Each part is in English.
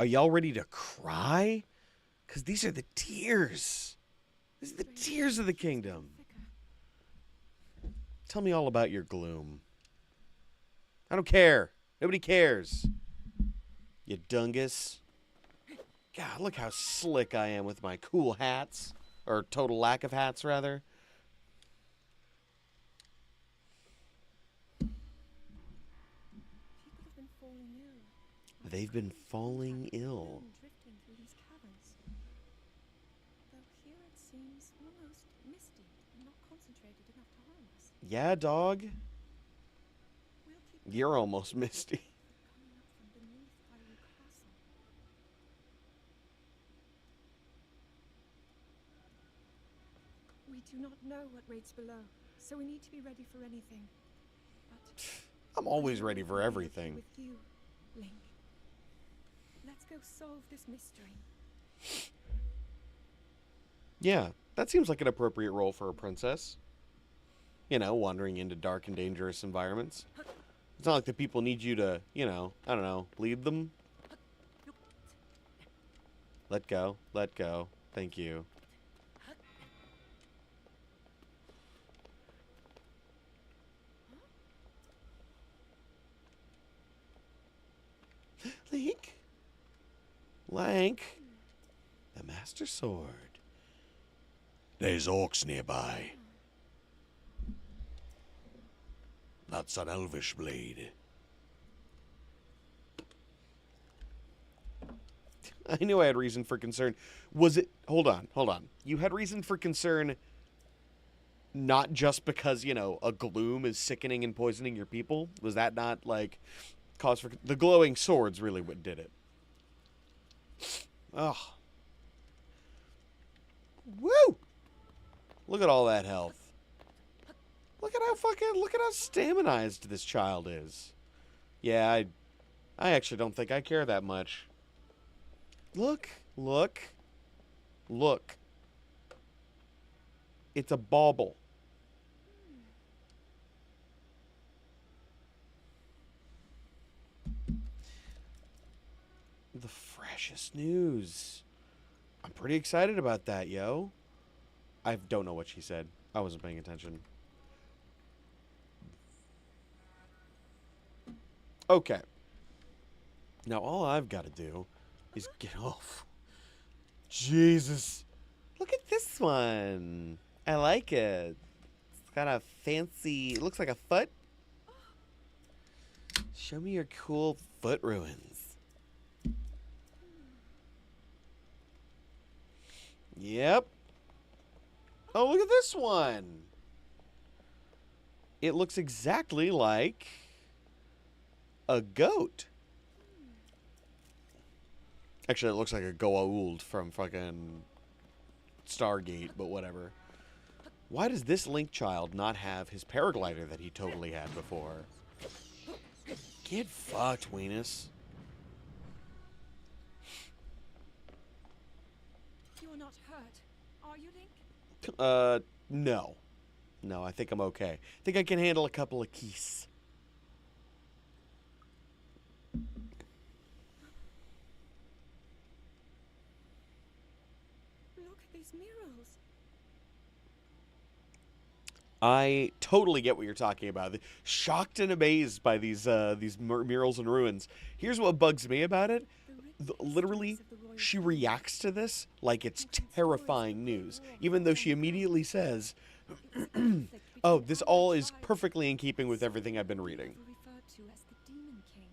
Are y'all ready to cry? Because these are the tears. These are the tears of the kingdom. Tell me all about your gloom. I don't care. Nobody cares. You dungus. God, look how slick I am with my cool hats. Or total lack of hats, rather. People have been falling ill. They've been falling ill. Drifting through these caverns. Though here it seems almost misty and not concentrated enough to harm us. Yeah, dog. We'll keep You're almost misty. coming up from beneath Hyrule Castle. We do not know what waits below, so we need to be ready for anything. But I'm always ready for everything. with you, Link. Let's go solve this mystery. Yeah, that seems like an appropriate role for a princess. You know, wandering into dark and dangerous environments. It's not like the people need you to, you know, I don't know, lead them. Let go. Let go. Thank you. Link. Lank. The Master Sword. There's orcs nearby. That's an elvish blade. I knew I had reason for concern. Was it... Hold on, hold on. You had reason for concern not just because, you know, a gloom is sickening and poisoning your people? Was that not, like, cause for... The glowing sword's really what did it. Ugh. Woo! Look at all that health. Look at how staminized this child is. Yeah, I actually don't think I care that much. Look. It's a bauble. The freshest news. I'm pretty excited about that, yo. I don't know what she said. I wasn't paying attention. Okay. Now all I've got to do is get off. Jesus. Look at this one. I like it. It's got a fancy... It looks like a foot. Show me your cool foot ruins. Yep. Oh, look at this one. It looks exactly like a goat. Actually, it looks like a Goa'uld from fucking Stargate, but whatever. Why does this Link child not have his paraglider that he totally had before? Get fucked, Weenus. You are not hurt, are you, Link? No. No, I think I'm okay. I think I can handle a couple of keys. Look at these murals. I totally get what you're talking about. Shocked and amazed by these murals and ruins. Here's what bugs me about it. Literally, she reacts to this like it's terrifying news, even though she immediately says, oh, this all is perfectly in keeping with everything I've been reading. Referred to as the Demon King.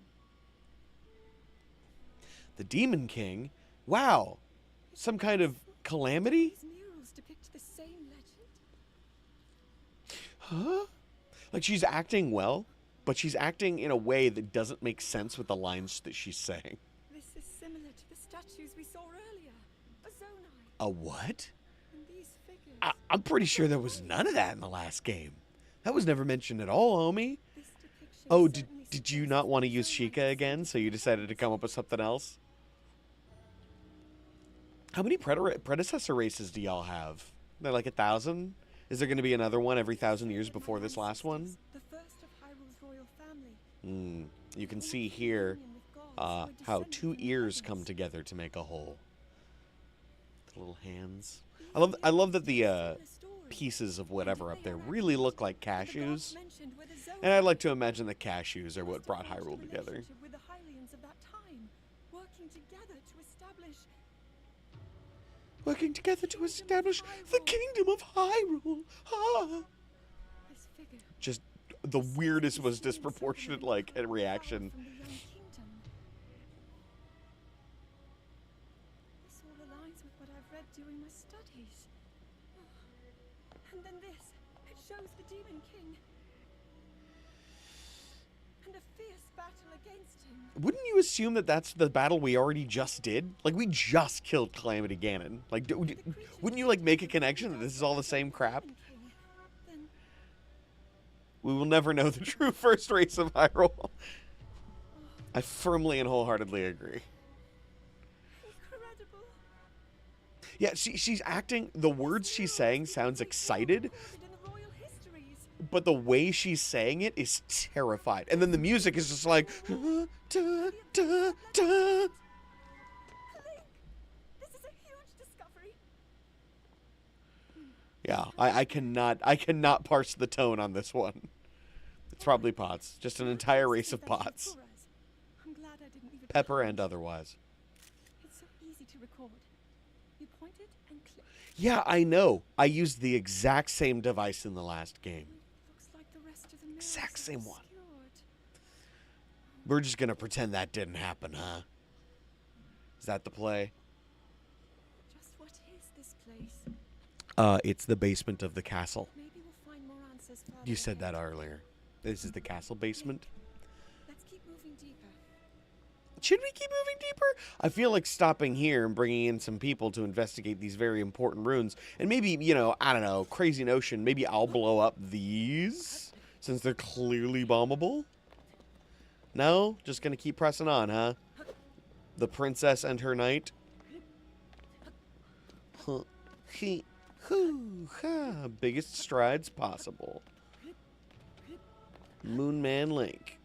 The Demon King? Wow. Some kind of calamity? These murals depict the same legend. Huh? Like she's acting well, but she's acting in a way that doesn't make sense with the lines that she's saying. This is similar to the statues we saw earlier. A Zonai. A what? And these figures. I'm pretty sure there was none of that in the last game. That was never mentioned at all, homie. This depiction Oh, certainly did you suggests not want to that use Zonai Sheikah again, so you decided to come up with something else? How many predecessor races do y'all have? They're like 1,000? Is there going to be another one every 1,000 years before this last one? The first of Hyrule's royal family. You can see here, Union with God. how two ears come together to make a whole. The little hands. I love that the pieces of whatever up there really look like cashews. And I'd like to imagine that cashews are what brought Hyrule together. With the Hylians of that time, working together to establish the kingdom of Hyrule. Ah. this figure. Just the weirdest was disproportionate like reaction. From the young kingdom. This all aligns with what I've read during my studies. And then this. It shows the Demon King. And a fierce battle against him. Wouldn't you assume that that's the battle we already just did? Like, we just killed Calamity Ganon. Like, wouldn't you, like, make a connection that this is all the same crap? Then We will never know the true first race of Hyrule. I firmly and wholeheartedly agree. incredible. Yeah, she's acting, the words she's saying sounds excited, Recorded in the royal histories. but the way she's saying it is terrified. And then the music is just like, da, da, da, da. Link, this is a huge discovery. Yeah, I cannot parse the tone on this one. It's probably pots. Just an entire race of pots. I'm glad I didn't leave it Pepper behind. and otherwise. It's so easy to record. You point it and click. Yeah, I know. I used the exact same device in the last game. Looks like the rest of the mirrors Exact are same one. obscured. We're just gonna pretend that didn't happen, huh? Is that the play? Just what is this place? It's the basement of the castle. Maybe we'll find more answers further You said that ahead. earlier. This is the castle basement. Let's keep moving deeper. Should we keep moving deeper? I feel like stopping here and bringing in some people to investigate these very important runes. And maybe, you know, I don't know, crazy notion, maybe I'll blow up these, since they're clearly bombable. No? Just gonna keep pressing on, huh? The princess and her knight. Huh. He. Hoo. Ha. Biggest strides possible. Moon Man Link.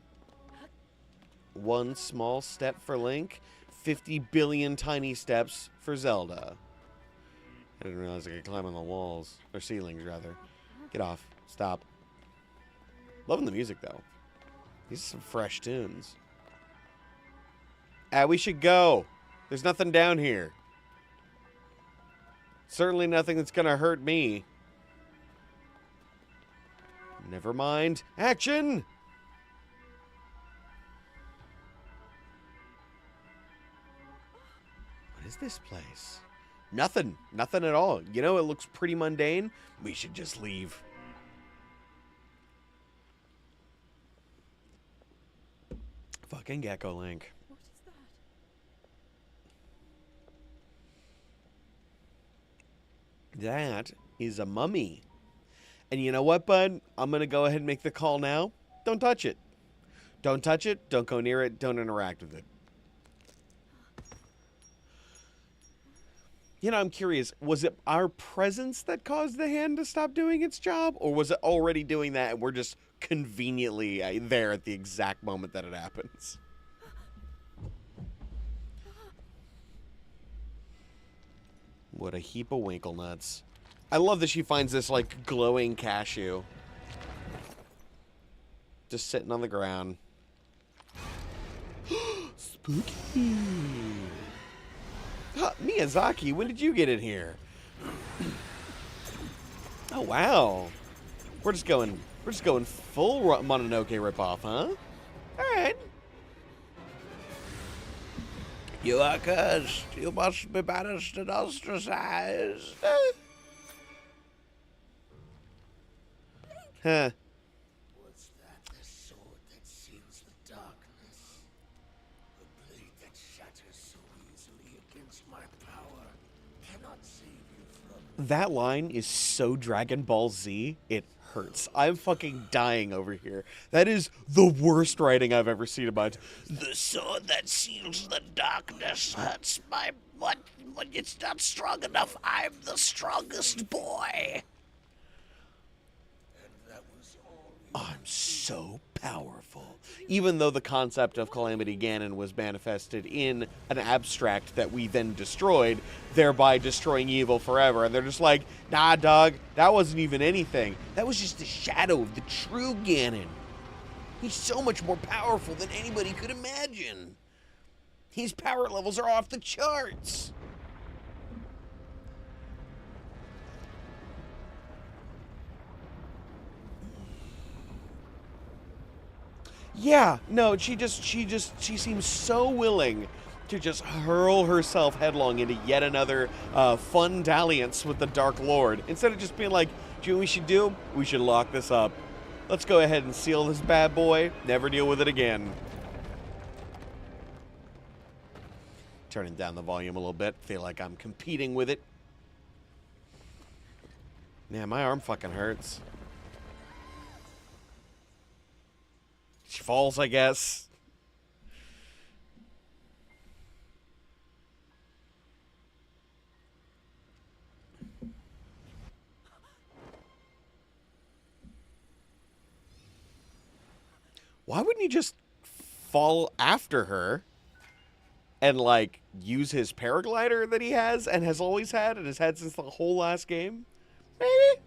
One small step for Link, 50 billion tiny steps for Zelda. I didn't realize I could climb on the walls. Or ceilings, rather. Get off. Stop. Loving the music, though. These are some fresh tunes. We should go. There's nothing down here. Certainly nothing that's gonna hurt me. Never mind. Action! What is this place? Nothing. Nothing at all. You know, it looks pretty mundane. We should just leave. Fucking Gecko Link. What is that? That is a mummy. And you know what, bud? I'm going to go ahead and make the call now. Don't touch it. Don't touch it. Don't go near it. Don't interact with it. You know, I'm curious. Was it our presence that caused the hand to stop doing its job? Or was it already doing that and we're just conveniently there at the exact moment that it happens? What a heap of winkle nuts. I love that she finds this, like, glowing cashew. Just sitting on the ground. Spooky. Huh, Miyazaki, when did you get in here? Oh, wow. We're just going full Mononoke ripoff, huh? Alright. You are cursed. You must be banished and ostracized. Huh. Was that the sword that seals the darkness? The blade that shatters so easily against my power cannot save you from That line is so Dragon Ball Z, it hurts. I'm fucking dying over here. That is the worst writing I've ever seen about the sword that seals the darkness hurts my what when it's not strong enough. I'm the strongest boy. And that was all. I'm so powerful. Even though the concept of Calamity Ganon was manifested in an abstract that we then destroyed, thereby destroying evil forever. And they're just like, nah, dog, that wasn't even anything. That was just a shadow of the true Ganon. He's so much more powerful than anybody could imagine. His power levels are off the charts. Yeah, no, she seems so willing to just hurl herself headlong into yet another fun dalliance with the Dark Lord. Instead of just being like, do you know what we should do? We should lock this up. Let's go ahead and seal this bad boy. Never deal with it again. Turning down the volume a little bit. Feel like I'm competing with it. Man, my arm fucking hurts. She falls, I guess. Why wouldn't he just fall after her and, like, use his paraglider that he has and has always had and has had since the whole last game? Maybe?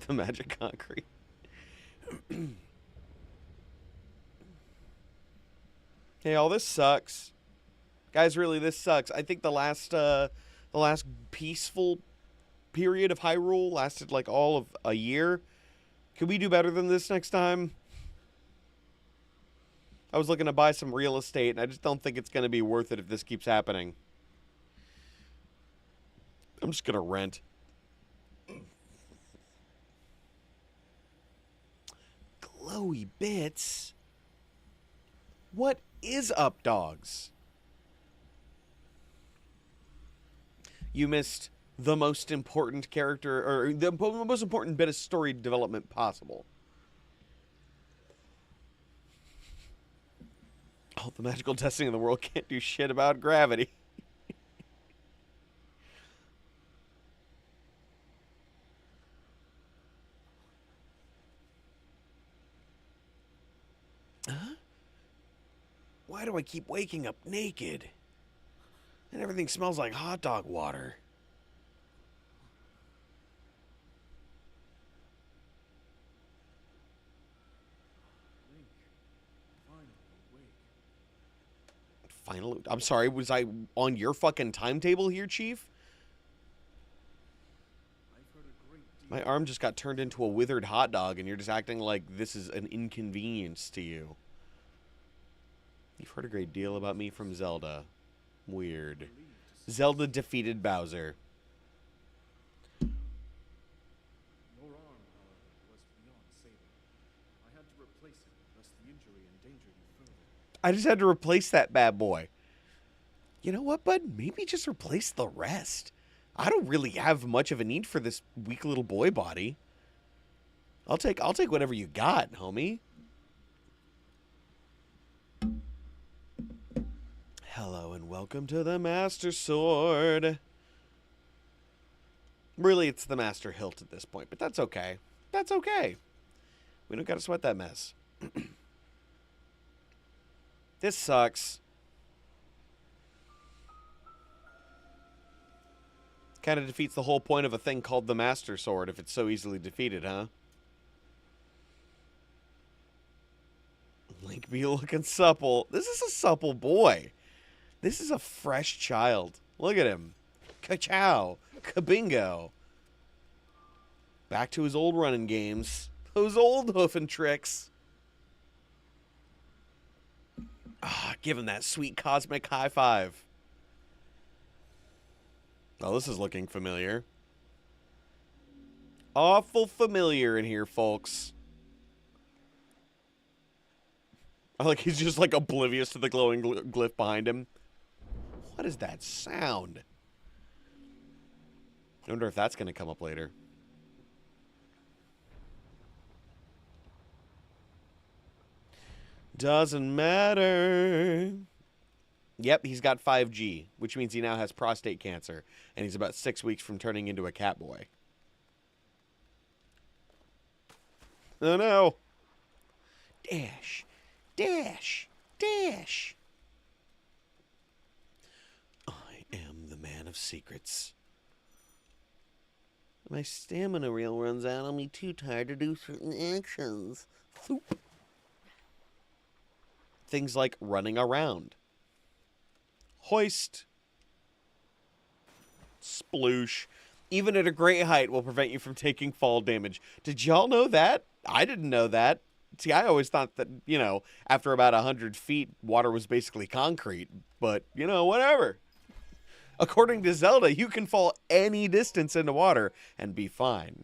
The magic concrete. Hey, all this sucks. Guys, really, this sucks. I think the last peaceful period of Hyrule lasted like all of a year. Can we do better than this next time? I was looking to buy some real estate, and I just don't think it's going to be worth it if this keeps happening. I'm just going to rent. Glowy bits? What is up, dogs? You missed the most important character, or the most important bit of story development possible. Oh, the magical testing in the world can't do shit about gravity. Huh? Why do I keep waking up naked? And everything smells like hot dog water. Finally, I'm sorry, was I on your fucking timetable here, Chief? My arm just got turned into a withered hot dog, and you're just acting like this is an inconvenience to you. You've heard a great deal about me from Zelda. Weird. Zelda defeated Bowser. Your arm, however, was beyond saving. I had to replace it, lest the injury endanger you further. I just had to replace that bad boy. You know what, bud? Maybe just replace the rest. I don't really have much of a need for this weak little boy body. I'll take whatever you got, homie. Hello and welcome to the Master Sword. Really, it's the Master Hilt at this point, but that's okay. That's okay. We don't gotta sweat that mess. This sucks. Kind of defeats the whole point of a thing called the Master Sword if it's so easily defeated, huh? Link be looking supple. This is a supple boy. This is a fresh child. Look at him. Ka-chow. Kabingo. Back to his old running games. Those old hoofing tricks. Ah, give him that sweet cosmic high five. Oh, this is looking familiar. Awful familiar in here, folks. I like he's just like oblivious to the glowing glyph behind him. What is that sound? I wonder if that's going to come up later. Doesn't matter. Yep, he's got 5G, which means he now has prostate cancer, and he's about 6 weeks from turning into a cat boy. Oh no. Dash. Dash. Dash. I am the man of secrets. My stamina reel runs out. I'll be too tired to do certain actions. Floop. Things like running around. Hoist. Sploosh. Even at a great height will prevent you from taking fall damage. Did y'all know that? I didn't know that. See, I always thought that, after about 100 feet, water was basically concrete. But, whatever. According to Zelda, you can fall any distance into water and be fine.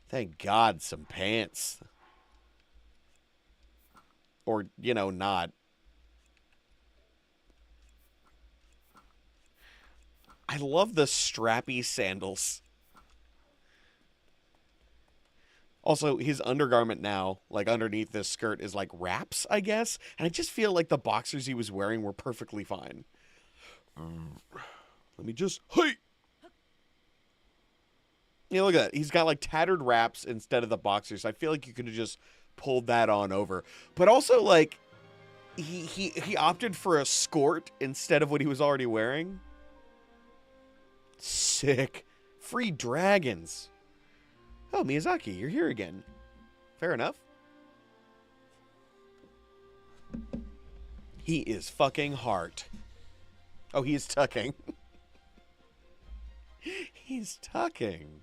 Thank God, some pants. Or, not. I love the strappy sandals. Also, his undergarment now, like underneath this skirt, is like wraps, I guess. And I just feel like the boxers he was wearing were perfectly fine. Let me just... Hey! Look at that. He's got like tattered wraps instead of the boxers. I feel like you could have just pulled that on over. But also, like, he opted for a skirt instead of what he was already wearing. Sick. Free dragons. Oh, Miyazaki, you're here again. Fair enough. He is fucking heart. Oh, he's tucking. He's tucking.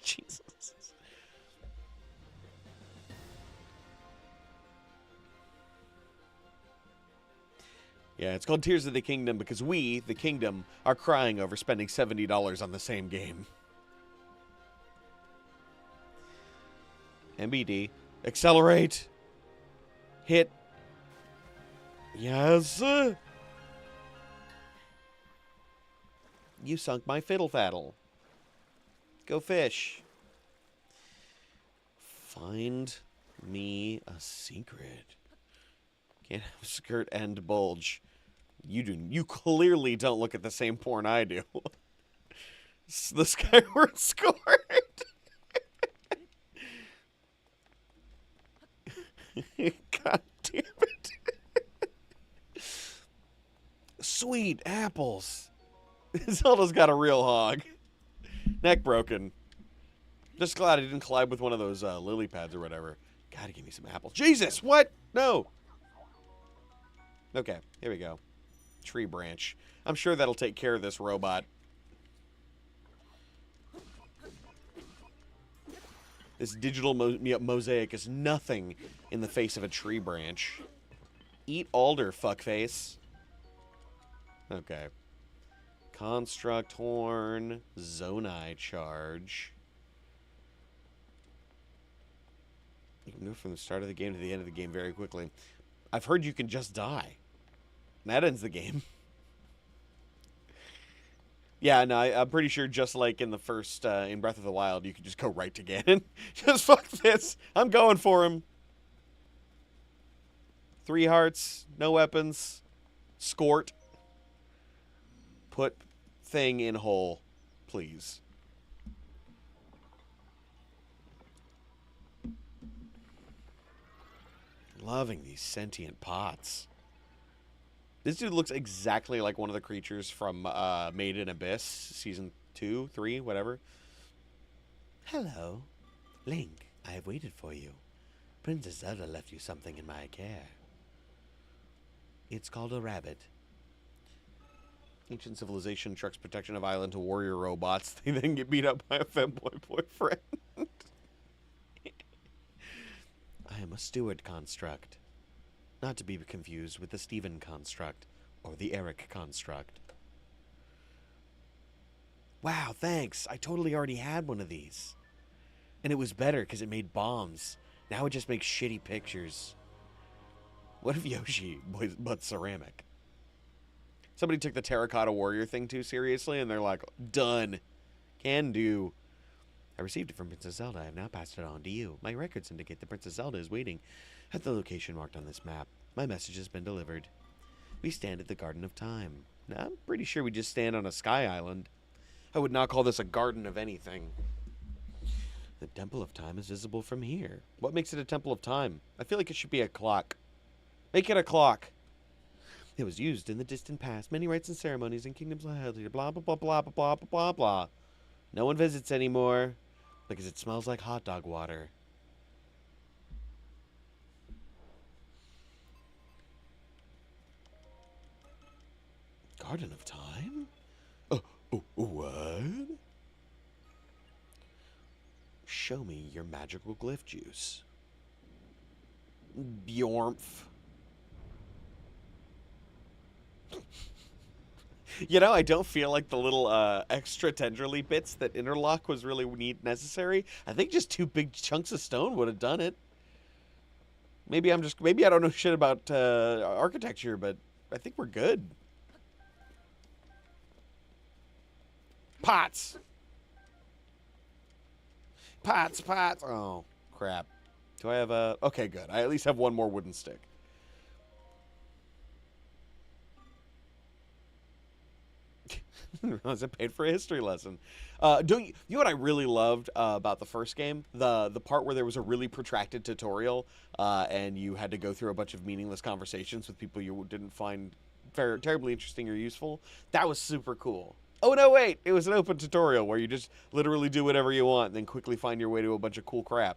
Jesus. Yeah, it's called Tears of the Kingdom because we, the kingdom, are crying over spending $70 on the same game. MBD. Accelerate. Hit. Yes. You sunk my fiddle faddle. Go fish. Find me a secret. Can't have skirt and bulge. You clearly don't look at the same porn I do. It's the Skyward Sword. God damn it. Sweet apples. Zelda's got a real hog. Neck broken. Just glad I didn't collide with one of those lily pads or whatever. Gotta give me some apples. Jesus, what? No. Okay, here we go. Tree branch. I'm sure that'll take care of this robot. This digital mosaic is nothing in the face of a tree branch. Eat alder, fuckface. Okay. Construct horn. Zonai charge. You can go from the start of the game to the end of the game very quickly. I've heard you can just die. And that ends the game. Yeah, no, I'm pretty sure just like in the first, in Breath of the Wild, you could just go right to Ganon. Just fuck this. I'm going for him. 3 hearts, no weapons. Skort. Put thing in hole, please. Loving these sentient pots. This dude looks exactly like one of the creatures from Made in Abyss, Season 2, 3, whatever. Hello. Link, I have waited for you. Princess Zelda left you something in my care. It's called a rabbit. Ancient civilization trucks protection of island to warrior robots. They then get beat up by a femboy boyfriend. I am a steward construct. Not to be confused with the Steven construct or the Eric construct. Wow, thanks. I totally already had one of these. And it was better because it made bombs. Now it just makes shitty pictures. What if Yoshi but ceramic? Somebody took the terracotta warrior thing too seriously and they're like, done. Can do. I received it from Princess Zelda. I have now passed it on to you. My records indicate that Princess Zelda is waiting at the location marked on this map. My message has been delivered. We stand at the Garden of Time. Now, I'm pretty sure we just stand on a sky island. I would not call this a garden of anything. The Temple of Time is visible from here. What makes it a Temple of Time? I feel like it should be a clock. Make it a clock. It was used in the distant past. Many rites and ceremonies and kingdoms are held here. Blah, blah, blah, blah, blah, blah, blah, blah. No one visits anymore because it smells like hot dog water. Garden of Time? What? Show me your magical glyph juice. Bjormph. You know, I don't feel like the little extra tenderly bits that interlock was really necessary. I think just 2 big chunks of stone would have done it. Maybe I don't know shit about architecture, but I think we're good. Pots. Pots. Oh, crap. Do I have a... Okay, good. I at least have 1 more wooden stick. I was paid for a history lesson. You know what I really loved about the first game? The part where there was a really protracted tutorial and you had to go through a bunch of meaningless conversations with people you didn't find terribly interesting or useful. That was super cool. Oh, no, wait. It was an open tutorial where you just literally do whatever you want and then quickly find your way to a bunch of cool crap.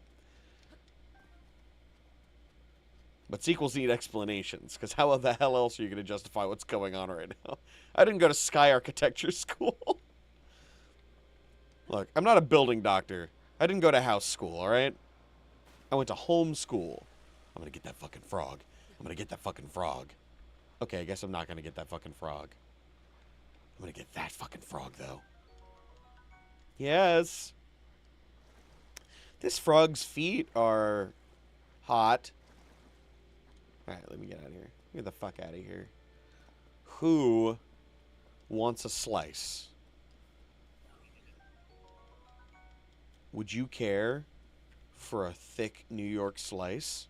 But sequels need explanations, because how the hell else are you going to justify what's going on right now? I didn't go to Sky Architecture School. Look, I'm not a building doctor. I didn't go to house school, alright? I went to home school. I'm going to get that fucking frog. I'm going to get that fucking frog. Okay, I guess I'm not going to get that fucking frog. I'm going to get that fucking frog, though. Yes. This frog's feet are hot. Alright, let me get out of here. Get the fuck out of here. Who wants a slice? Would you care for a thick New York slice?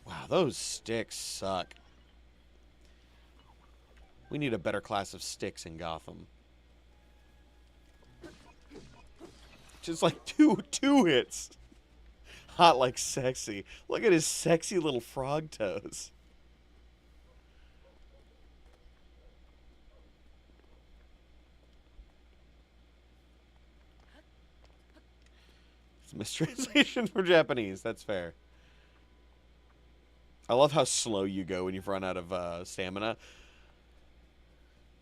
Wow, those sticks suck. We need a better class of sticks in Gotham. Just like two hits. Hot like sexy. Look at his sexy little frog toes. It's a mistranslation for Japanese. That's fair. I love how slow you go when you've run out of stamina.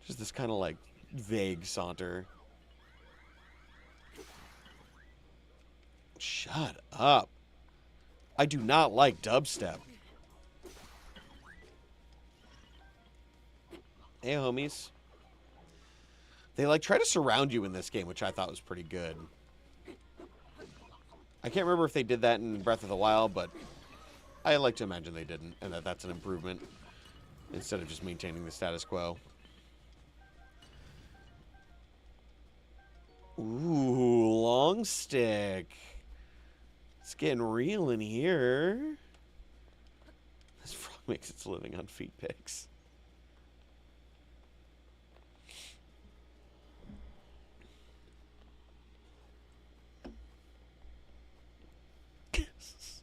Just this kind of like vague saunter. Shut up. I do not like dubstep. Hey, homies. They like try to surround you in this game, which I thought was pretty good. I can't remember if they did that in Breath of the Wild, but I like to imagine they didn't, and that that's an improvement instead of just maintaining the status quo. Ooh, long stick. It's getting real in here. This frog makes its living on feet pics.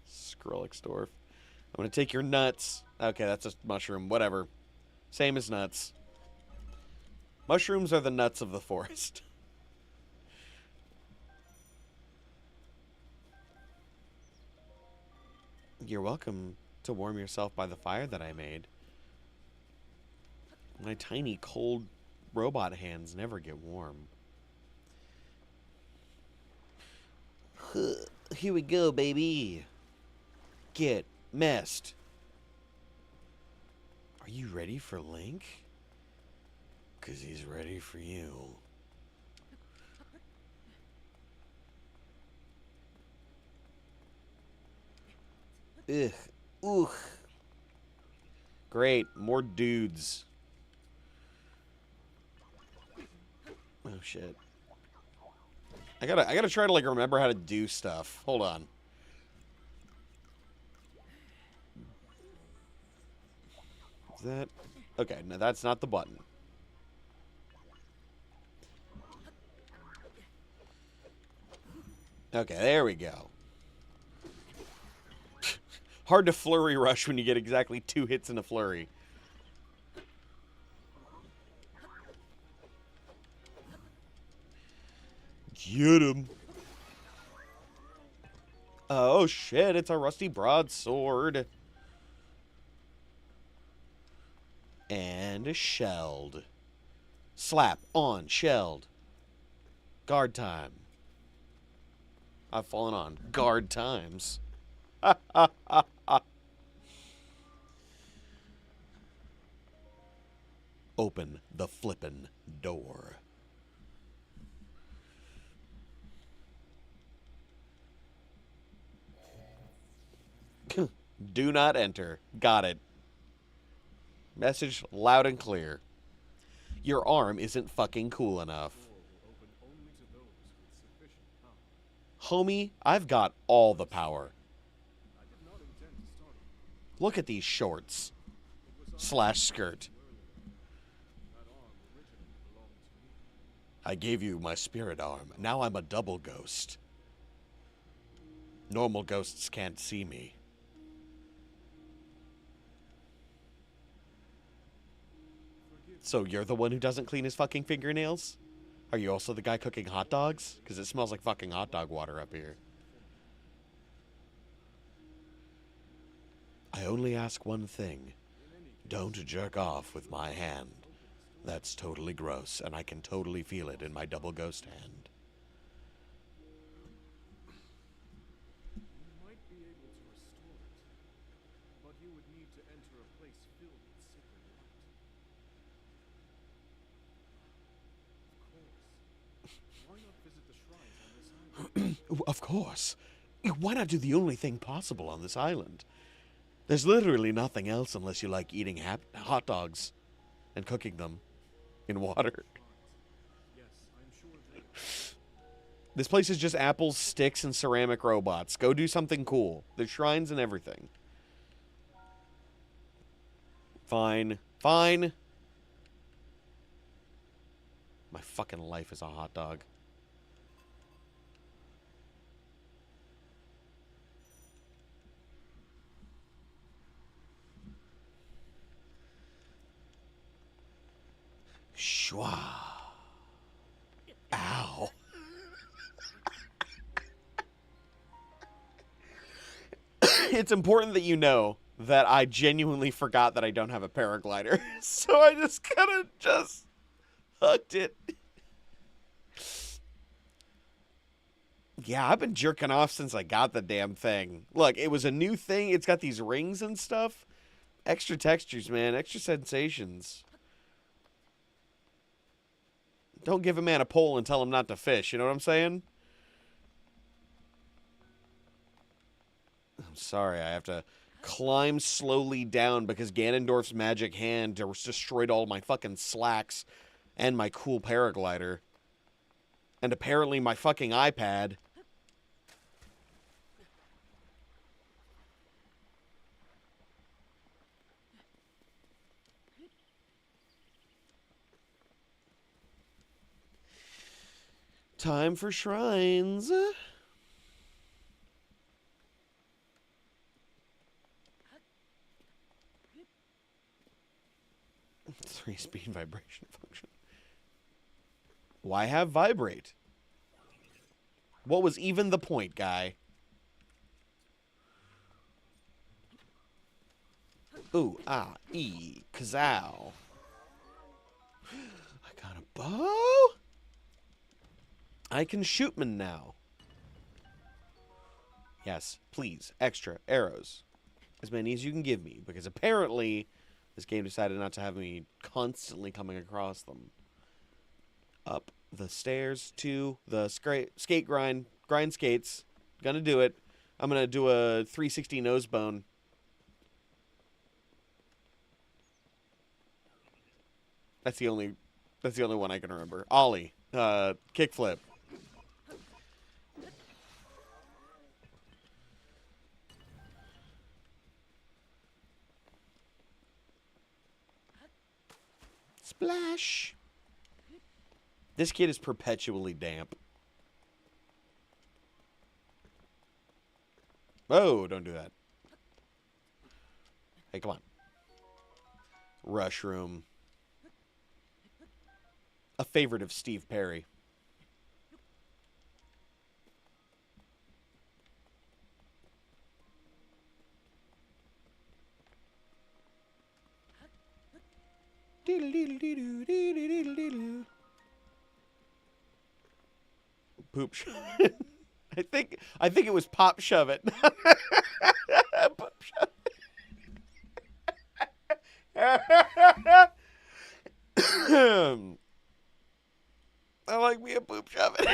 Skrillex-Dorf. I'm gonna take your nuts. Okay, that's a mushroom. Whatever. Same as nuts. Mushrooms are the nuts of the forest. You're welcome to warm yourself by the fire that I made. My tiny, cold robot hands never get warm. Here we go, baby. Get messed. Are you ready for Link? 'Cause he's ready for you. Ugh. Ugh. Great. More dudes. Oh, shit. I gotta try to, like, remember how to do stuff. Hold on. Is that... Okay, no, that's not the button. Okay, there we go. Hard to flurry rush when you get exactly 2 hits in a flurry. Get him. Oh shit, it's a rusty broadsword. And shelled. Slap on shelled. Guard time. I've fallen on guard times. Open the flippin' door. Do not enter. Got it. Message loud and clear. Your arm isn't fucking cool enough. Homie, I've got all the power. Look at these shorts. Slash skirt. I gave you my spirit arm. Now I'm a double ghost. Normal ghosts can't see me. So you're the one who doesn't clean his fucking fingernails? Are you also the guy cooking hot dogs? Because it smells like fucking hot dog water up here. I only ask one thing. Don't jerk off with my hand. That's totally gross, and I can totally feel it in my double ghost hand. You might be able to restore it, but you would need to enter a place filled with sacred light. Of course. Why not visit the shrines on this island? Of course. Why not do the only thing possible on this island? There's literally nothing else unless you like eating hot dogs and cooking them in water. Yes, I'm sure that This place is just apples, sticks, and ceramic robots. Go do something cool. There's shrines and everything. Fine. Fine. My fucking life is a hot dog. Shwa. Ow. It's important that you know that I genuinely forgot that I don't have a paraglider. So I just kind of just hooked it. Yeah, I've been jerking off since I got the damn thing. Look, it was a new thing. It's got these rings and stuff. Extra textures, man. Extra sensations. Don't give a man a pole and tell him not to fish. You know what I'm saying? I'm sorry. I have to climb slowly down because Ganondorf's magic hand destroyed all my fucking slacks and my cool paraglider. And apparently my fucking iPad. Time for shrines. 3-speed vibration function. Why have vibrate? What was even the point, guy? Ooh, ah, ee, kazow. I got a bow? I can shoot men now. Yes, please, extra arrows. As many as you can give me, because apparently this game decided not to have me constantly coming across them. Up the stairs to the skate grind. Grind skates. Gonna do it. I'm gonna do a 360 nose bone. That's the only one I can remember. Ollie. Kickflip. Splash. This kid is perpetually damp. Oh, don't do that. Hey, come on. Rush Room. A favorite of Steve Perry. Poop shove it. I think it was pop shove it. Poop shove it. I like me a poop shove it.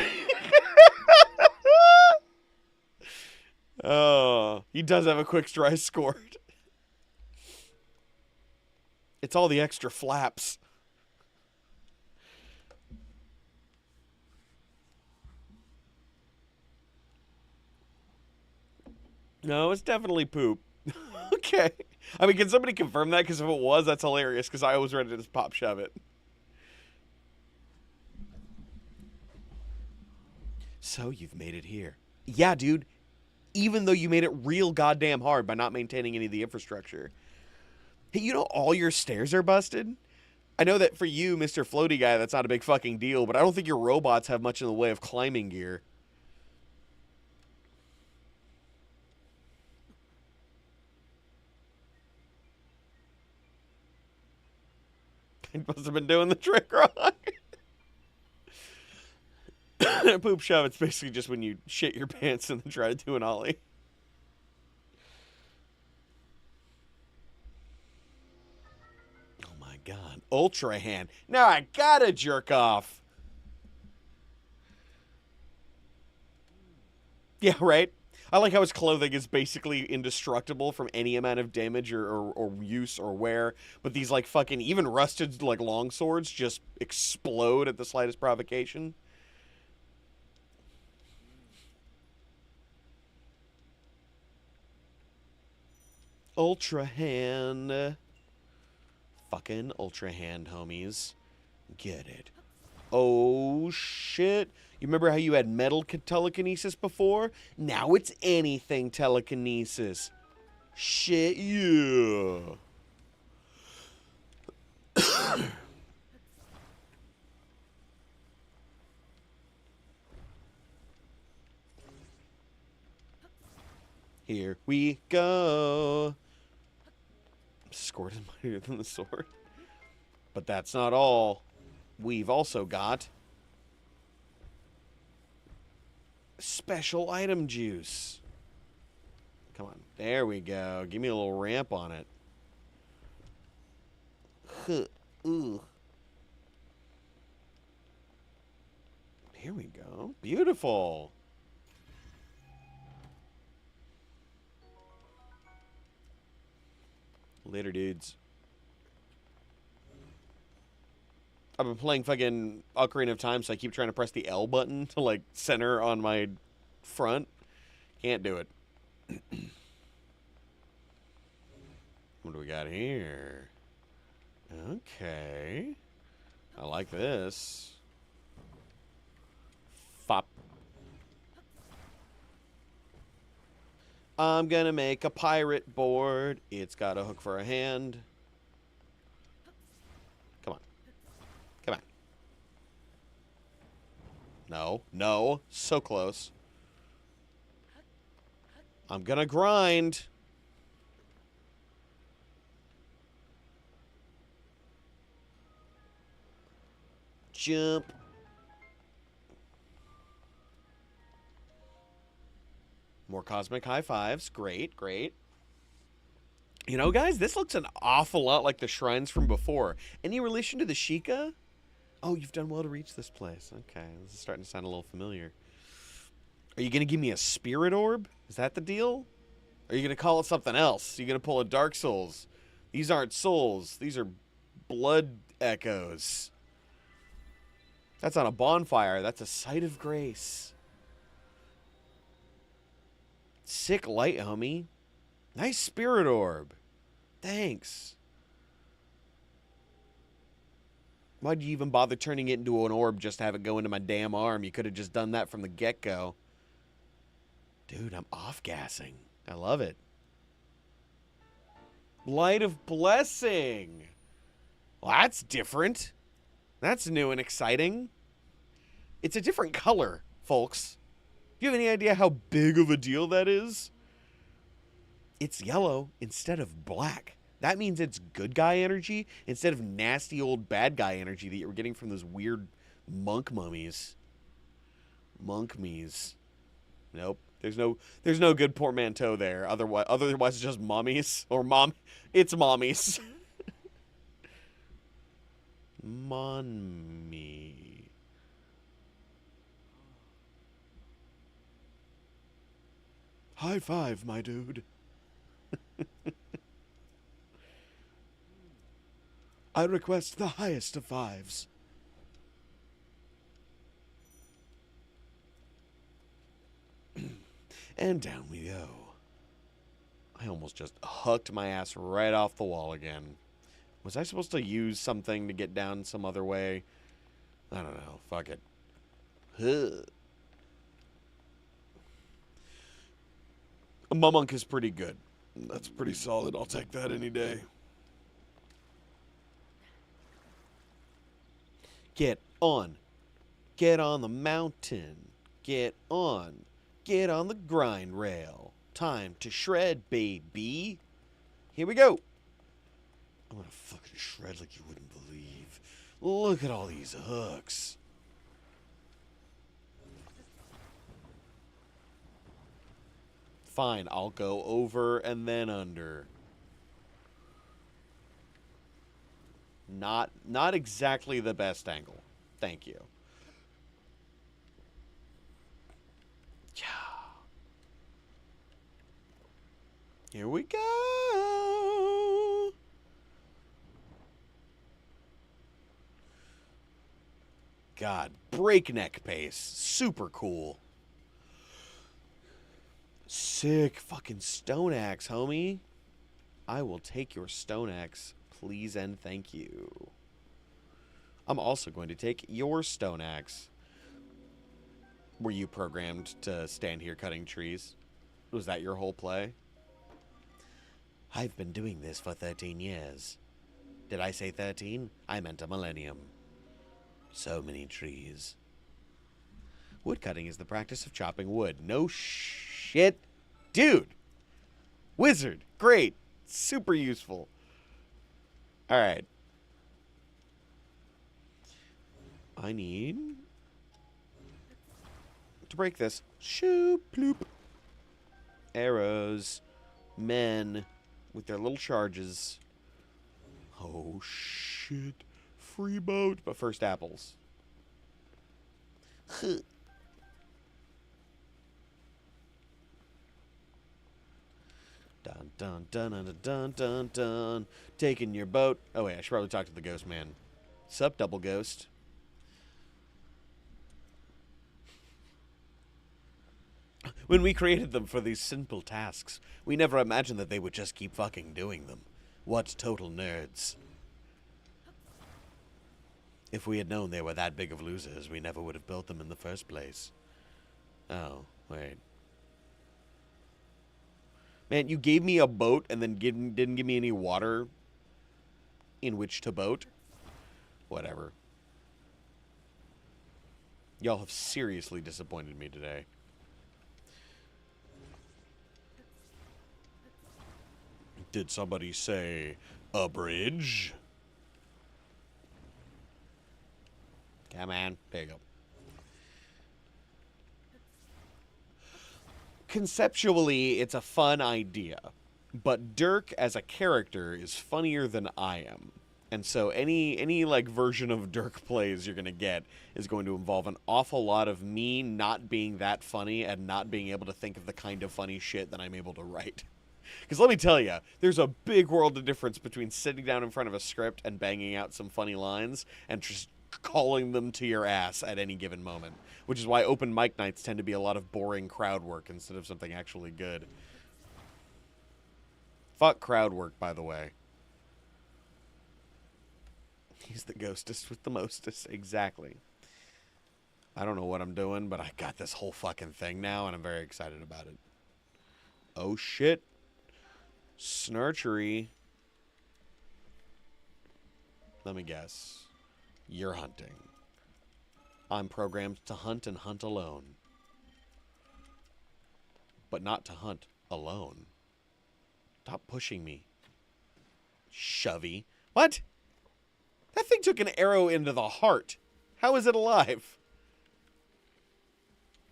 Oh, he does have a quick dry scored. It's all the extra flaps. No, it's definitely poop. Okay. I mean, can somebody confirm that? Because if it was, that's hilarious. Because I always read it as pop shove it. So you've made it here. Yeah, dude. Even though you made it real goddamn hard by not maintaining any of the infrastructure. Hey, you know all your stairs are busted? I know that for you, Mr. Floaty Guy, that's not a big fucking deal, but I don't think your robots have much in the way of climbing gear. He must have been doing the trick wrong. Poop shove, it's basically just when you shit your pants and then try to do an ollie. Oh my god. Ultra hand. Now I gotta jerk off. Yeah, right? I like how his clothing is basically indestructible from any amount of damage or use or wear, but these like fucking even rusted like long swords just explode at the slightest provocation. Ultra hand. Fucking ultra hand, homies. Get it. Oh shit. You remember how you had metal telekinesis before? Now it's anything telekinesis. Shit, yeah. Here we go. Sword is mightier than the sword. But that's not all. We've also got special item juice. Come on. There we go. Give me a little ramp on it. Ooh. Here we go. Beautiful. Later, dudes. I've been playing fucking Ocarina of Time, so I keep trying to press the L button to, like, center on my front. Can't do it. What do we got here? Okay. I like this. Fop. I'm gonna make a pirate board. It's got a hook for a hand. Come on. Come on. No. No. So close. I'm gonna grind. Jump. More cosmic high fives. Great, great. You know, guys, this looks an awful lot like the shrines from before. Any relation to the Sheikah? Oh, you've done well to reach this place. Okay, this is starting to sound a little familiar. Are you going to give me a spirit orb? Is that the deal? Are you going to call it something else? Are you going to pull a Dark Souls? These aren't souls. These are blood echoes. That's on a bonfire. That's a site of grace. Sick light, homie. Nice spirit orb. Thanks. Why'd you even bother turning it into an orb just to have it go into my damn arm? You could have just done that from the get-go. Dude, I'm off-gassing. I love it. Light of Blessing. Well, that's different. That's new and exciting. It's a different color, folks. Do you have any idea how big of a deal that is? It's yellow instead of black. That means it's good guy energy instead of nasty old bad guy energy that you were getting from those weird monk mummies. Monk me's. Nope. There's no good portmanteau there. Otherwise it's just mommies. Or it's mommies. Mommy. High five, my dude. I request the highest of fives. And down we go. I almost just hucked my ass right off the wall again. Was I supposed to use something to get down some other way? I don't know. Fuck it. Ugh. A Mumunk is pretty good. That's pretty solid. I'll take that any day. Get on. Get on the mountain. Get on. Get on the grind rail. Time to shred, baby. Here we go. I'm gonna fucking shred like you wouldn't believe. Look at all these hooks. Fine, I'll go over and then under. Not exactly the best angle. Thank you. Yeah. Here we go. God, breakneck pace. Super cool. Sick fucking stone axe, homie. I will take your stone axe, please and thank you. I'm also going to take your stone axe. Were you programmed to stand here cutting trees? Was that your whole play? I've been doing this for 13 years. Did I say 13? I meant a millennium. So many trees. Woodcutting is the practice of chopping wood. No shit. Dude. Wizard. Great. Super useful. Alright. I need to break this. Shoop, ploop. Arrows. Men with their little charges. Oh shit. Free boat. But first apples. Dun dun dun dun dun dun dun. Taking your boat. Oh wait, I should probably talk to the ghost man. Sup, double ghost. When we created them for these simple tasks, we never imagined that they would just keep fucking doing them. What total nerds. If we had known they were that big of losers, we never would have built them in the first place. Oh, wait. Man, you gave me a boat and then didn't give me any water in which to boat? Whatever. Y'all have seriously disappointed me today. Did somebody say a bridge? Come on, there you go. Conceptually, it's a fun idea, but Dirk as a character is funnier than I am. And so any like version of Dirk plays you're going to get is going to involve an awful lot of me not being that funny and not being able to think of the kind of funny shit that I'm able to write. Because let me tell you, there's a big world of difference between sitting down in front of a script and banging out some funny lines and just calling them to your ass at any given moment. Which is why open mic nights tend to be a lot of boring crowd work instead of something actually good. Fuck crowd work, by the way. He's the ghostest with the mostest. Exactly. I don't know what I'm doing, but I got this whole fucking thing now, and I'm very excited about it. Oh, shit. Snarchery. Let me guess. You're hunting. I'm programmed to hunt and hunt alone. But not to hunt alone. Stop pushing me. Shovey. What? That thing took an arrow into the heart. How is it alive?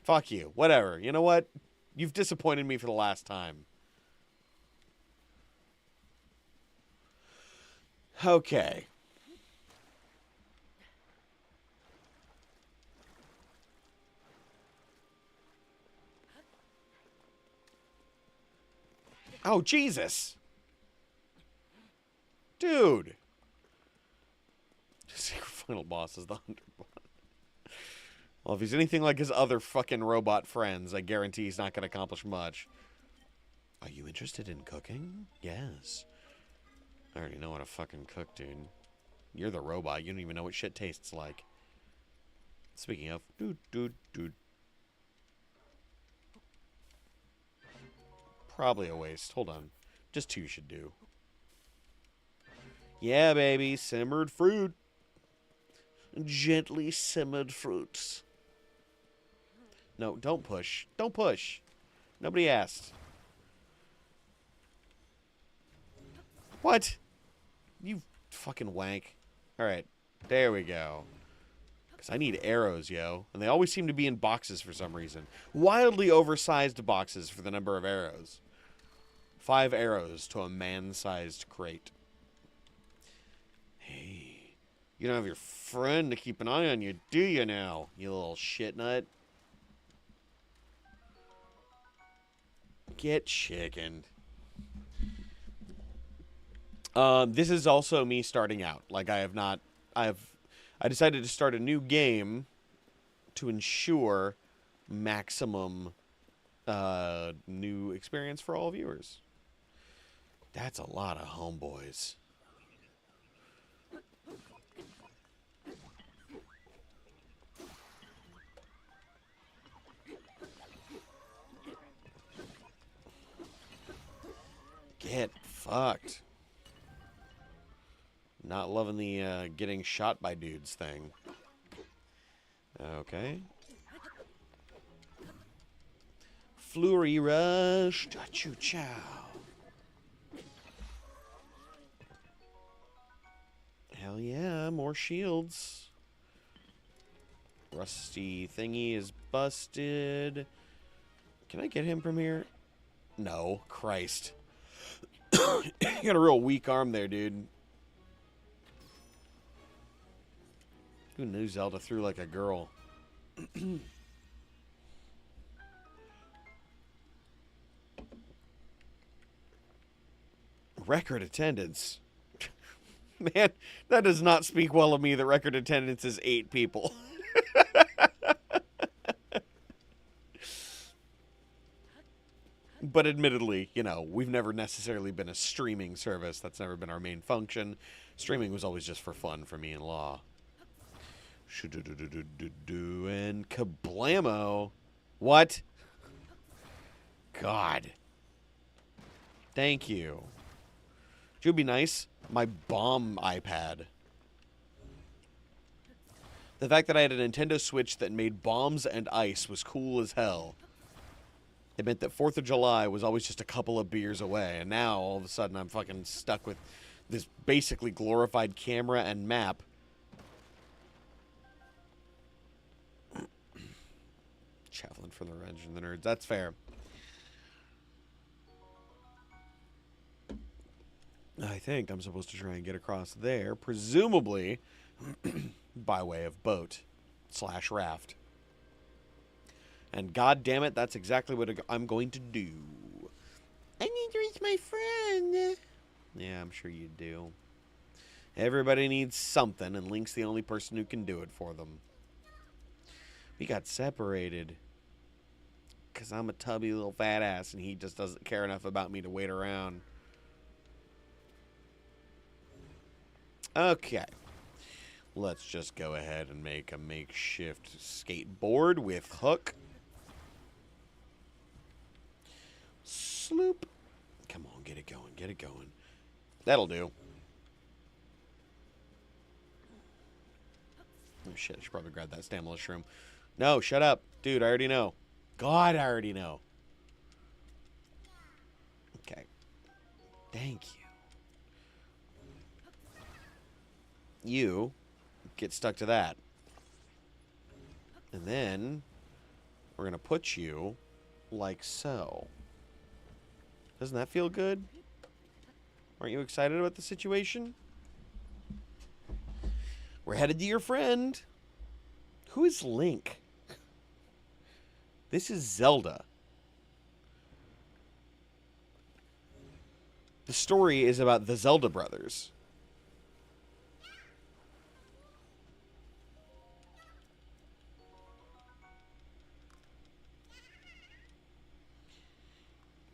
Fuck you. Whatever. You know what? You've disappointed me for the last time. Okay. Oh, Jesus. Dude. Secret final boss is the Underbot. Well, if he's anything like his other fucking robot friends, I guarantee he's not going to accomplish much. Are you interested in cooking? Yes. I already know how to fucking cook, dude. You're the robot. You don't even know what shit tastes like. Speaking of, dude. Probably a waste. Hold on. Just 2 should do. Yeah, baby. Simmered fruit. Gently simmered fruits. No, don't push. Don't push. Nobody asked. What? You fucking wank. Alright. There we go. Because I need arrows, yo. And they always seem to be in boxes for some reason. Wildly oversized boxes for the number of arrows. 5 arrows to a man-sized crate. Hey. You don't have your friend to keep an eye on you, do you now? You little shit nut. Get chickened. This is also me starting out. Like, I decided to start a new game to ensure maximum new experience for all viewers. That's a lot of homeboys. Get fucked. Not loving the getting shot by dudes thing. Okay. Flurry rush. Choo chow. Hell yeah, more shields. Rusty thingy is busted. Can I get him from here? No, Christ. You got a real weak arm there, dude. Who knew Zelda threw like a girl? Record attendance. Man, that does not speak well of me. The record attendance is 8 people. But admittedly, you know, we've never necessarily been a streaming service. That's never been our main function. Streaming was always just for fun for me and Law. And kablamo. What? God. Thank you. It would be nice. My bomb iPad. The fact that I had a Nintendo Switch that made bombs and ice was cool as hell. It meant that 4th of July was always just a couple of beers away. And now, all of a sudden, I'm fucking stuck with this basically glorified camera and map. Javelin for the Revenge and the Nerds. That's fair. I think I'm supposed to try and get across there, presumably by way of boat / raft. And god damn it, that's exactly what I'm going to do. I need to reach my friend. Yeah, I'm sure you do. Everybody needs something, and Link's the only person who can do it for them. We got separated. Because I'm a tubby little fat ass, and he just doesn't care enough about me to wait around. Okay. Let's just go ahead and make a makeshift skateboard with hook. Sloop. Come on, get it going, get it going. That'll do. Oh shit, I should probably grab that stamina shroom. No, shut up. Dude, I already know. God, I already know. Okay. Thank you. You get stuck to that. And then we're going to put you like so. Doesn't that feel good? Aren't you excited about the situation? We're headed to your friend. Who is Link? This is Zelda. The story is about the Zelda brothers.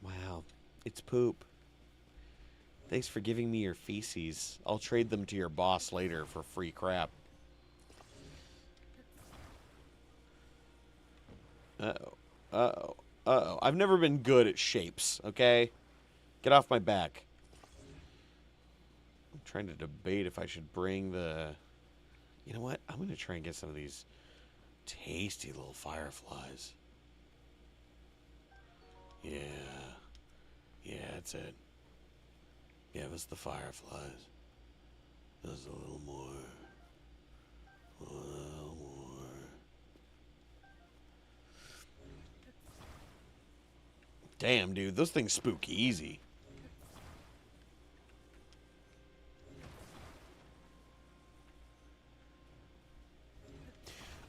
Wow, it's poop. Thanks for giving me your feces. I'll trade them to your boss later for free crap. Uh-oh. Uh-oh. Uh-oh. I've never been good at shapes, okay? Get off my back. I'm trying to debate if I should bring the... You know what? I'm going to try and get some of these tasty little fireflies. Yeah. Yeah, that's it. Give us the fireflies. Just a little more. A little more. Damn, dude. Those things spook easy.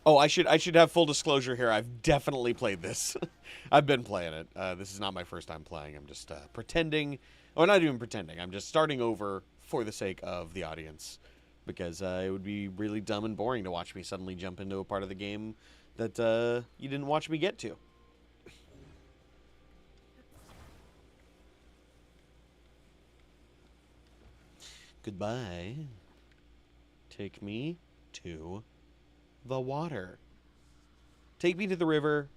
Oh, I should have full disclosure here. I've definitely played this. I've been playing it. This is not my first time playing. I'm just pretending. Oh, not even pretending. I'm just starting over for the sake of the audience. Because it would be really dumb and boring to watch me suddenly jump into a part of the game that you didn't watch me get to. Goodbye. Take me to the water. Take me to the river.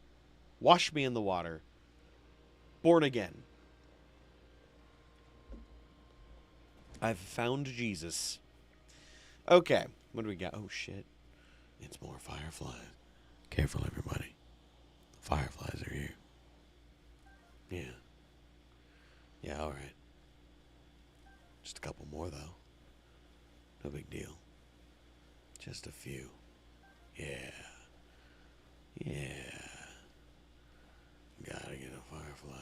Wash me in the water. Born again. I've found Jesus. Okay. What do we got? Oh, shit. It's more fireflies. Careful, everybody. Fireflies are here. Yeah. Yeah, alright. Just a couple more, though. No big deal. Just a few. Yeah. Yeah. Gotta get a firefly.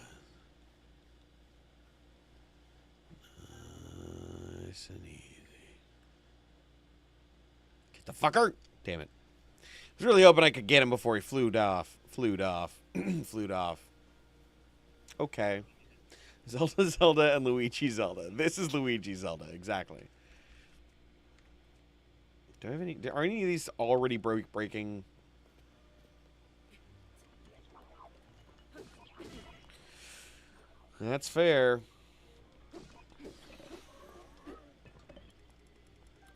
Nice and easy. Get the fucker! Damn it. I was really hoping I could get him before he flew off. Flew off. Okay. Zelda, and Luigi Zelda. This is Luigi Zelda, exactly. Do I have any... Are any of these already breaking? That's fair.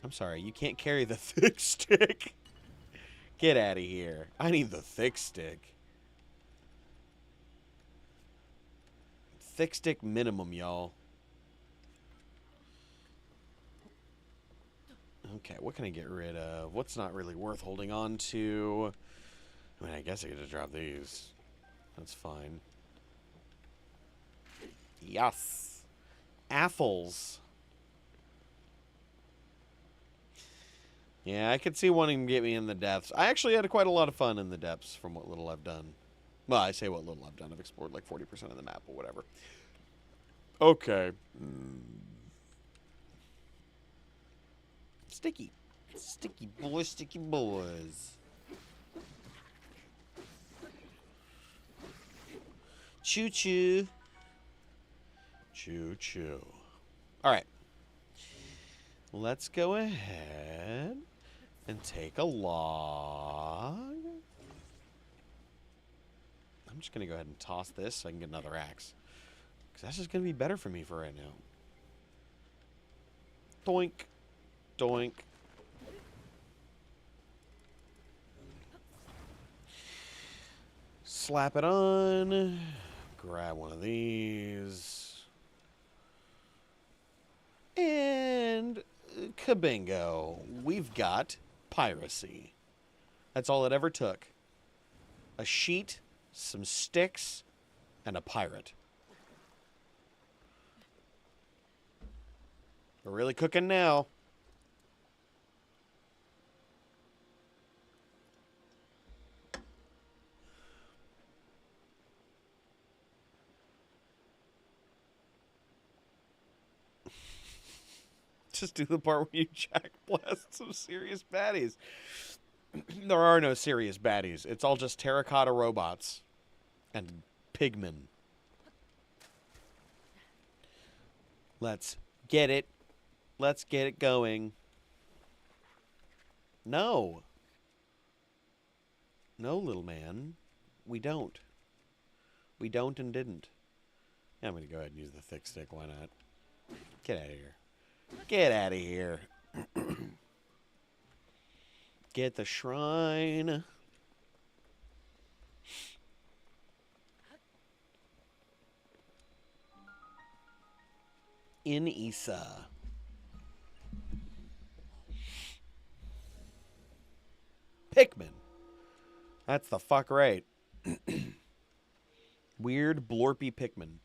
I'm sorry, you can't carry the thick stick. Get out of here. I need the thick stick. Thick stick minimum, y'all. Okay, what can I get rid of? What's not really worth holding on to? I mean, I guess I could just drop these. That's fine. Yes. Apples. Yeah, I could see wanting to get me in the depths. I actually had quite a lot of fun in the depths from what little I've done. Well, I say what little I've done. I've explored like 40% of the map or whatever. Okay. Sticky. Sticky boys, sticky boys. Choo-choo. Choo-choo. Alright. Let's go ahead and take a log. I'm just going to go ahead and toss this so I can get another axe. Because that's just going to be better for me for right now. Doink. Doink. Slap it on. Grab one of these. And kabingo. We've got piracy. That's all it ever took. A sheet, some sticks, and a pirate. We're really cooking now. Just do the part where you jack blast some serious baddies. There are no serious baddies. It's all just terracotta robots. And pigmen. Let's get it. Let's get it going. No. No, little man. We don't. We don't and didn't. Yeah, I'm going to go ahead and use the thick stick. Why not? Get out of here. Get out of here. Get the shrine. In Issa. Pikmin. That's the fuck right. Weird blorpy Pikmin.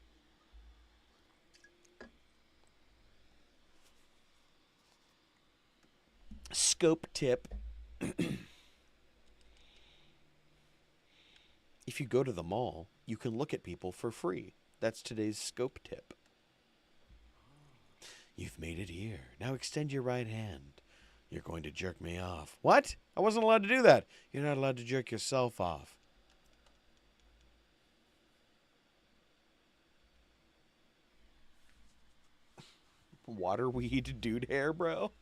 Scope tip. If you go to the mall, you can look at people for free. That's today's scope tip. You've made it here. Now extend your right hand. You're going to jerk me off. What? I wasn't allowed to do that. You're not allowed to jerk yourself off. Waterweed dude hair, bro.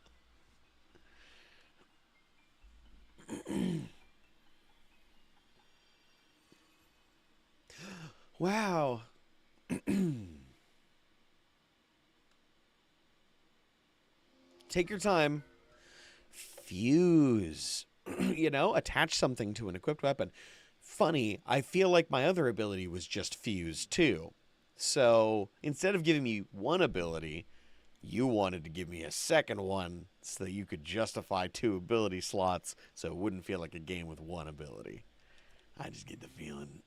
Wow. Take your time. Fuse. You know, attach something to an equipped weapon. Funny, I feel like my other ability was just fuse too. So instead of giving me one ability, you wanted to give me a second one so that you could justify 2 ability slots so it wouldn't feel like a game with one ability. I just get the feeling.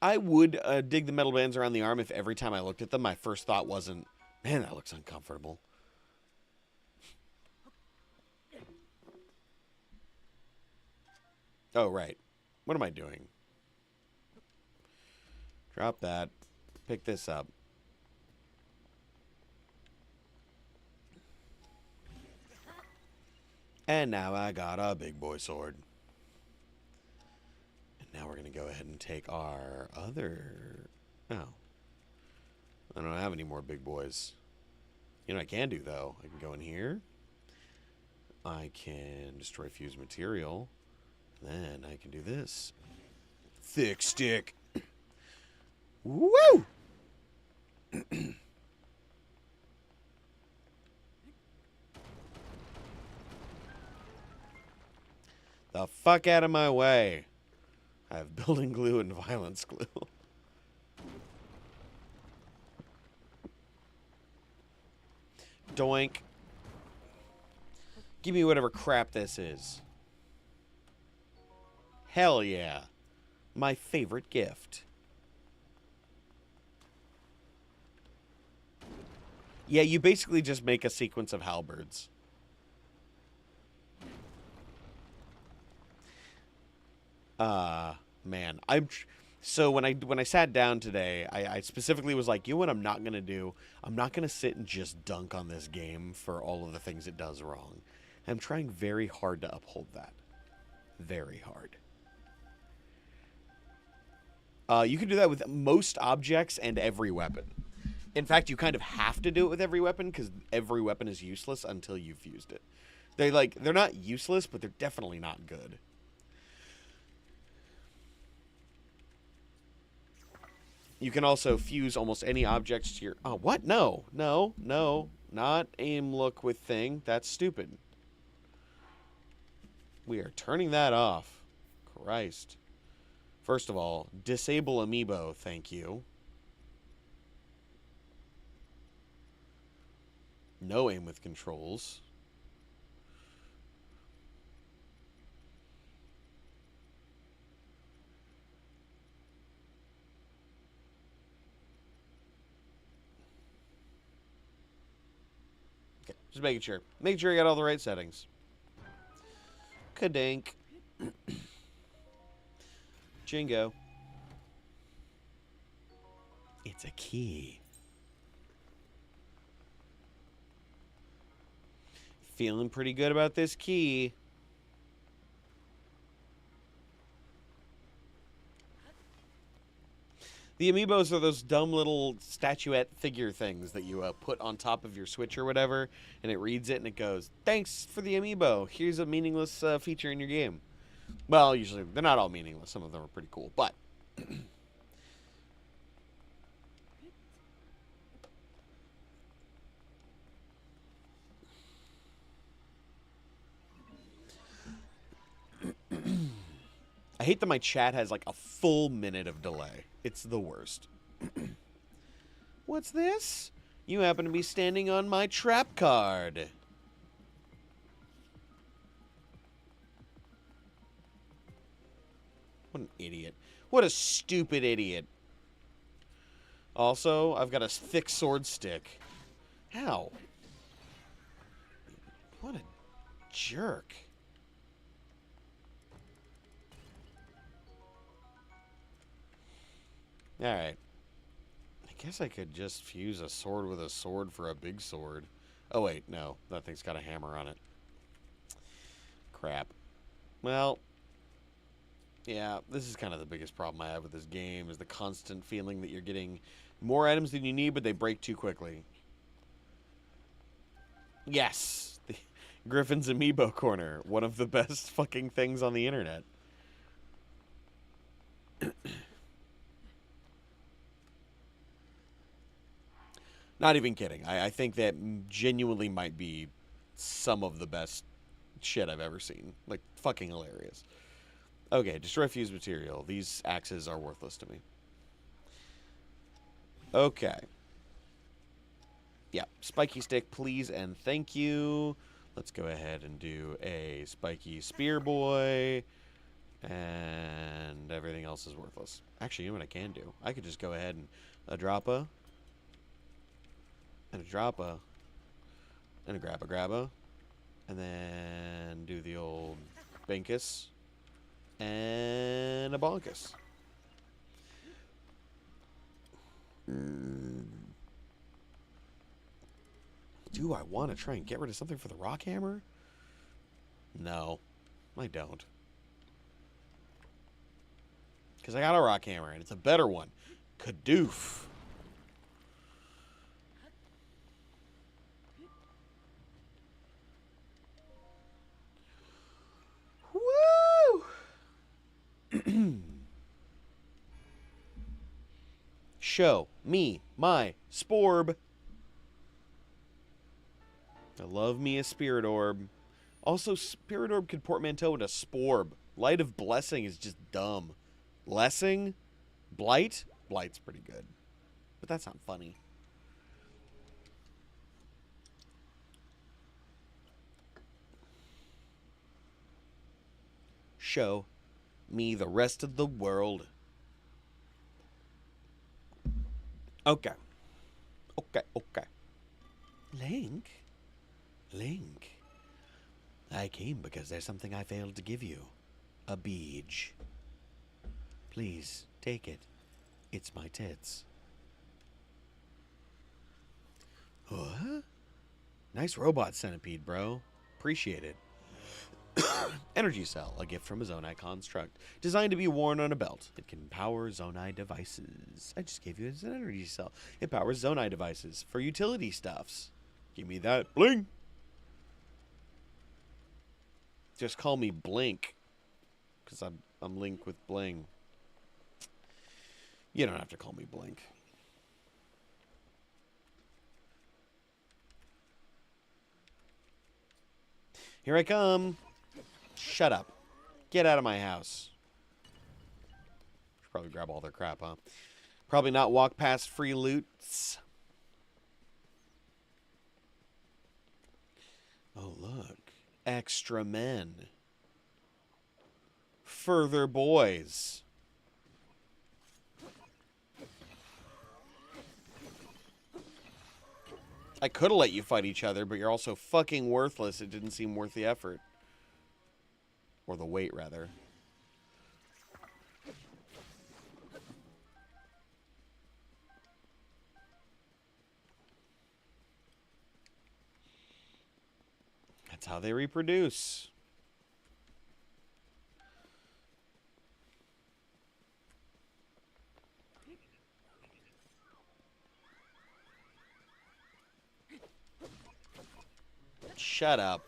I would dig the metal bands around the arm if every time I looked at them, my first thought wasn't, man, that looks uncomfortable. Oh, right. What am I doing? Drop that. Pick this up. And now I got a big boy sword. And now we're going to go ahead and take our other... Oh. I don't have any more big boys. You know what I can do, though? I can go in here. I can destroy fused material. Then I can do this. Thick stick. Woo! The fuck out of my way. I have building glue and violence glue. Doink. Give me whatever crap this is. Hell yeah. My favorite gift. Yeah, you basically just make a sequence of halberds. Man, so when I sat down today, I specifically was like, you know what I'm not gonna do? I'm not gonna sit and just dunk on this game for all of the things it does wrong. I'm trying very hard to uphold that. Very hard. You can do that with most objects and every weapon. In fact, you kind of have to do it with every weapon because every weapon is useless until you've used it. They're not useless, but they're definitely not good. You can also fuse almost any objects to your... Oh, what? No. No. No. Not aim look with thing. That's stupid. We are turning that off. Christ. First of all, disable amiibo, thank you. No aim with controls. Okay, just making sure. Make sure you got all the right settings. Kadink. Jingo. It's a key. Feeling pretty good about this key. The amiibos are those dumb little statuette figure things that you put on top of your Switch or whatever, and it reads it and it goes, "Thanks for the amiibo. Here's a meaningless feature in your game." Well, usually they're not all meaningless. Some of them are pretty cool, but I hate that my chat has like a full minute of delay. It's the worst. What's this? You happen to be standing on my trap card. What an idiot. What a stupid idiot. Also, I've got a thick sword stick. How? What a jerk. Alright. I guess I could just fuse a sword with a sword for a big sword. Oh, wait, no. That thing's got a hammer on it. Crap. Well, yeah, this is kind of the biggest problem I have with this game, is the constant feeling that you're getting more items than you need, but they break too quickly. Yes! The Griffin's Amiibo Corner. One of the best fucking things on the internet. Not even kidding. I think that genuinely might be some of the best shit I've ever seen. Like, fucking hilarious. Okay, destroy fused material. These axes are worthless to me. Okay. Yeah, spiky stick, please and thank you. Let's go ahead and do a spiky spear boy. And everything else is worthless. Actually, you know what I can do? I could just go ahead and a droppa. And a droppa. And a grabba. And then do the old bankus. And a bonkus. Do I want to try and get rid of something for the rock hammer? No, I don't. Because I got a rock hammer, and it's a better one. Kadoof. Woo! Show me my sporb. I love me a spirit orb. Also, spirit orb could portmanteau into sporb. Light of blessing is just dumb. Blessing? Blight? Blight's pretty good. But that's not funny. Show me the rest of the world. Okay. Okay. Link. I came because there's something I failed to give you. A beej. Please, take it. It's my tits. What? Nice robot centipede, bro. Appreciate it. Energy Cell, a gift from a Zonai construct. Designed to be worn on a belt. It can power Zonai devices. I just gave you an Energy Cell. It powers Zonai devices for utility stuffs. Give me that. Bling! Just call me Blink. Because I'm Link with Bling. You don't have to call me Blink. Here I come. Shut up. Get out of my house. Should probably grab all their crap, huh? Probably not walk past free loots. Oh, look. Extra men. Further boys. I could have let you fight each other, but you're also fucking worthless. It didn't seem worth the effort. Or the wait, rather. That's how they reproduce. Shut up.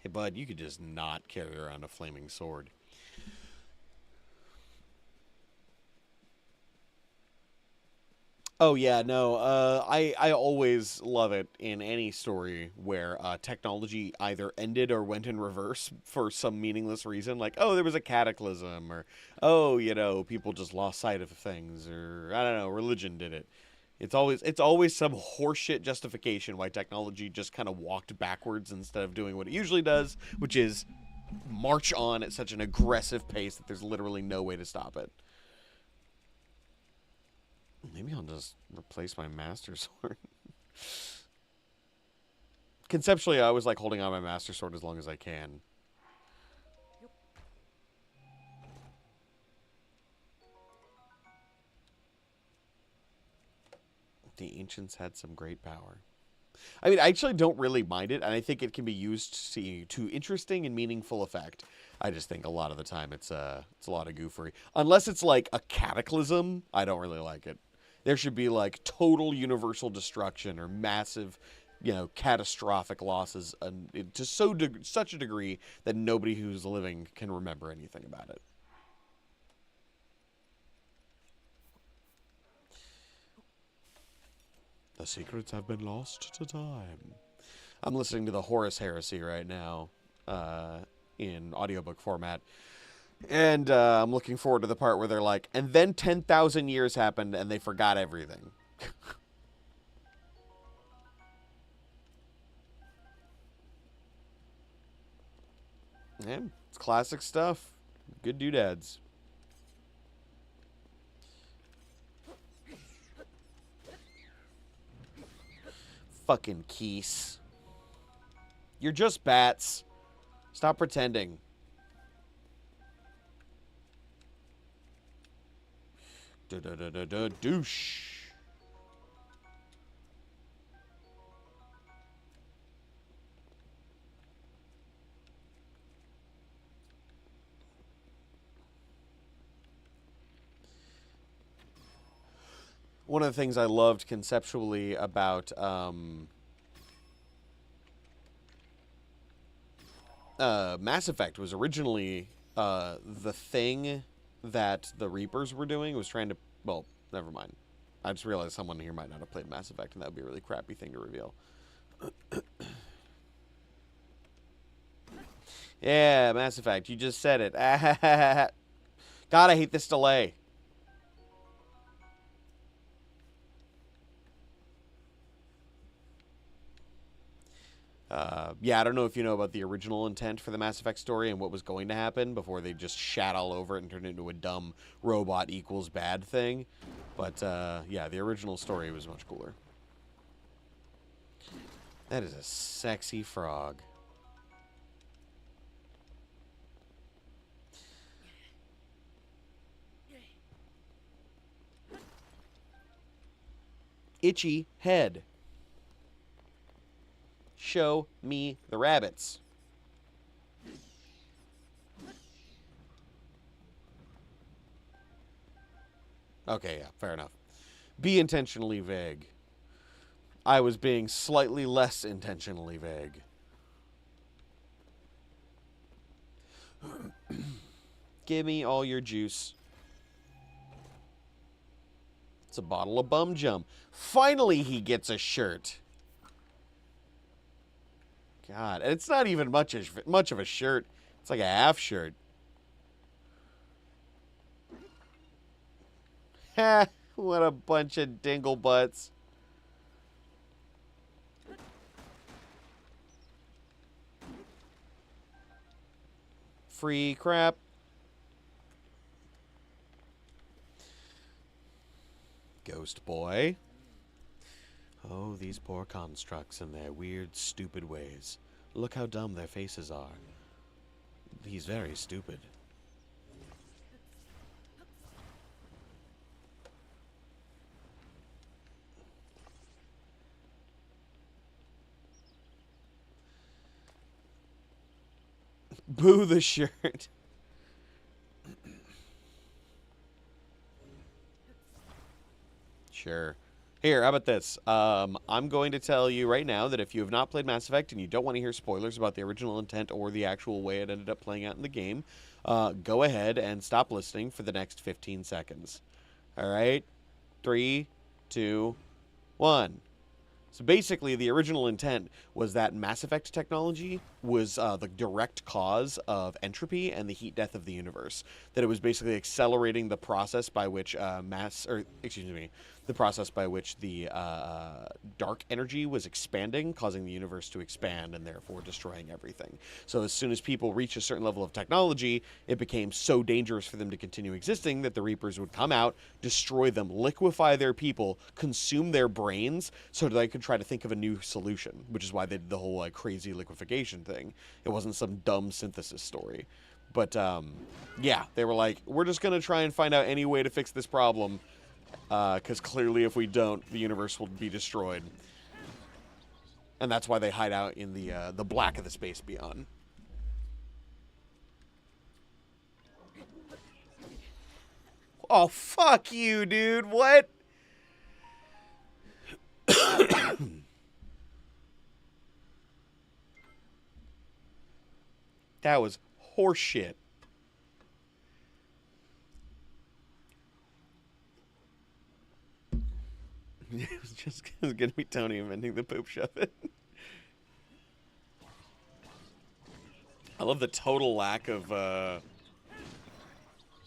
Hey, bud, you could just not carry around a flaming sword. Oh yeah, no. I always love it in any story where technology either ended or went in reverse for some meaningless reason, like oh there was a cataclysm, or oh people just lost sight of things, or I don't know, religion did it. It's always some horseshit justification why technology just kind of walked backwards instead of doing what it usually does, which is march on at such an aggressive pace that there's literally no way to stop it. Maybe I'll just replace my Master Sword. Conceptually, I always like holding on my Master Sword as long as I can. The ancients had some great power. I mean, I actually don't really mind it, and I think it can be used to interesting and meaningful effect. I just think a lot of the time it's a lot of goofery. Unless it's like a cataclysm, I don't really like it. There should be like total universal destruction or massive, catastrophic losses, to such a degree that nobody who's living can remember anything about it. The secrets have been lost to time. I'm listening to the Horus Heresy right now, in audiobook format. And I'm looking forward to the part where they're like, and then 10,000 years happened and they forgot everything. Yeah, it's classic stuff. Good doodads. Fucking Keese. You're just bats. Stop pretending. Douche. One of the things I loved conceptually about Mass Effect was originally the thing that the Reapers were doing was trying to... Well, never mind. I just realized someone here might not have played Mass Effect, and that would be a really crappy thing to reveal. Yeah, Mass Effect. You just said it. God, I hate this delay. Yeah, I don't know if you know about the original intent for the Mass Effect story and what was going to happen before they just shat all over it and turned it into a dumb robot equals bad thing. But, yeah, the original story was much cooler. That is a sexy frog. Itchy head. Show me the rabbits. Okay, yeah, fair enough. Be intentionally vague. I was being slightly less intentionally vague. Give me all your juice. It's a bottle of Bum Jum. Finally, he gets a shirt. God, and it's not even much of a shirt. It's like a half shirt. Ha! What a bunch of dingle butts. Free crap. Ghost boy. Oh, these poor constructs and their weird, stupid ways. Look how dumb their faces are. He's very stupid. Boo the shirt. Sure. Here, how about this? I'm going to tell you right now that if you have not played Mass Effect and you don't want to hear spoilers about the original intent or the actual way it ended up playing out in the game, go ahead and stop listening for the next 15 seconds. All right? 3, 2, 1. So basically, the original intent was that Mass Effect technology was the direct cause of entropy and the heat death of the universe. That it was basically accelerating the process by which the process by which the dark energy was expanding, causing the universe to expand and therefore destroying everything. So as soon as people reach a certain level of technology, it became so dangerous for them to continue existing that the Reapers would come out, destroy them, liquefy their people, consume their brains, so that they could try to think of a new solution, which is why they did the whole crazy liquefaction thing. It wasn't some dumb synthesis story. But yeah, they were like, we're just going to try and find out any way to fix this problem, because clearly if we don't, the universe will be destroyed. And that's why they hide out in the black of the space beyond. Oh, fuck you, dude. What? That was horseshit. It was just gonna be Tony inventing the poop shove it. I love the total lack of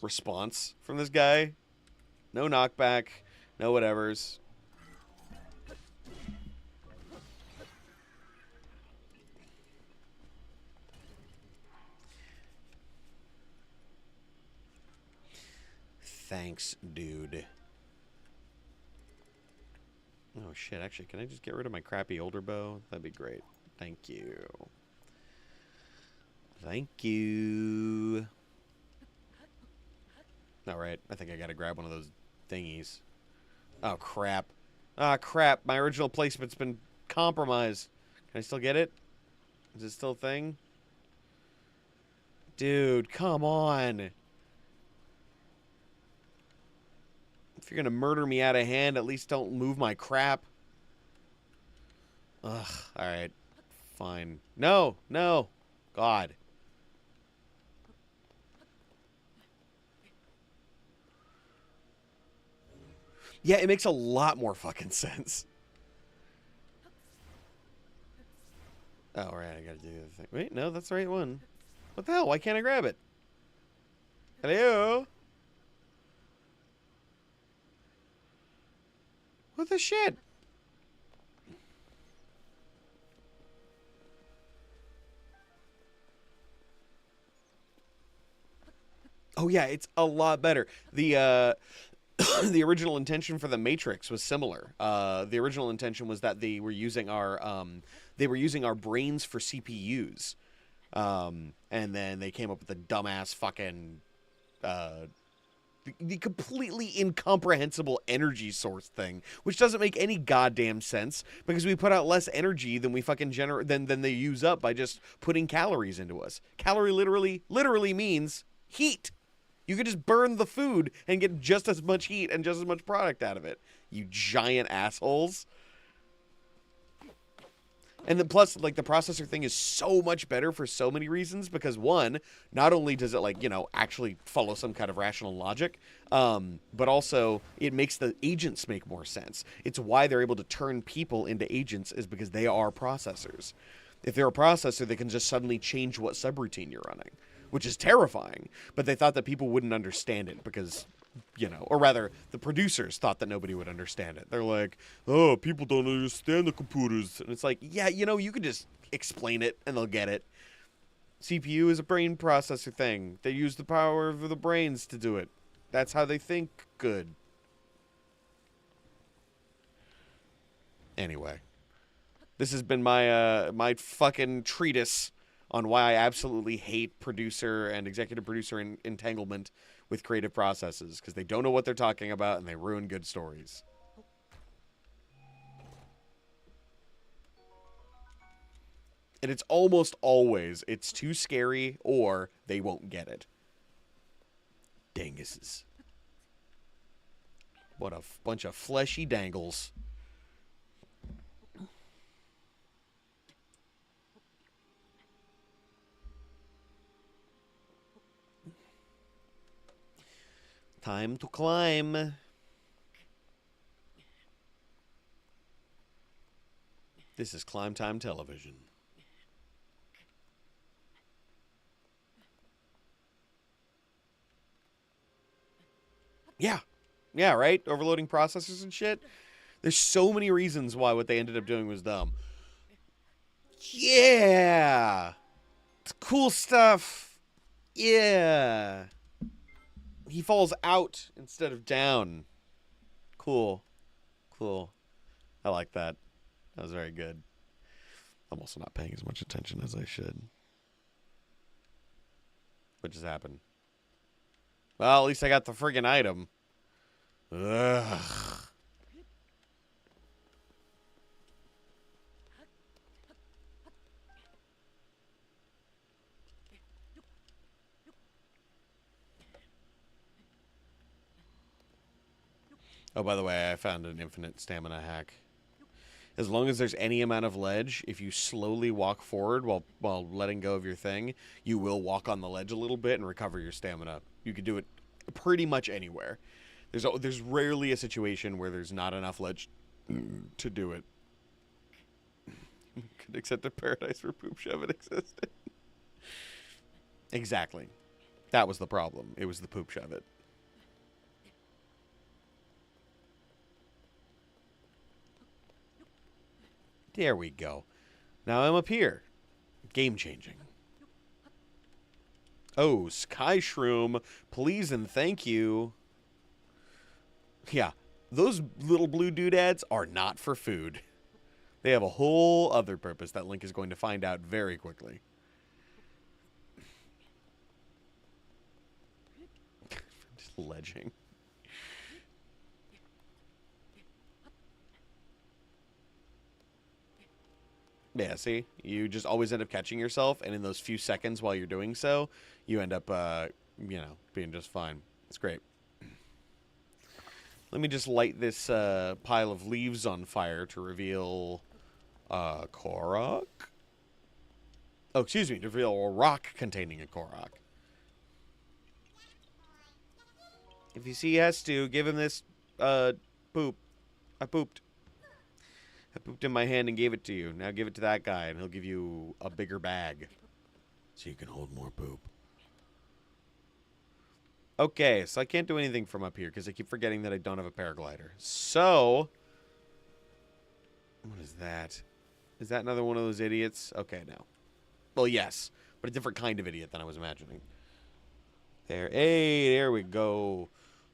response from this guy. No knockback, no whatevers. Thanks, dude. Oh, shit. Actually, can I just get rid of my crappy older bow? That'd be great. Thank you. Thank you. All right. I think I gotta grab one of those thingies. Oh, crap. Ah, crap. My original placement's been compromised. Can I still get it? Is it still a thing? Dude, come on. If you're gonna murder me out of hand, at least don't move my crap. Ugh, alright. Fine. No, no. God. Yeah, it makes a lot more fucking sense. Oh, right, I gotta do the other thing. Wait, no, that's the right one. What the hell? Why can't I grab it? Hello? What the shit? Oh yeah, it's a lot better. The the original intention for the Matrix was similar. The original intention was that they were using our brains for CPUs, and then they came up with the dumbass fucking the completely incomprehensible energy source thing, which doesn't make any goddamn sense because we put out less energy than we fucking generate than they use up by just putting calories into us. Calorie literally means heat. You could just burn the food and get just as much heat and just as much product out of it. You giant assholes. And then plus, like, the processor thing is so much better for so many reasons because, one, not only does it, like, you know, actually follow some kind of rational logic, but also it makes the agents make more sense. It's why they're able to turn people into agents is because they are processors. If they're a processor, they can just suddenly change what subroutine you're running, which is terrifying. But they thought that people wouldn't understand it because, you know, or rather, the producers thought that nobody would understand it. They're like, oh, people don't understand the computers. And it's like, yeah, you know, you could just explain it and they'll get it. CPU is a brain processor thing. They use the power of the brains to do it. That's how they think good. Anyway, this has been my my fucking treatise on why I absolutely hate producer and executive producer entanglement with creative processes because they don't know what they're talking about and they ruin good stories. And it's almost always it's too scary or they won't get it. Danguses. What a bunch of fleshy dangles. Time to climb. This is Climb Time Television. Yeah. Yeah, right? Overloading processors and shit. There's so many reasons why what they ended up doing was dumb. Yeah. It's cool stuff. Yeah. He falls out instead of down. Cool. Cool. I like that. That was very good. I'm also not paying as much attention as I should. What just happened? Well, at least I got the friggin' item. Ugh. Oh, by the way, I found an infinite stamina hack. As long as there's any amount of ledge, if you slowly walk forward while letting go of your thing, you will walk on the ledge a little bit and recover your stamina. You could do it pretty much anywhere. There's rarely a situation where there's not enough ledge to do it. Could accept a paradise where poop shove it existed. Exactly. That was the problem. It was the poop shove it. There we go. Now I'm up here. Game changing. Oh, Sky Shroom, please and thank you. Yeah, those little blue doodads are not for food. They have a whole other purpose that Link is going to find out very quickly. Just ledging. Yeah, see? You just always end up catching yourself, and in those few seconds while you're doing so, you end up, you know, being just fine. It's great. Let me just light this pile of leaves on fire to reveal Korok? Oh, excuse me, to reveal a rock containing a Korok. If you see Hestu, give him this poop. I pooped. I pooped in my hand and gave it to you. Now give it to that guy, and he'll give you a bigger bag. So you can hold more poop. Okay, so I can't do anything from up here, because I keep forgetting that I don't have a paraglider. So... what is that? Is that another one of those idiots? Okay, no. Well, yes, but a different kind of idiot than I was imagining. There. Hey, there we go.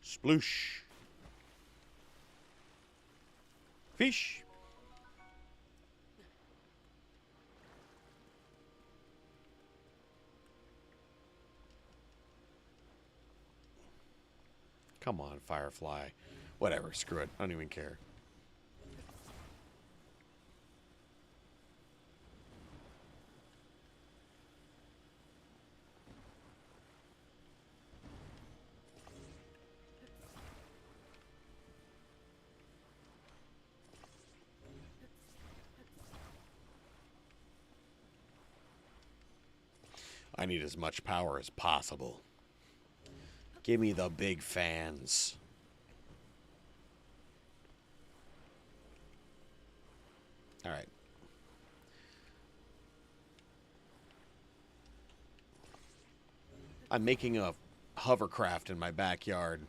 Sploosh. Fish. Come on, Firefly. Whatever, screw it. I don't even care. I need as much power as possible. Give me the big fans. All right. I'm making a hovercraft in my backyard.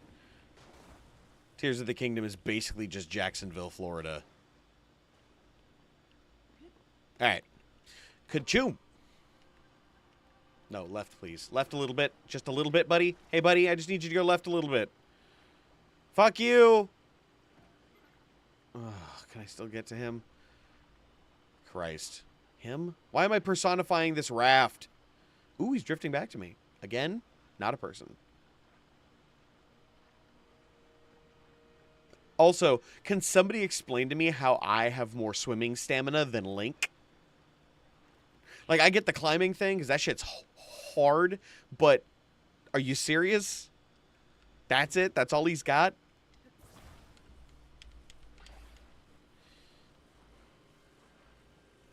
Tears of the Kingdom is basically just Jacksonville, Florida. All right. Ka-choom. No, left, please. Left a little bit. Just a little bit, buddy. Hey, buddy, I just need you to go left a little bit. Fuck you. Oh, can I still get to him? Christ. Him? Why am I personifying this raft? Ooh, he's drifting back to me. Again? Not a person. Also, can somebody explain to me how I have more swimming stamina than Link? Like, I get the climbing thing, because that shit's hard, but are you serious? That's it? That's all he's got?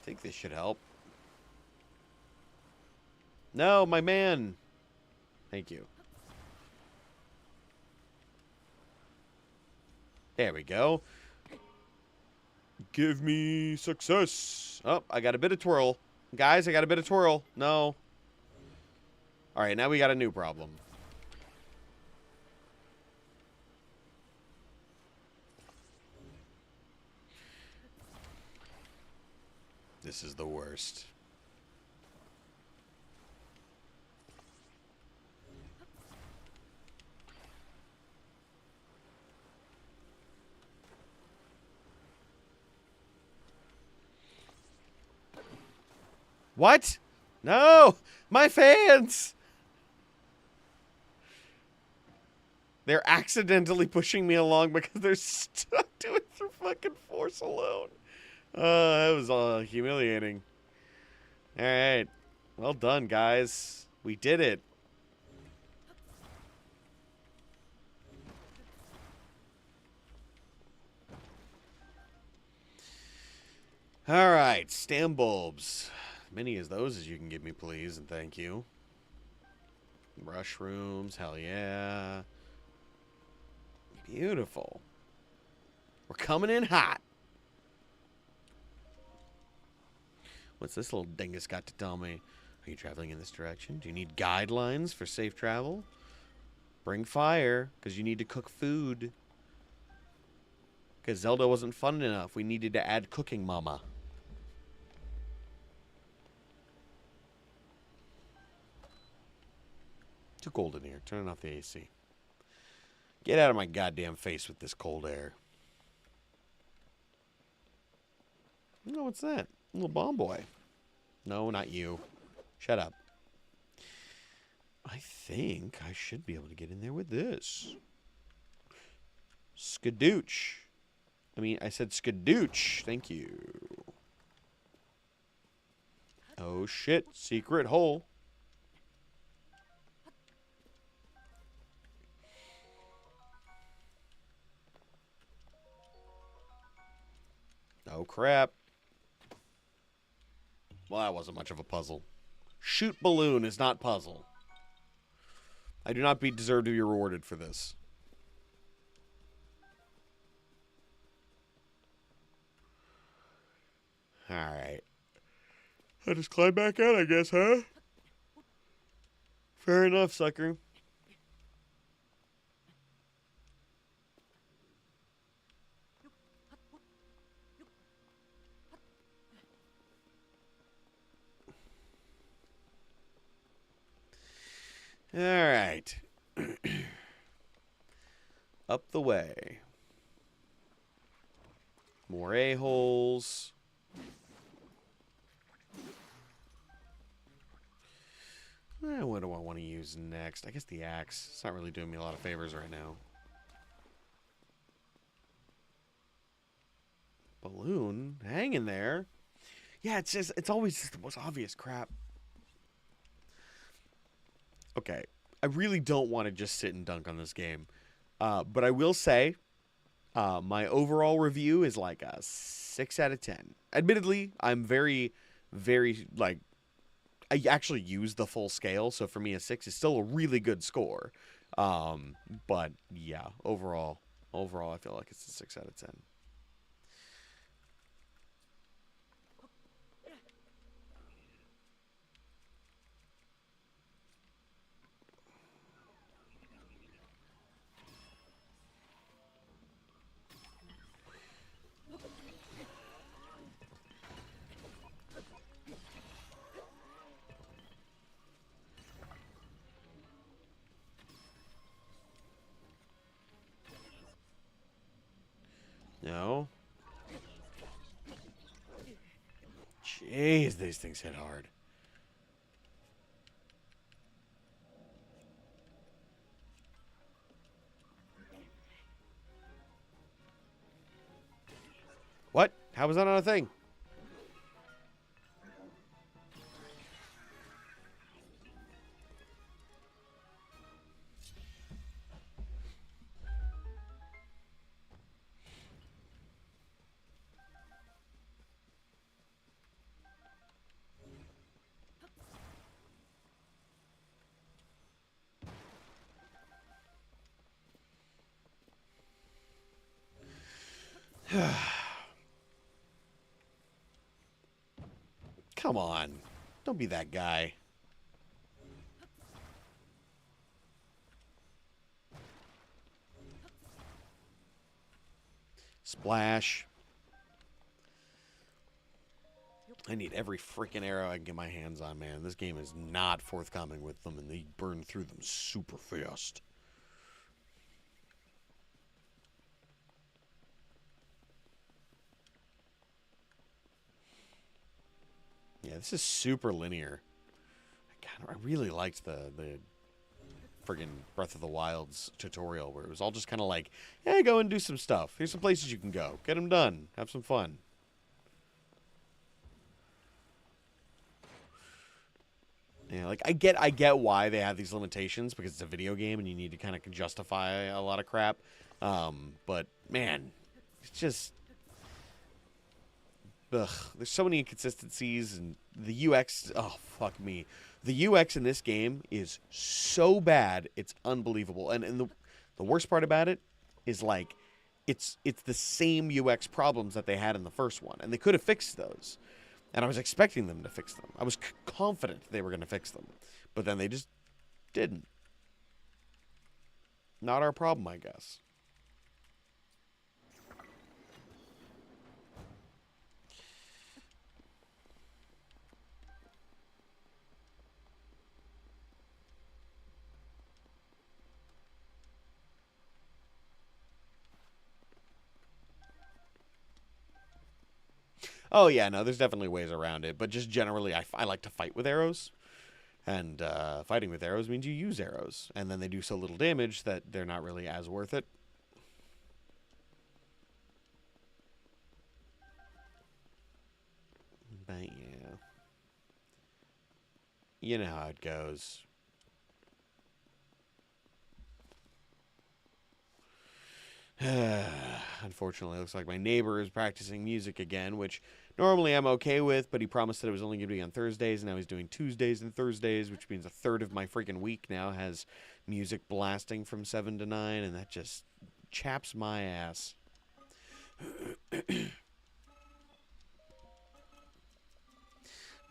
I think this should help. No, my man. Thank you. There we go. Give me success. Oh, I got a bit of twirl. Guys, I got a bit of twirl. No. All right, now we got a new problem. This is the worst. What? No! My fans! They're accidentally pushing me along because they're stuck to it through fucking force alone. That was humiliating. Alright. Well done, guys. We did it. Alright, stem bulbs. Many as those as you can give me, please, and thank you. Mushrooms, hell yeah. Beautiful. We're coming in hot. What's this little dingus got to tell me? Are you traveling in this direction? Do you need guidelines for safe travel? Bring fire, because you need to cook food. Because Zelda wasn't fun enough. We needed to add cooking mama. Too cold in here. Turning off the AC. Get out of my goddamn face with this cold air. No, what's that? A little bomb boy. No, not you. Shut up. I think I should be able to get in there with this. Skadooch. I said skadooch. Thank you. Oh, shit. Secret hole. Oh, crap. Well, that wasn't much of a puzzle. Shoot balloon is not puzzle. I do not deserve to be rewarded for this. Alright. I just climb back out, I guess, huh? Fair enough, sucker. All right. Up the way. More a-holes. What do I want to use next? I guess the axe. It's not really doing me a lot of favors right now. Balloon? Hang in there. Yeah, it's always just the most obvious crap. Okay, I really don't want to just sit and dunk on this game. But I will say, my overall review is like a 6 out of 10. Admittedly, I'm very, very, I actually use the full scale, so for me a 6 is still a really good score. But yeah, overall I feel like it's a 6 out of 10. No. Jeez, these things hit hard. What? How was that not a thing? Come on. Don't be that guy. Splash. I need every freaking arrow I can get my hands on, man. This game is not forthcoming with them, and they burn through them super fast. Yeah, this is super linear. God, I really liked the friggin' Breath of the Wild's tutorial, where it was all just kind of like, hey, go and do some stuff. Here's some places you can go. Get them done. Have some fun. Yeah, like I get why they have these limitations, because it's a video game and you need to kind of justify a lot of crap. But man, it's just, ugh. There's so many inconsistencies, and the UX. Oh fuck me, the UX in this game is so bad, it's unbelievable. And the worst part about it is like, it's the same UX problems that they had in the first one, and they could have fixed those. And I was expecting them to fix them. I was confident they were going to fix them. But then they just didn't. Not our problem, I guess. Oh, yeah, no, there's definitely ways around it. But just generally, I like to fight with arrows. And fighting with arrows means you use arrows. And then they do so little damage that they're not really as worth it. But, yeah. You know how it goes. Unfortunately, it looks like my neighbor is practicing music again, which normally I'm okay with, but he promised that it was only going to be on Thursdays, and now he's doing Tuesdays and Thursdays, which means a third of my freaking week now has music blasting from 7 to 9, and that just chaps my ass.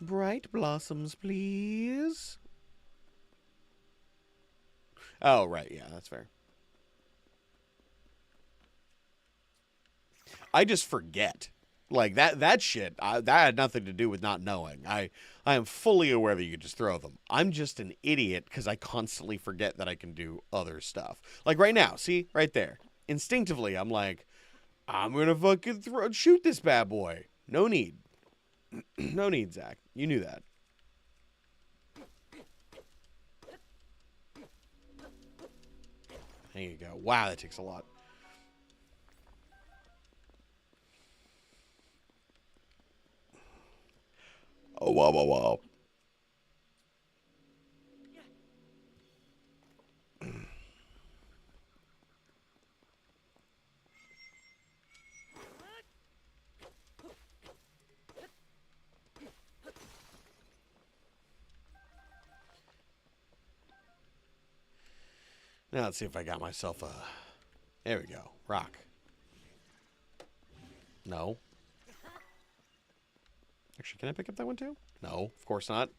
Bright blossoms, please. Oh, right, yeah, that's fair. I just forget. Like, that shit, that had nothing to do with not knowing. I am fully aware that you could just throw them. I'm just an idiot because I constantly forget that I can do other stuff. Like right now, see? Right there. Instinctively, I'm like, I'm going to fucking shoot this bad boy. No need. No need, Zach. You knew that. There you go. Wow, that takes a lot. Oh, wow, wow, wow. Now let's see if I got myself a... There we go. Rock. No. Actually, can I pick up that one too? No, of course not.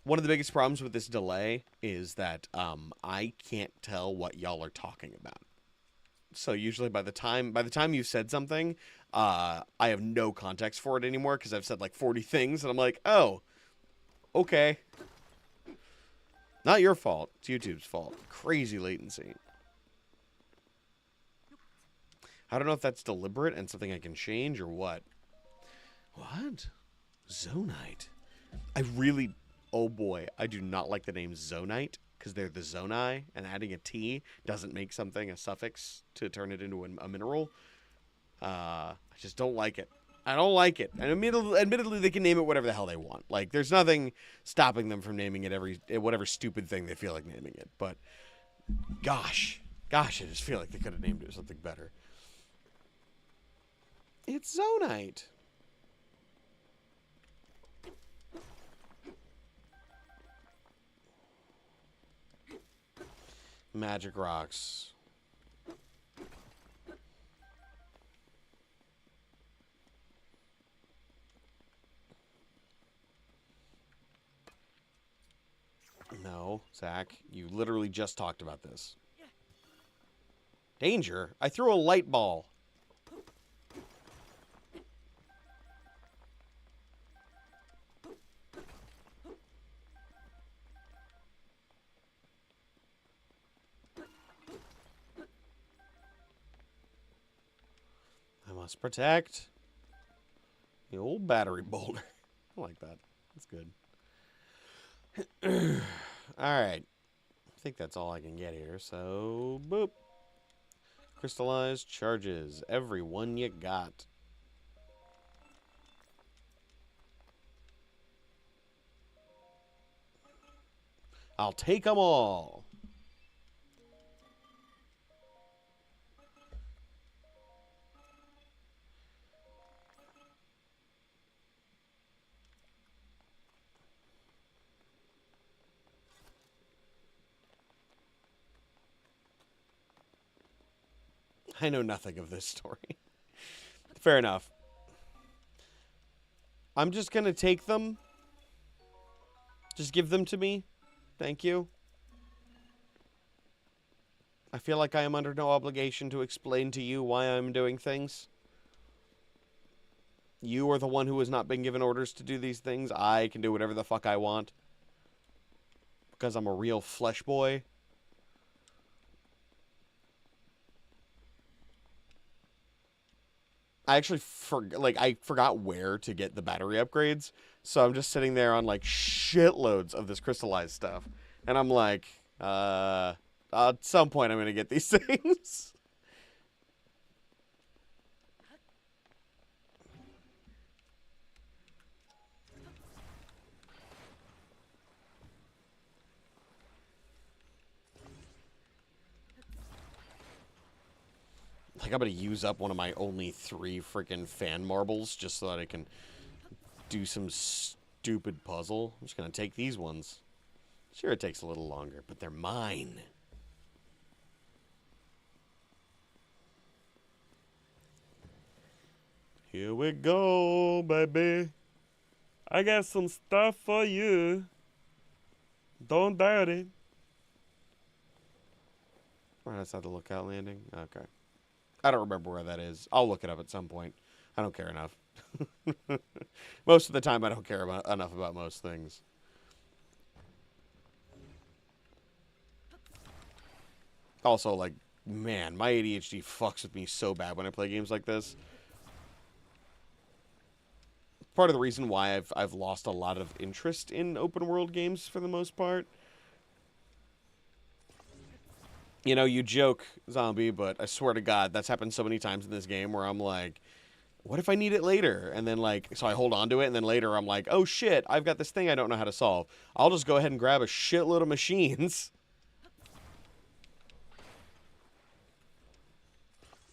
One of the biggest problems with this delay is that I can't tell what y'all are talking about. So usually by the time you've said something, I have no context for it anymore because I've said like 40 things and I'm like, oh, okay. Not your fault. It's YouTube's fault. Crazy latency. I don't know if that's deliberate and something I can change or what. What? Zonite. I really... Oh boy, I do not like the name Zonite because they're the Zonai, and adding a T doesn't make something a suffix to turn it into a mineral. I just don't like it. I don't like it. And admittedly, they can name it whatever the hell they want. Like, there's nothing stopping them from naming it whatever stupid thing they feel like naming it. But, gosh, I just feel like they could have named it something better. It's Zonite. Magic rocks. No, Zach, you literally just talked about this. Danger? I threw a light ball. I must protect the old battery boulder. I like that. That's good. Alright. I think that's all I can get here, so boop. Crystallized charges. Every one you got. I'll take them all. I know nothing of this story. Fair enough. I'm just going to take them. Just give them to me. Thank you. I feel like I am under no obligation to explain to you why I'm doing things. You are the one who has not been given orders to do these things. I can do whatever the fuck I want. Because I'm a real flesh boy. I actually forgot where to get the battery upgrades, so I'm just sitting there on like shitloads of this crystallized stuff, and I'm like, at some point I'm gonna get these things. Like, I'm gonna use up one of my only 3 freaking fan marbles just so that I can do some stupid puzzle. I'm just gonna take these ones. Sure, it takes a little longer, but they're mine. Here we go, baby. I got some stuff for you. Don't doubt it. Right outside the lookout landing? Okay. I don't remember where that is. I'll look it up at some point. I don't care enough. Most of the time, I don't care enough about most things. Also, like, man, my ADHD fucks with me so bad when I play games like this. Part of the reason why I've lost a lot of interest in open world games for the most part. You know, you joke, zombie, but I swear to God, that's happened so many times in this game where I'm like, what if I need it later? And then, like, so I hold on to it, and then later I'm like, oh shit, I've got this thing I don't know how to solve. I'll just go ahead and grab a shitload of machines.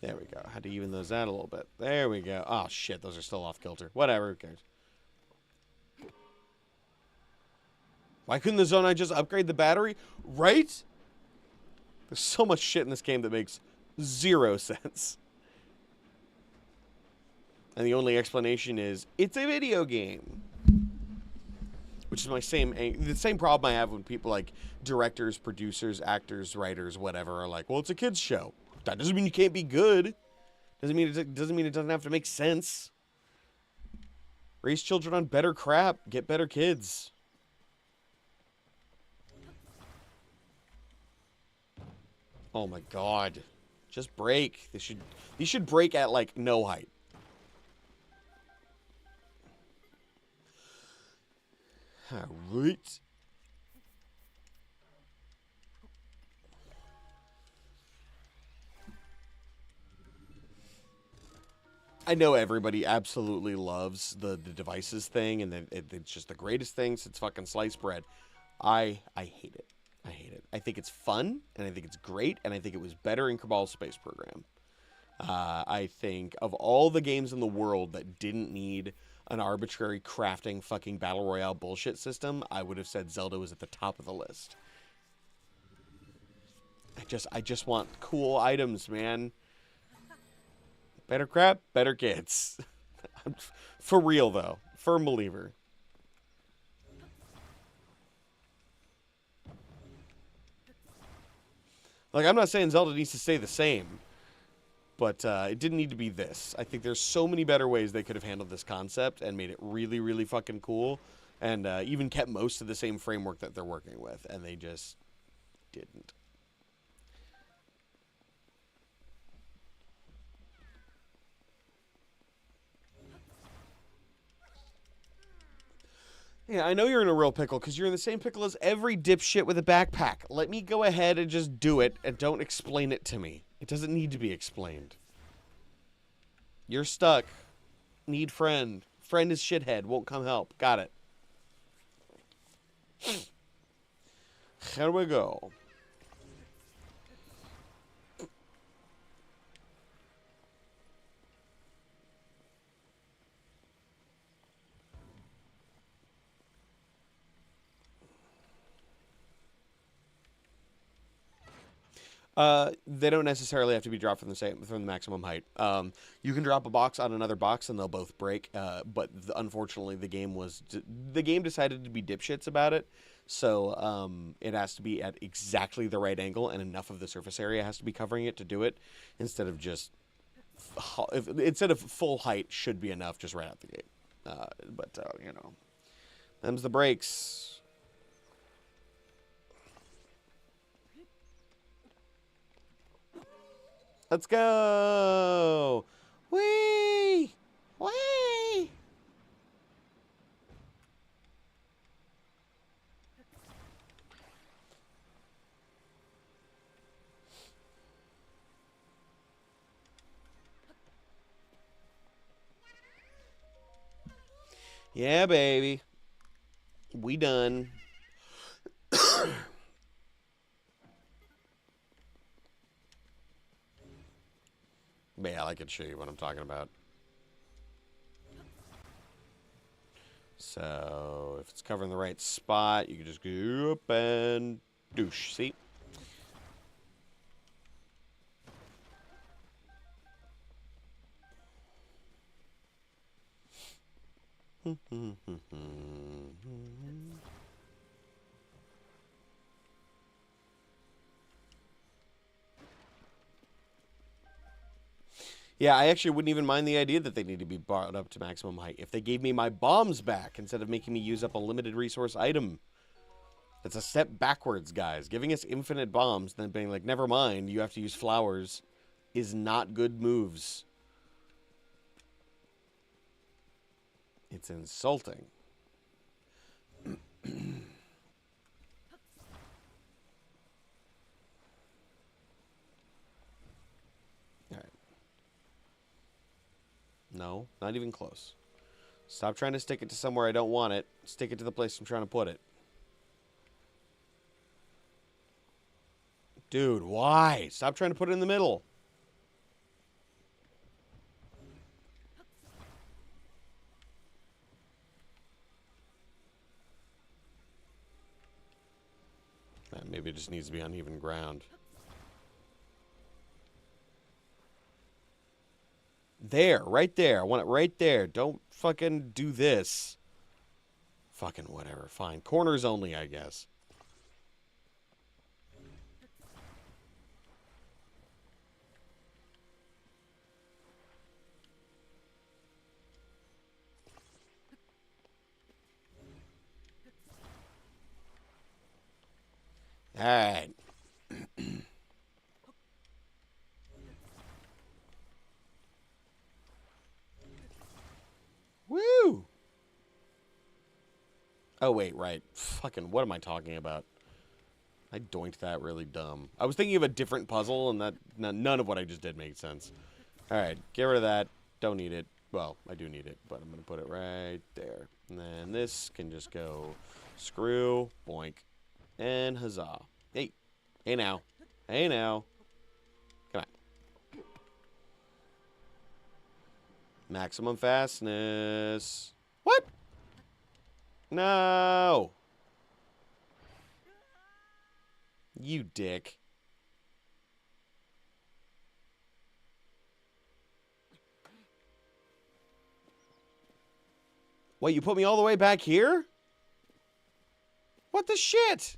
There we go. Had to even those out a little bit. There we go. Oh, shit. Those are still off kilter. Whatever. Who cares? Why couldn't the Zonai just upgrade the battery? Right? There's so much shit in this game that makes zero sense. And the only explanation is, it's a video game. Which is the same problem I have when people like directors, producers, actors, writers, whatever are like, well, it's a kid's show. That doesn't mean you can't be good. Doesn't mean it doesn't have to make sense. Raise children on better crap. Get better kids. Oh my god. Just break. These should break at like no height. Alright. I know everybody absolutely loves the devices thing, and it's just the greatest thing since fucking sliced bread. I hate it. I hate it. I think it's fun, and I think it's great, and I think it was better in Cabal's Space Program. I think of all the games in the world that didn't need an arbitrary crafting fucking battle royale bullshit system, I would have said Zelda was at the top of the list. I just want cool items, man. Better crap, better kids. For real, though. Firm believer. Like, I'm not saying Zelda needs to stay the same, but it didn't need to be this. I think there's so many better ways they could have handled this concept and made it really, really fucking cool, and even kept most of the same framework that they're working with, and they just didn't. Yeah, I know you're in a real pickle because you're in the same pickle as every dipshit with a backpack. Let me go ahead and just do it, and don't explain it to me. It doesn't need to be explained. You're stuck. Need friend. Friend is shithead. Won't come help. Got it. Here we go. They don't necessarily have to be dropped from the maximum height. You can drop a box on another box and they'll both break. But unfortunately, the game decided to be dipshits about it. So it has to be at exactly the right angle, and enough of the surface area has to be covering it to do it, instead of just full height should be enough just right out the gate. But you know, them's the breaks. Let's go! Whee! Whee! Yeah, baby. We done. But yeah, I can show you what I'm talking about. So, if it's covering the right spot, you can just go up and douche. See? Yeah, I actually wouldn't even mind the idea that they need to be brought up to maximum height if they gave me my bombs back instead of making me use up a limited resource item. It's a step backwards, guys. Giving us infinite bombs and then being like, never mind, you have to use flowers, is not good moves. It's insulting. No, not even close. Stop trying to stick it to somewhere I don't want it. Stick it to the place I'm trying to put it. Dude, why? Stop trying to put it in the middle. Maybe it just needs to be uneven ground. There, right there. I want it right there. Don't fucking do this. Fucking whatever. Fine. Corners only, I guess. Alright. Woo! Oh, wait, right. Fucking, what am I talking about? I doinked that really dumb. I was thinking of a different puzzle, and that none of what I just did made sense. Alright, get rid of that. Don't need it. Well, I do need it, but I'm going to put it right there. And then this can just go screw, boink, and huzzah. Hey. Hey now. Hey now. Come on. Maximum fastness. What? No. You dick. What, you put me all the way back here? What the shit?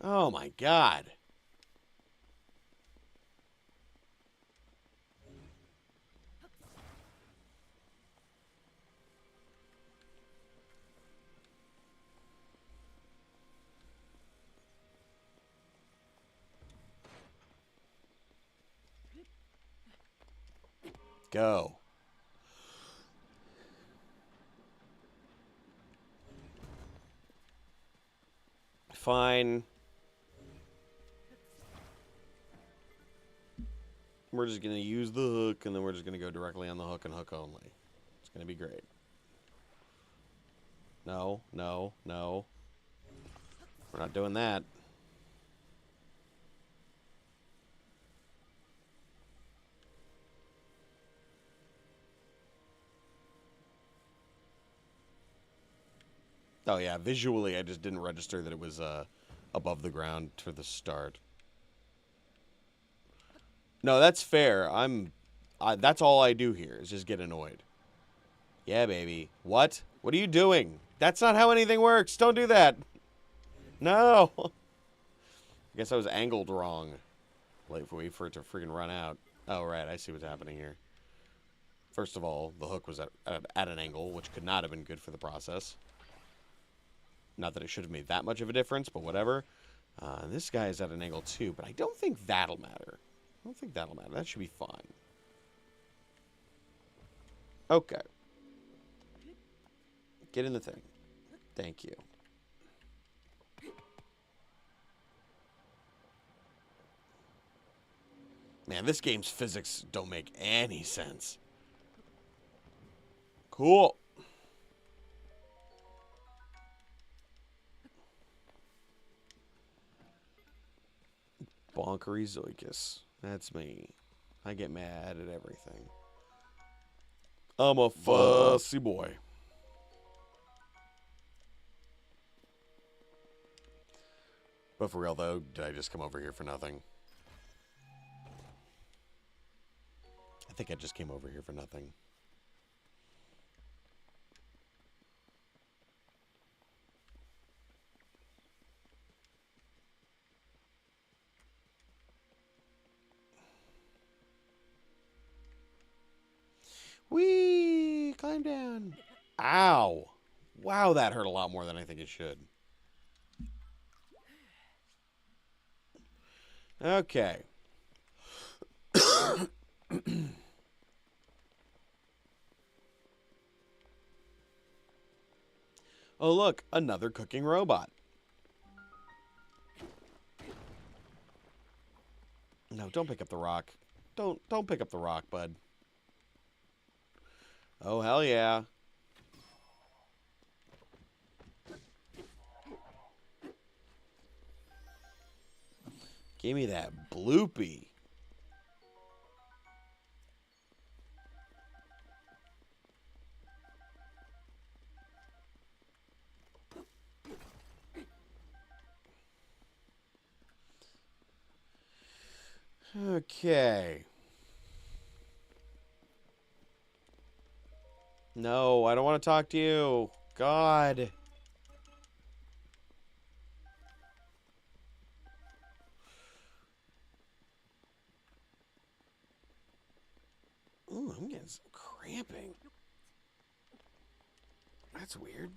Oh my god. Go. Fine. We're just going to use the hook, and then we're just going to go directly on the hook and hook only. It's going to be great. No, no, no. We're not doing that. Oh, yeah, visually, I just didn't register that it was above the ground for the start. No, that's fair. That's all I do here, is just get annoyed. Yeah, baby. What? What are you doing? That's not how anything works. Don't do that. No. I guess I was angled wrong. Wait for it to freaking run out. Oh, right. I see what's happening here. First of all, the hook was at an angle, which could not have been good for the process. Not that it should have made that much of a difference, but whatever. This guy is at an angle too, but I don't think that'll matter. I don't think that'll matter. That should be fine. Okay. Get in the thing. Thank you. Man, this game's physics don't make any sense. Cool. Bonkery Zoikus. That's me. I get mad at everything. I'm a fussy boy. But for real, though, did I just come over here for nothing? I think I just came over here for nothing. Whee! Climb down. Ow. Wow, that hurt a lot more than I think it should. Okay. Oh, look, another cooking robot. No, don't pick up the rock. Don't pick up the rock, bud. Oh, hell yeah. Give me that bloopy. Okay. No, I don't want to talk to you. God. Ooh, I'm getting some cramping. That's weird.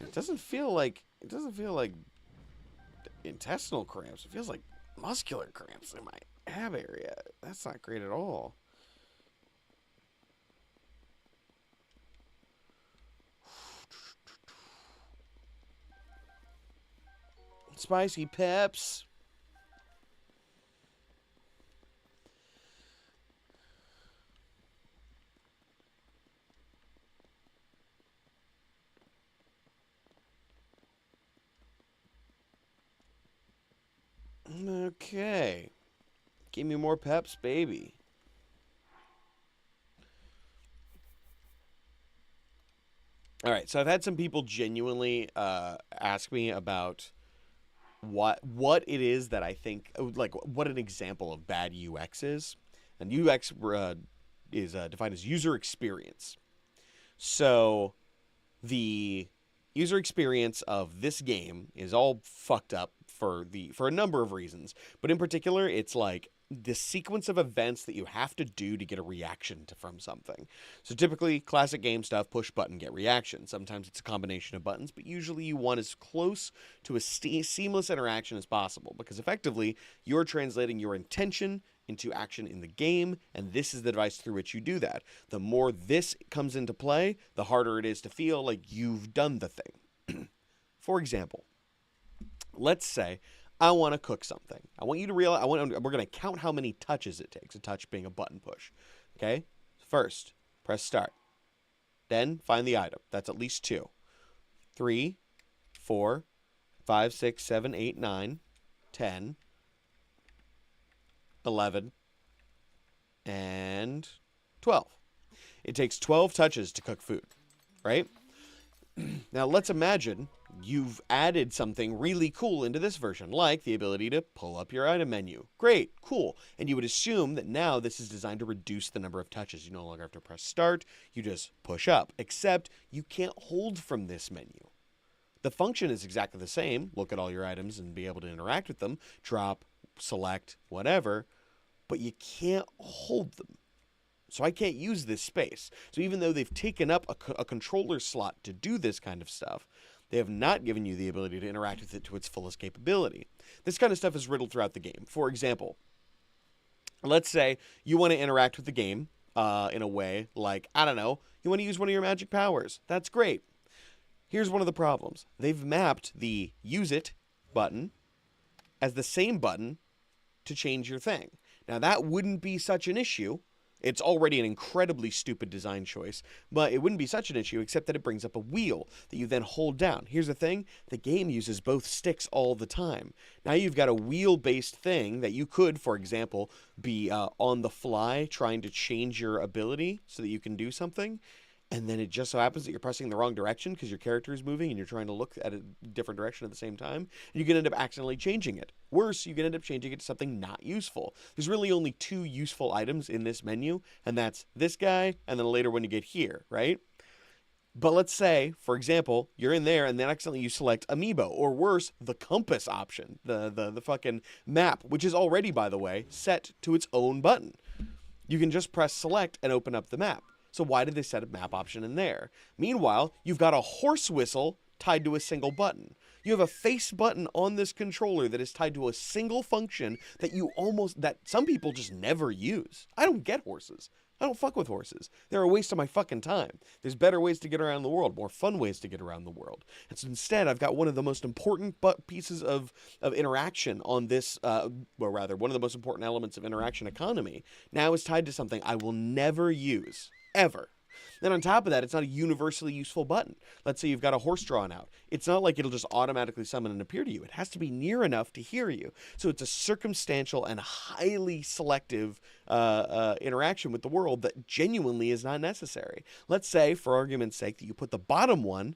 It doesn't feel like intestinal cramps. It feels like muscular cramps in my ab area. That's not great at all. Spicy peps. Okay. Give me more peps, baby. All right, so I've had some people genuinely ask me about what it is that I think, like, what an example of bad UX is. And UX is defined as user experience. So the user experience of this game is all fucked up for a number of reasons, but in particular, it's like the sequence of events that you have to do to get a reaction from something. So typically, classic game stuff: push button, get reaction. Sometimes it's a combination of buttons, but usually you want as close to a seamless interaction as possible, because effectively you're translating your intention into action in the game, and this is the device through which you do that. The more this comes into play, the harder it is to feel like you've done the thing. For example, let's say I want to cook something. I want you to realize, we're going to count how many touches it takes, a touch being a button push. Okay? First, press start. Then find the item. That's at least 2. 3, 4, 5, 6, 7, 8, 9, 10, 11, and 12. It takes 12 touches to cook food, right? Now let's imagine you've added something really cool into this version, like the ability to pull up your item menu. Great, cool. And you would assume that now this is designed to reduce the number of touches. You no longer have to press start, you just push up, except you can't hold from this menu. The function is exactly the same. Look at all your items and be able to interact with them, drop, select, whatever, but you can't hold them. So I can't use this space. So even though they've taken up a controller slot to do this kind of stuff, they have not given you the ability to interact with it to its fullest capability. This kind of stuff is riddled throughout the game. For example, let's say you want to interact with the game in a way like, I don't know, you want to use one of your magic powers. That's great. Here's one of the problems. They've mapped the use it button as the same button to change your thing. Now, that wouldn't be such an issue. It's already an incredibly stupid design choice, but it wouldn't be such an issue except that it brings up a wheel that you then hold down. Here's the thing, the game uses both sticks all the time. Now you've got a wheel-based thing that you could, for example, be on the fly trying to change your ability so that you can do something, and then it just so happens that you're pressing the wrong direction because your character is moving and you're trying to look at a different direction at the same time, and you can end up accidentally changing it. Worse, you can end up changing it to something not useful. There's really only 2 useful items in this menu, and that's this guy and then later when you get here, right? But let's say, for example, you're in there and then accidentally you select Amiibo, or worse, the compass option, the fucking map, which is already, by the way, set to its own button. You can just press select and open up the map. So why did they set a map option in there? Meanwhile, you've got a horse whistle tied to a single button. You have a face button on this controller that is tied to a single function that some people just never use. I don't get horses. I don't fuck with horses. They're a waste of my fucking time. There's better ways to get around the world, more fun ways to get around the world. And so instead, I've got one of the most important pieces of interaction on this, one of the most important elements of interaction economy, now is tied to something I will never use. Ever. Then on top of that, it's not a universally useful button. Let's say you've got a horse drawn out. It's not like it'll just automatically summon and appear to you. It has to be near enough to hear you. So it's a circumstantial and highly selective interaction with the world that genuinely is not necessary. Let's say, for argument's sake, that you put the bottom one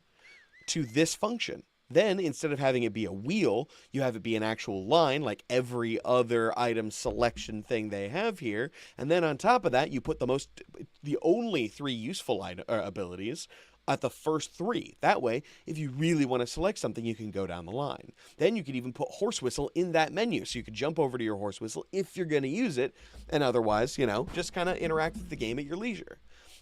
to this function. Then, instead of having it be a wheel, you have it be an actual line, like every other item selection thing they have here. And then on top of that, you put the only three useful abilities at the first three. That way, if you really want to select something, you can go down the line. Then you could even put horse whistle in that menu, so you could jump over to your horse whistle if you're going to use it, and otherwise, just kind of interact with the game at your leisure.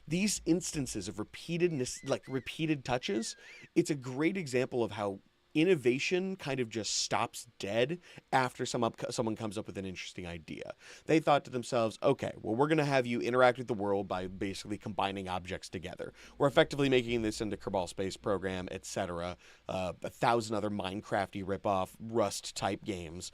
These instances of repeated touches, it's a great example of how innovation kind of just stops dead after someone comes up with an interesting idea. They thought to themselves, okay, well, we're going to have you interact with the world by basically combining objects together. We're effectively making this into Kerbal Space Program, etc., 1,000 other Minecrafty ripoff Rust type games.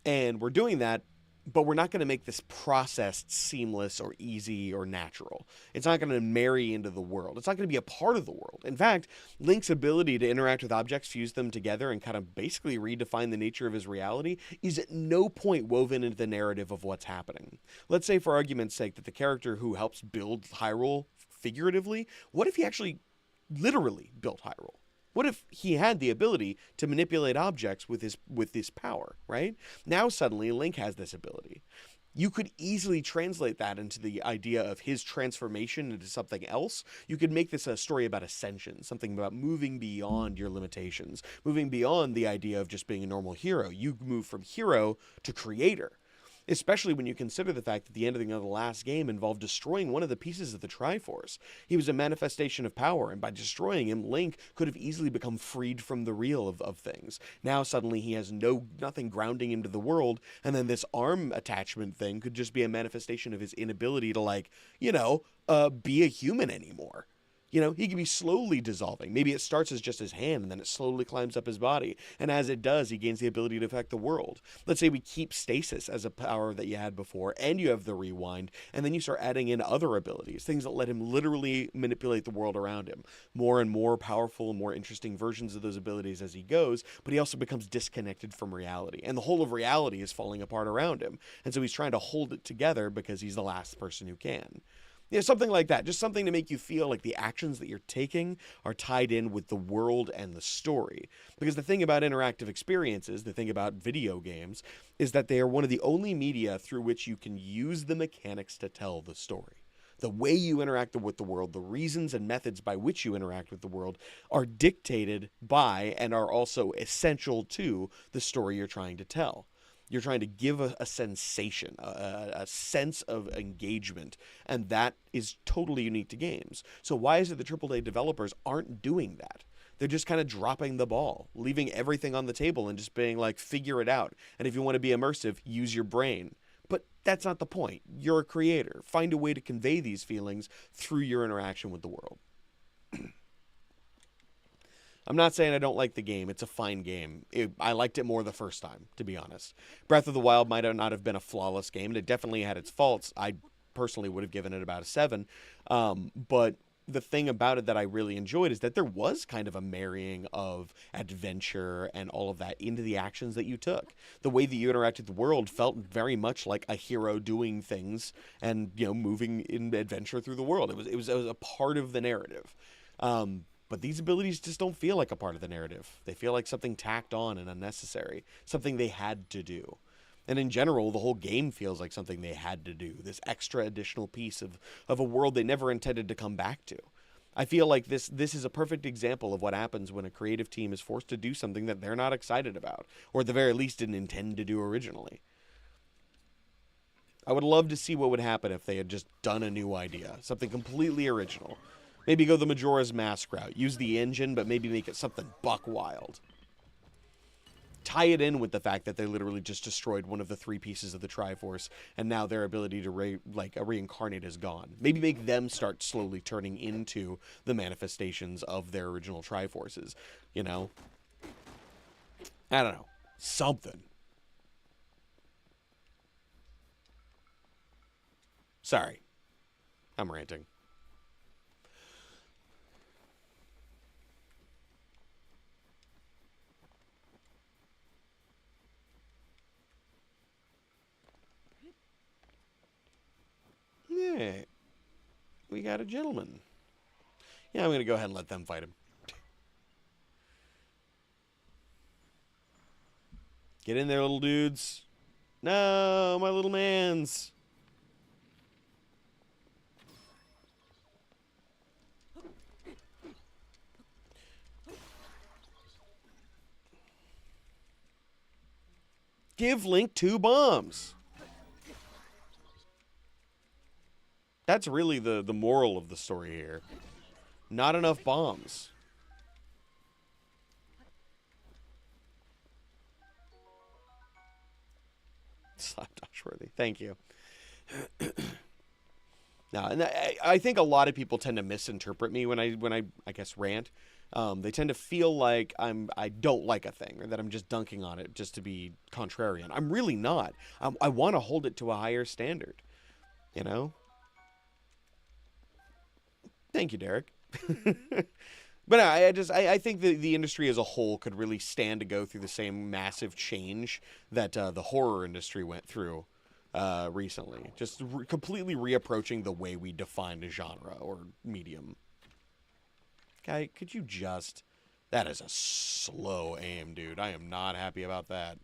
And we're doing that, but we're not going to make this process seamless or easy or natural. It's not going to marry into the world. It's not going to be a part of the world. In fact, Link's ability to interact with objects, fuse them together, and kind of basically redefine the nature of his reality is at no point woven into the narrative of what's happening. Let's say, for argument's sake, that the character who helps build Hyrule figuratively, what if he actually literally built Hyrule? What if he had the ability to manipulate objects with his power, right? Now suddenly Link has this ability. You could easily translate that into the idea of his transformation into something else. You could make this a story about ascension, something about moving beyond your limitations, moving beyond the idea of just being a normal hero. You move from hero to creator. Especially when you consider the fact that the ending of the last game involved destroying one of the pieces of the Triforce. He was a manifestation of power, and by destroying him, Link could have easily become freed from the real of things. Now suddenly he has nothing grounding him to the world, and then this arm attachment thing could just be a manifestation of his inability to, be a human anymore. He could be slowly dissolving. Maybe it starts as just his hand, and then it slowly climbs up his body. And as it does, he gains the ability to affect the world. Let's say we keep stasis as a power that you had before, and you have the rewind, and then you start adding in other abilities, things that let him literally manipulate the world around him. More and more powerful, more interesting versions of those abilities as he goes, but he also becomes disconnected from reality. And the whole of reality is falling apart around him. And so he's trying to hold it together because he's the last person who can. Something like that. Just something to make you feel like the actions that you're taking are tied in with the world and the story. Because the thing about interactive experiences, the thing about video games, is that they are one of the only media through which you can use the mechanics to tell the story. The way you interact with the world, the reasons and methods by which you interact with the world are dictated by and are also essential to the story you're trying to tell. You're trying to give a sensation, a sense of engagement, and that is totally unique to games. So why is it the AAA developers aren't doing that? They're just kind of dropping the ball, leaving everything on the table and just being like, figure it out. And if you want to be immersive, use your brain. But that's not the point. You're a creator. Find a way to convey these feelings through your interaction with the world. I'm not saying I don't like the game. It's a fine game. I liked it more the first time, to be honest. Breath of the Wild might not have been a flawless game, and it definitely had its faults. I personally would have given it about a 7. But the thing about it that I really enjoyed is that there was kind of a marrying of adventure and all of that into the actions that you took. The way that you interacted with the world felt very much like a hero doing things and, moving in adventure through the world. It was a part of the narrative. But these abilities just don't feel like a part of the narrative. They feel like something tacked on and unnecessary, something they had to do. And in general, the whole game feels like something they had to do, this extra additional piece of a world they never intended to come back to. I feel like this is a perfect example of what happens when a creative team is forced to do something that they're not excited about, or at the very least didn't intend to do originally. I would love to see what would happen if they had just done a new idea, something completely original. Maybe go the Majora's Mask route. Use the engine, but maybe make it something buck wild. Tie it in with the fact that they literally just destroyed one of the 3 pieces of the Triforce, and now their ability to reincarnate is gone. Maybe make them start slowly turning into the manifestations of their original Triforces. I don't know. Something. Sorry. I'm ranting. Yeah, we got a gentleman. Yeah, I'm going to go ahead and let them fight him. Get in there, little dudes. No, my little mans. Give Link 2 bombs. That's really the moral of the story here. Not enough bombs. Slapdash worthy. Thank you. No, and I think a lot of people tend to misinterpret me when I guess rant. They tend to feel like I don't like a thing or that I'm just dunking on it just to be contrarian. I'm really not. I want to hold it to a higher standard. You know? Thank you, Derek. But I think the industry as a whole could really stand to go through the same massive change that the horror industry went through recently. Just completely reapproaching the way we define a genre or medium. Guy, could you just... That is a slow aim, dude. I am not happy about that.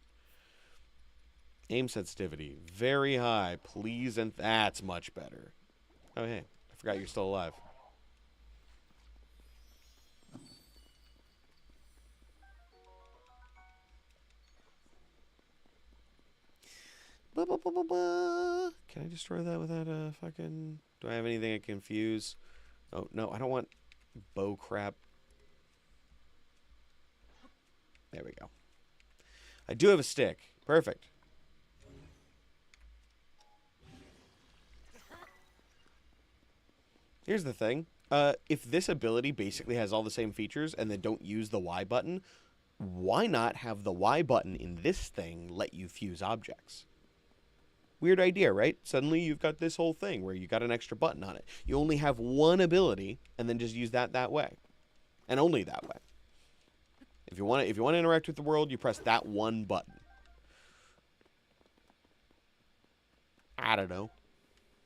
Aim sensitivity. Very high. Please, and that's much better. Oh, hey. I forgot you're still alive. Can I destroy that without a fucking... Do I have anything I can fuse? Oh, no, I don't want bow crap. There we go. I do have a stick. Perfect. Here's the thing. If this ability basically has all the same features and they don't use the Y button, why not have the Y button in this thing let you fuse objects? Weird idea, right? Suddenly you've got this whole thing where you got an extra button on it. You only have one ability, and then just use that way, and only that way. If you want to interact with the world, you press that one button. I don't know.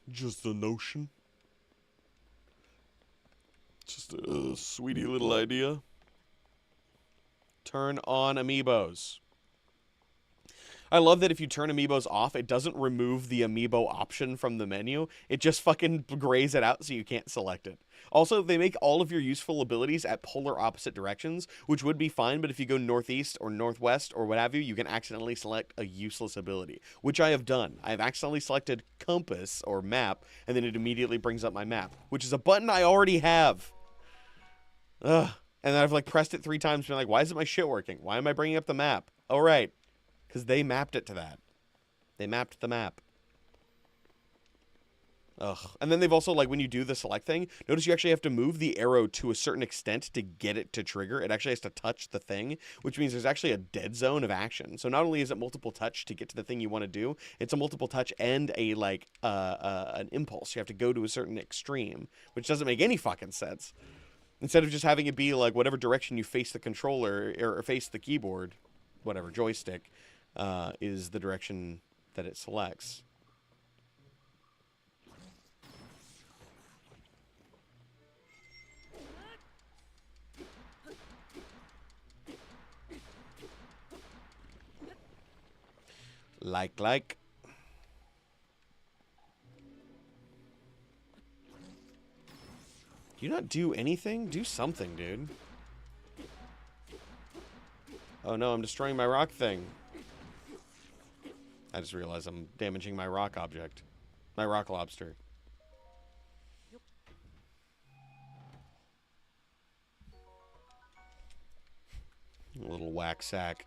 Just a notion. Just a sweetie little idea. Turn on amiibos. I love that if you turn amiibos off, it doesn't remove the amiibo option from the menu. It just fucking grays it out so you can't select it. Also, they make all of your useful abilities at polar opposite directions, which would be fine, but if you go northeast or northwest or what have you, you can accidentally select a useless ability, which I have done. I have accidentally selected compass or map, and then it immediately brings up my map, which is a button I already have. Ugh. And then I've like pressed it 3 times and been like, why isn't my shit working? Why am I bringing up the map? Oh, right. Because they mapped it to that. They mapped the map. Ugh. And then they've also, like, when you do the select thing, notice you actually have to move the arrow to a certain extent to get it to trigger. It actually has to touch the thing, which means there's actually a dead zone of action. So not only is it multiple touch to get to the thing you want to do, it's a multiple touch and a, like, an impulse. You have to go to a certain extreme, which doesn't make any fucking sense. Instead of just having it be, like, whatever direction you face the controller or face the keyboard, whatever, joystick, is the direction that it selects. Like. Do you not do anything? Do something, dude. Oh no, I'm destroying my rock thing. I just realized I'm damaging my rock object. My rock lobster. A little whack sack.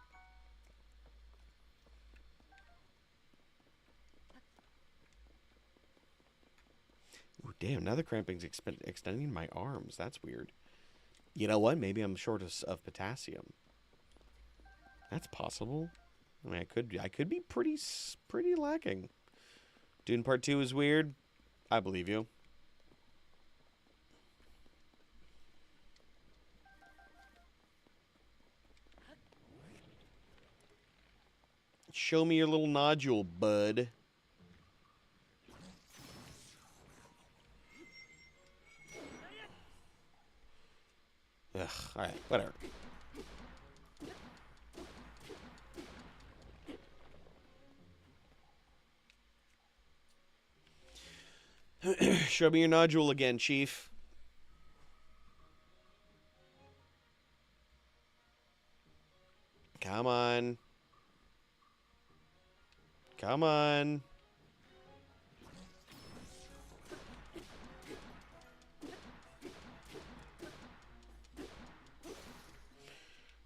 Ooh, damn, now the cramping's extending my arms. That's weird. You know what? Maybe I'm short of potassium. That's possible. I mean, I could be pretty lacking. Dune Part 2 is weird. I believe you. Show me your little nodule, bud. Ugh, alright, whatever. Show me your nodule again, Chief. Come on. Come on.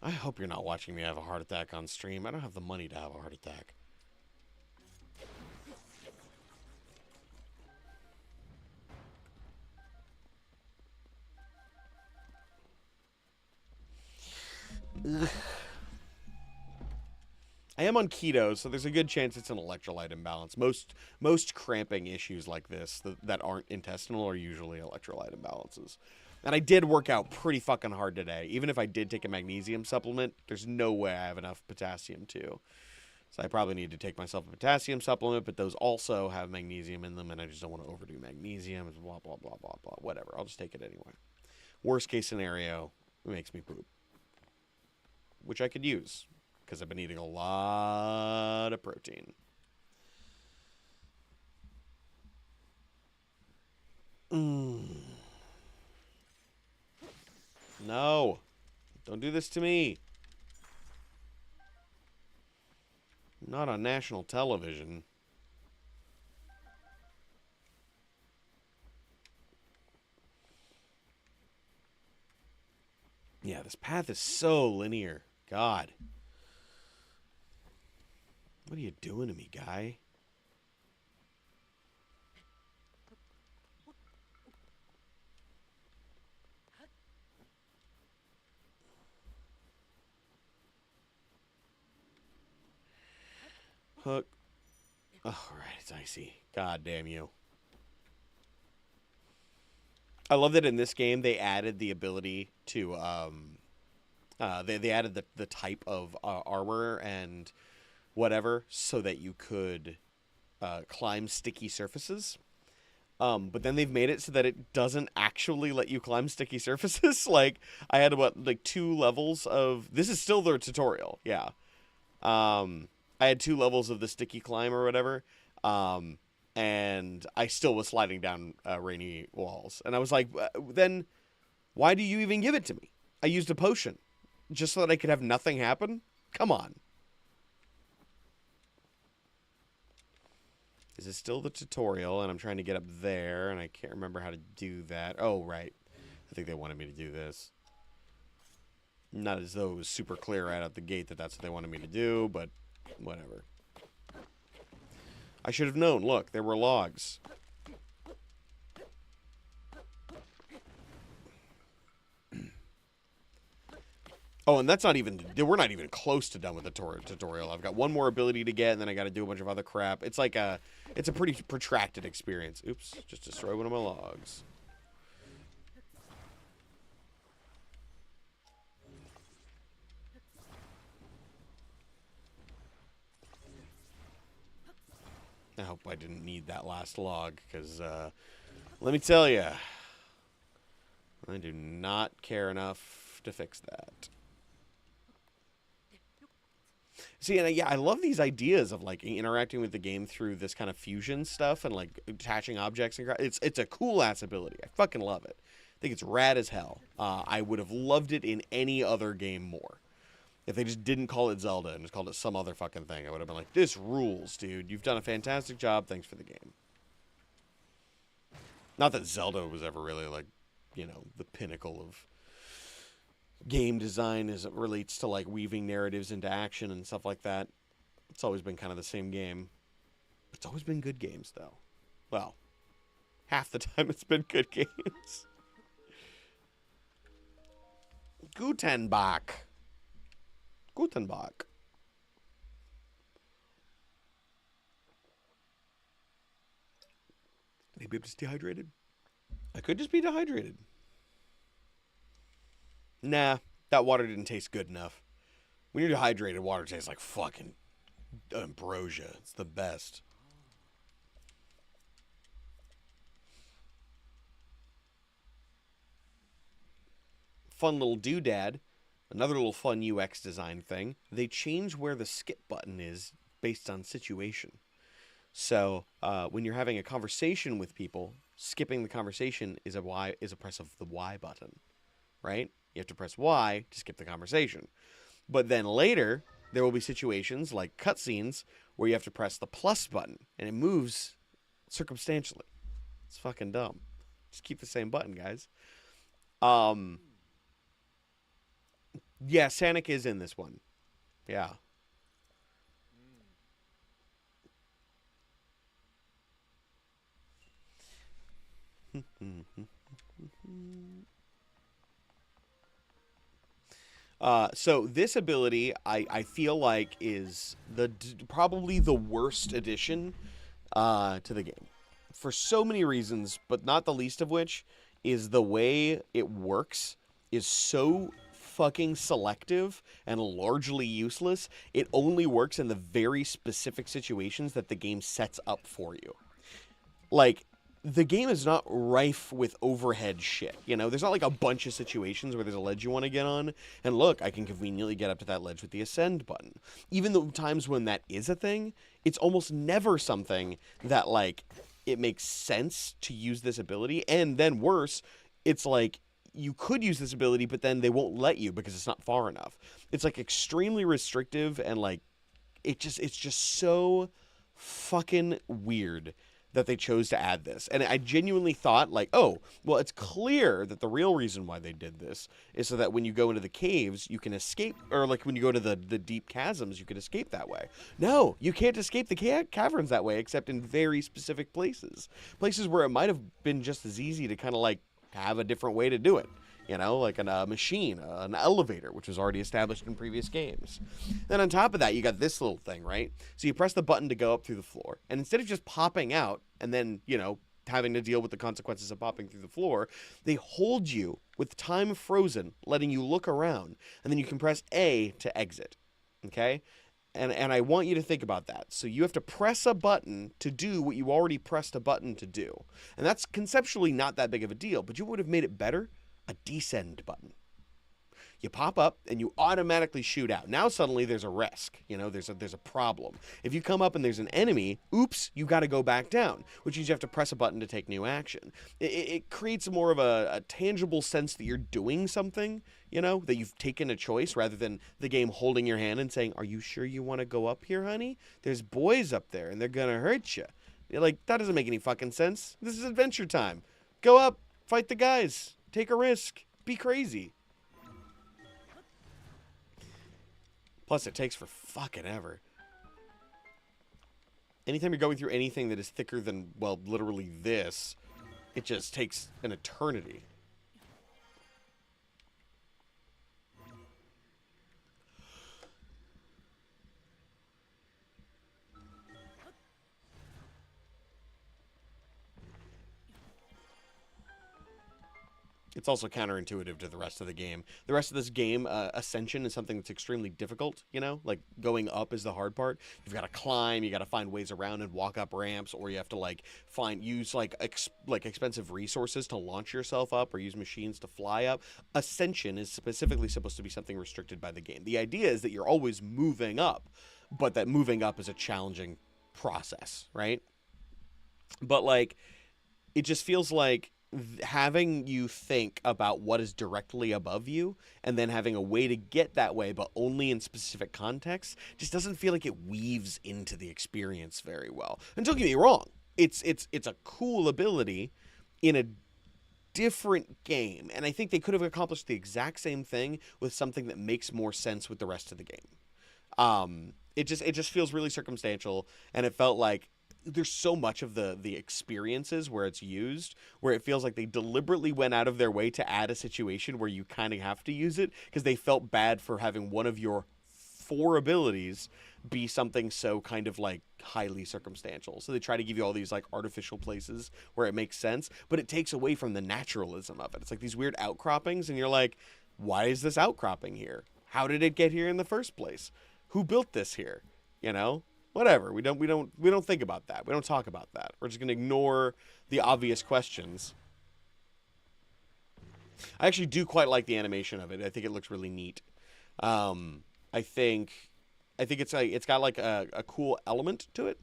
I hope you're not watching me have a heart attack on stream. I don't have the money to have a heart attack. Ugh. I am on keto, so there's a good chance it's an electrolyte imbalance. Most cramping issues like this that aren't intestinal are usually electrolyte imbalances. And I did work out pretty fucking hard today. Even if I did take a magnesium supplement, there's no way I have enough potassium too. So I probably need to take myself a potassium supplement, but those also have magnesium in them, and I just don't want to overdo magnesium. Blah, blah, blah, blah, blah. Whatever. I'll just take it anyway. Worst case scenario, it makes me poop. Which I could use, because I've been eating a lot of protein. No. Don't do this to me. Not on national television. Yeah, this path is so linear. God. What are you doing to me, guy? Hook. Oh, right, it's icy. God damn you. I love that in this game they added the ability to they added the type of armor and whatever so that you could climb sticky surfaces. But then they've made it so that it doesn't actually let you climb sticky surfaces. Like I had like 2 levels of this is still their tutorial, yeah. I had 2 levels of the sticky climb or whatever. And I still was sliding down rainy walls. And I was like, then why do you even give it to me? I used a potion just so that I could have nothing happen? Come on. Is it still the tutorial? And I'm trying to get up there, and I can't remember how to do that. Oh, right. I think they wanted me to do this. Not as though it was super clear right out the gate that that's what they wanted me to do, but whatever. I should have known. Look, there were logs. Oh, and that's not even... We're not even close to done with the tutorial. I've got one more ability to get, and then I got to do a bunch of other crap. It's like a... It's a pretty protracted experience. Oops, just destroyed one of my logs. I hope I didn't need that last log, because, let me tell you, I do not care enough to fix that. See, and yeah, I love these ideas of, like, interacting with the game through this kind of fusion stuff and, like, attaching objects. And it's a cool-ass ability. I fucking love it. I think it's rad as hell. I would have loved it in any other game more. If they just didn't call it Zelda and just called it some other fucking thing, I would have been like, this rules, dude. You've done a fantastic job. Thanks for the game. Not that Zelda was ever really, like, you know, the pinnacle of game design as it relates to, like, weaving narratives into action and stuff like that. It's always been kind of the same game. It's always been good games, though. Well, half the time it's been good games. Gutenbach. Maybe I'm just dehydrated. I could just be dehydrated. Nah, that water didn't taste good enough. When you're dehydrated, water tastes like fucking ambrosia. It's the best. Fun little doodad. Another little fun UX design thing. They change where the skip button is based on situation. So when you're having a conversation with people, skipping the conversation is a press of the Y button, right? You have to press Y to skip the conversation. But then later, there will be situations like cutscenes where you have to press the plus button, and it moves circumstantially. It's fucking dumb. Just keep the same button, guys. Yeah, Sanic is in this one. Yeah. So this ability, I feel like, is probably the worst addition to the game. For so many reasons, but not the least of which is the way it works is so fucking selective and largely useless. It only works in the very specific situations that the game sets up for you. Like, the game is not rife with overhead shit. You know, there's not like a bunch of situations where there's a ledge you want to get on, and look, I can conveniently get up to that ledge with the ascend button. Even the times when that is a thing, it's almost never something that, like, it makes sense to use this ability. And then worse, it's like, you could use this ability, but then they won't let you because it's not far enough. It's, like, extremely restrictive, and, like, it's just so fucking weird that they chose to add this. And I genuinely thought, like, oh, well, it's clear that the real reason why they did this is so that when you go into the caves, you can escape, or like when you go to the deep chasms, you can escape that way. No, you can't escape the caverns that way, except in very specific places. Places where it might have been just as easy to kind of like have a different way to do it. You know, like a machine, an elevator, which was already established in previous games. Then on top of that, you got this little thing, right? So you press the button to go up through the floor. And instead of just popping out and then, you know, having to deal with the consequences of popping through the floor, they hold you with time frozen, letting you look around. And then you can press A to exit. Okay? And I want you to think about that. So you have to press a button to do what you already pressed a button to do. And that's conceptually not that big of a deal, but you would have made it better. A descend button. You pop up and you automatically shoot out. Now suddenly there's a risk. You know, there's a problem. If you come up and there's an enemy, oops, you got to go back down, which means you have to press a button to take new action. It creates more of a tangible sense that you're doing something, you know, that you've taken a choice rather than the game holding your hand and saying, are you sure you want to go up here, honey? There's boys up there and they're going to hurt you. You're like, that doesn't make any fucking sense. This is adventure time. Go up, fight the guys. Take a risk. Be crazy. Plus, it takes for fucking ever. Anytime you're going through anything that is thicker than, well, literally this, it just takes an eternity. It's also counterintuitive to the rest of the game. The rest of this game, Ascension is something that's extremely difficult, you know? Like, going up is the hard part. You've got to climb, you got to find ways around and walk up ramps, or you have to, like, use, like, expensive resources to launch yourself up, or use machines to fly up. Ascension is specifically supposed to be something restricted by the game. The idea is that you're always moving up, but that moving up is a challenging process, right? But, like, it just feels like having you think about what is directly above you and then having a way to get that way but only in specific contexts just doesn't feel like it weaves into the experience very well. And don't get me wrong, it's a cool ability in a different game, and I think they could have accomplished the exact same thing with something that makes more sense with the rest of the game. It just feels really circumstantial, and it felt like there's so much of the experiences where it's used where it feels like they deliberately went out of their way to add a situation where you kind of have to use it because they felt bad for having one of your 4 abilities be something so kind of like highly circumstantial. So they try to give you all these like artificial places where it makes sense, but it takes away from the naturalism of it. It's like these weird outcroppings and you're like, why is this outcropping here? How did it get here in the first place? Who built this here? You know? Whatever. We don't think about that. We don't talk about that. We're just going to ignore the obvious questions. I actually do quite like the animation of it. I think it looks really neat. I think it's got like a cool element to it.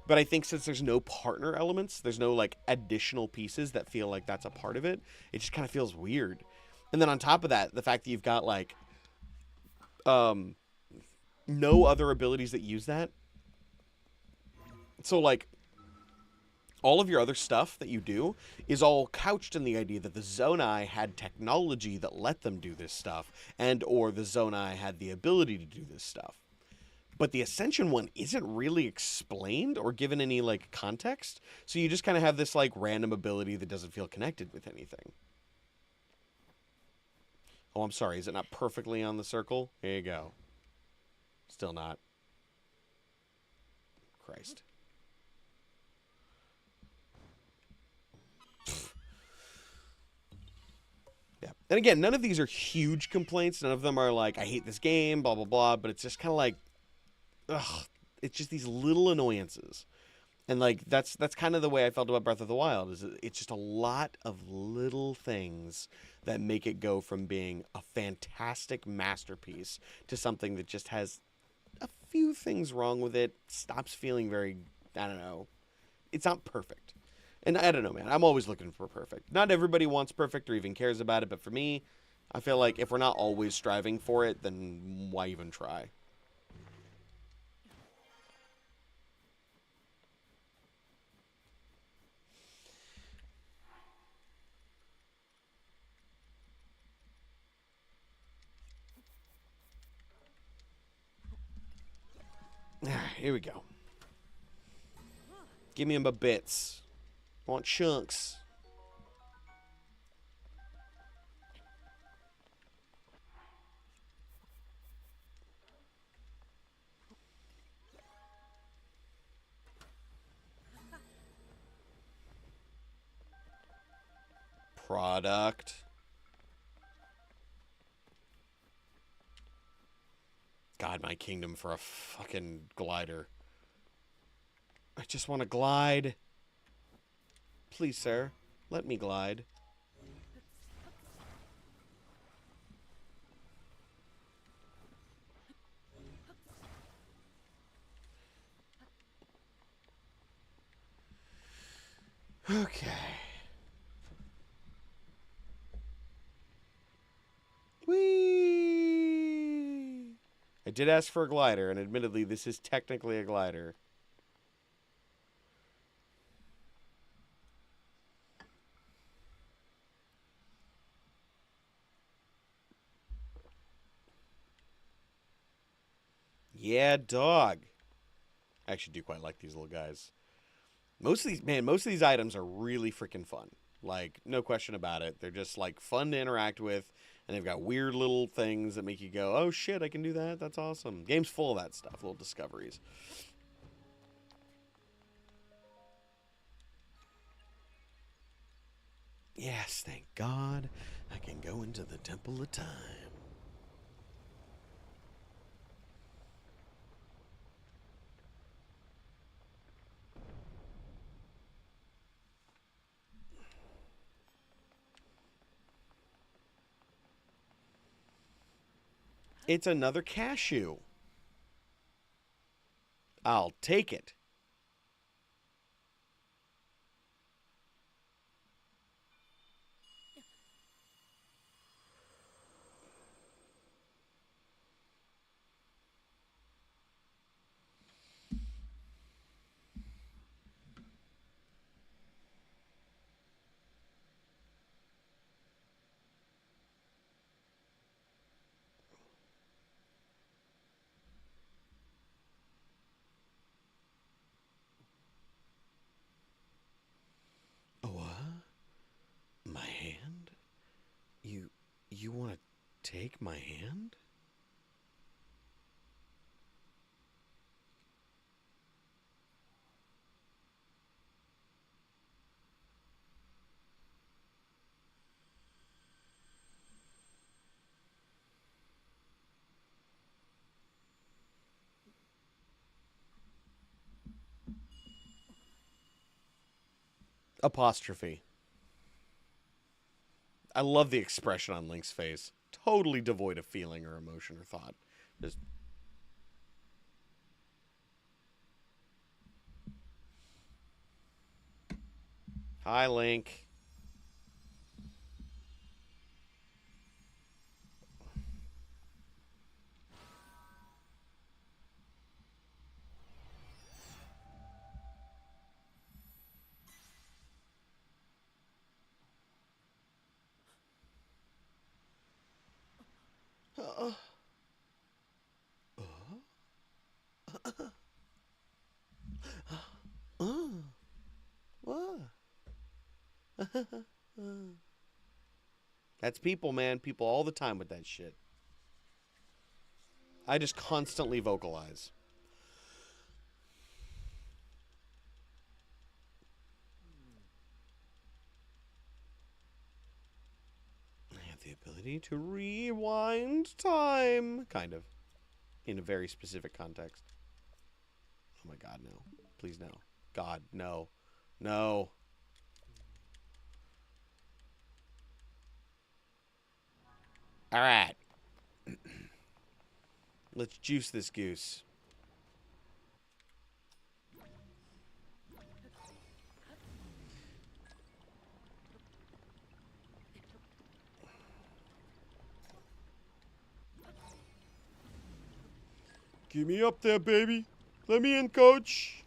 But I think since there's no partner elements, there's no like additional pieces that feel like that's a part of it. It just kind of feels weird. And then on top of that, the fact that you've got like no other abilities that use that. So like all of your other stuff that you do is all couched in the idea that the Zonai had technology that let them do this stuff, and or the Zonai had the ability to do this stuff. But the Ascension one isn't really explained or given any like context, so you just kind of have this like random ability that doesn't feel connected with anything. Oh, I'm sorry, is it not perfectly on the circle? Here you go. Still not. Christ. Yeah. And again, none of these are huge complaints. None of them are like, I hate this game, blah, blah, blah. But it's just kind of like, ugh. It's just these little annoyances. And like, that's kind of the way I felt about Breath of the Wild. Is it's just a lot of little things that make it go from being a fantastic masterpiece to something that just has a few things wrong with it. Stops feeling very, I don't know. It's not perfect. And I don't know, man. I'm always looking for perfect. Not everybody wants perfect or even cares about it, but for me, I feel like if we're not always striving for it, then why even try? Here we go. Give me my bits. I want chunks. Product. God, my kingdom for a fucking glider. I just want to glide. Please, sir, let me glide. Okay. Whee! I did ask for a glider, and admittedly, this is technically a glider. Yeah, dog. I actually do quite like these little guys. Most of these items are really freaking fun. Like, no question about it. They're just like fun to interact with, and they've got weird little things that make you go, "Oh shit, I can do that. That's awesome." Game's full of that stuff, little discoveries. Yes, thank God, I can go into the Temple of Time. It's another cashew. I'll take it. What? My hand? You want to take my hand? Apostrophe. I love the expression on Link's face. Totally devoid of feeling or emotion or thought. Just Hi, Link. What? That's people, man. People all the time with that shit. I just constantly vocalize. I have the ability to rewind time. Kind of. In a very specific context. Oh my god, no. Please, no. God, no. No. Alright. Let's juice this goose. Get me up there, baby. Let me in, coach.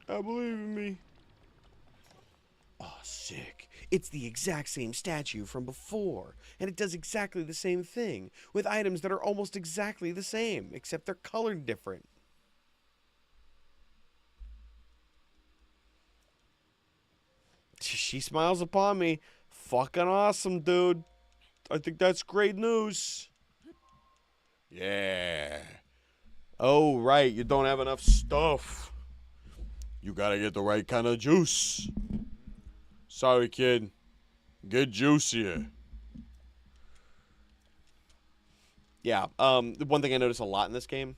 I believe in me. Oh, sick. It's the exact same statue from before, and it does exactly the same thing, with items that are almost exactly the same, except they're colored different. She smiles upon me. Fucking awesome, dude. I think that's great news. Yeah. Oh, right. You don't have enough stuff. You gotta get the right kind of juice. Sorry, kid. Get juicier. Yeah. The one thing I notice a lot in this game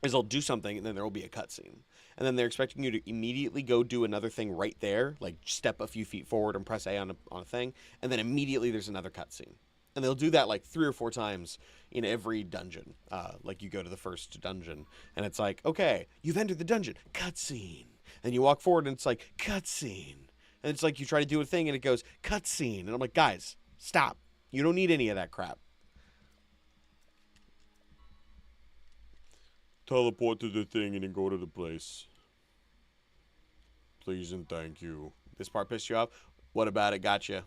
is I'll do something and then there will be a cutscene. And then they're expecting you to immediately go do another thing right there, like step a few feet forward and press A on a thing, and then immediately there's another cutscene. And they'll do that like 3 or 4 times in every dungeon. Like you go to the first dungeon, and it's like, okay, you've entered the dungeon, cutscene. And you walk forward, and it's like, cutscene. And it's like you try to do a thing, and it goes, cutscene. And I'm like, guys, stop. You don't need any of that crap. Teleport to the thing and then go to the place. Please and thank you. This part pissed you off? What about it got you?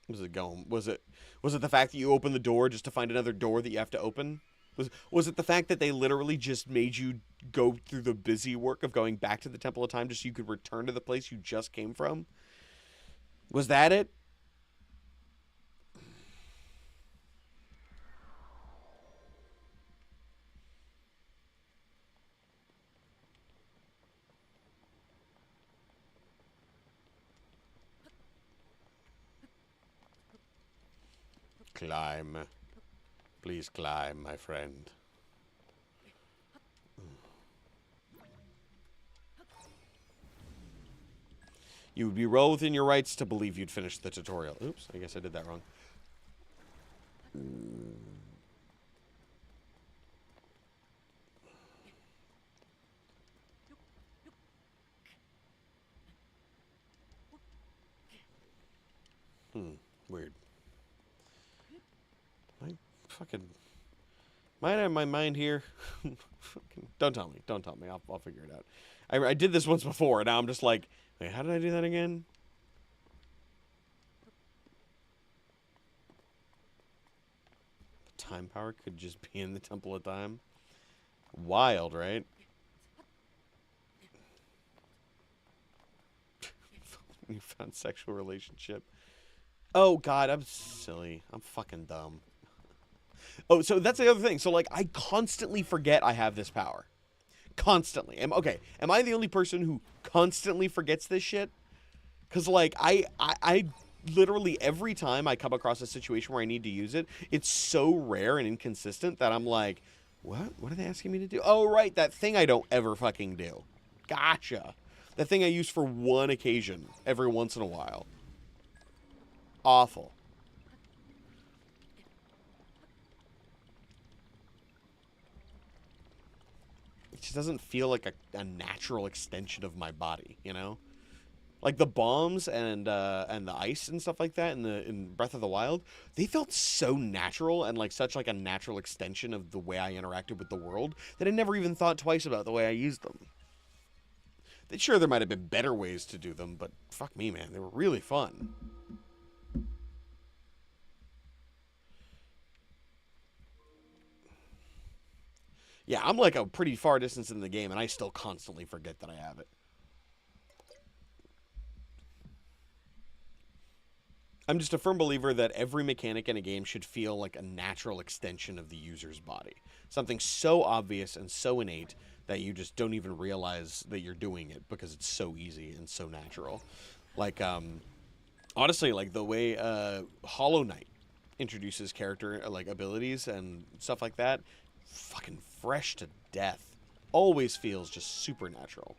Was it going? Was it the fact that you opened the door just to find another door that you have to open? Was it the fact that they literally just made you go through the busy work of going back to the Temple of Time just so you could return to the place you just came from? Was that it? Climb. Please climb, my friend. You would be well within your rights to believe you'd finished the tutorial. Oops, I guess I did that wrong. Weird. Might I have my mind here? Don't tell me. Don't tell me. I'll figure it out. I did this once before, and now I'm just like, wait, how did I do that again? The time power could just be in the Temple of Time. Wild, right? Newfound sexual relationship. Oh, God, I'm silly. I'm fucking dumb. Oh, so that's the other thing. So, like, I constantly forget I have this power. Constantly. Am I the only person who constantly forgets this shit? Because, like, I literally every time I come across a situation where I need to use it, it's so rare and inconsistent that I'm like, what? What are they asking me to do? Oh, right, that thing I don't ever fucking do. Gotcha. That thing I use for one occasion every once in a while. Awful. it just doesn't feel like a natural extension of my body, you know? Like the bombs and the ice and stuff like that in Breath of the Wild, they felt so natural and like such like a natural extension of the way I interacted with the world that I never even thought twice about the way I used them. Sure, there might have been better ways to do them, but fuck me, man, they were really fun. Yeah, I'm like a pretty far distance in the game, and I still constantly forget that I have it. I'm just a firm believer that every mechanic in a game should feel like a natural extension of the user's body. Something so obvious and so innate that you just don't even realize that you're doing it because it's so easy and so natural. Like, honestly, like the way Hollow Knight introduces character like abilities and stuff like that, fucking fresh to death. Always feels just supernatural.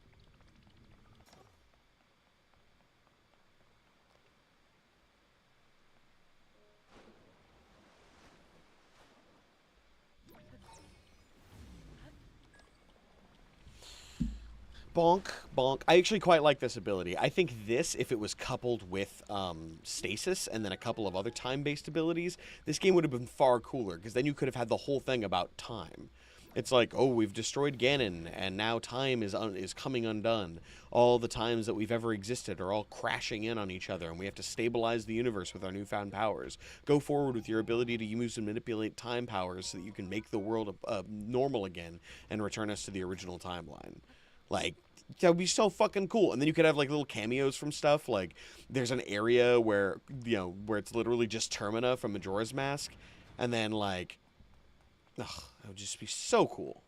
Bonk, bonk. I actually quite like this ability. I think this, if it was coupled with stasis and then a couple of other time-based abilities, this game would have been far cooler, because then you could have had the whole thing about time. It's like, oh, we've destroyed Ganon, and now time is coming undone. All the times that we've ever existed are all crashing in on each other, and we have to stabilize the universe with our newfound powers. Go forward with your ability to use and manipulate time powers so that you can make the world normal again and return us to the original timeline. Like, that would be so fucking cool. And then you could have, like, little cameos from stuff. Like, there's an area where, you know, where it's literally just Termina from Majora's Mask. And then, like, ugh, that would just be so cool.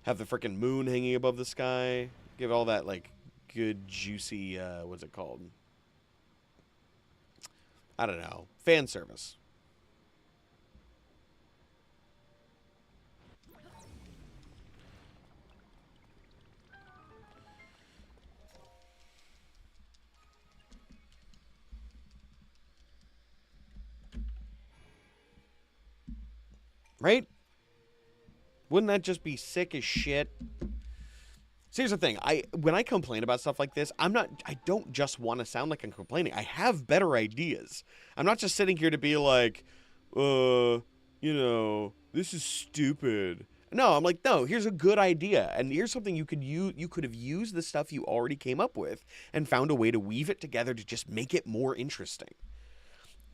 Have the freaking moon hanging above the sky. Give all that, like, good, juicy, what's it called? I don't know. Fan service. Right? Wouldn't that just be sick as shit? So here's the thing. When I complain about stuff like this, I don't just want to sound like I'm complaining. I have better ideas. I'm not just sitting here to be like, you know, this is stupid. No, I'm like, no, here's a good idea. And here's something you could have used the stuff you already came up with and found a way to weave it together to just make it more interesting.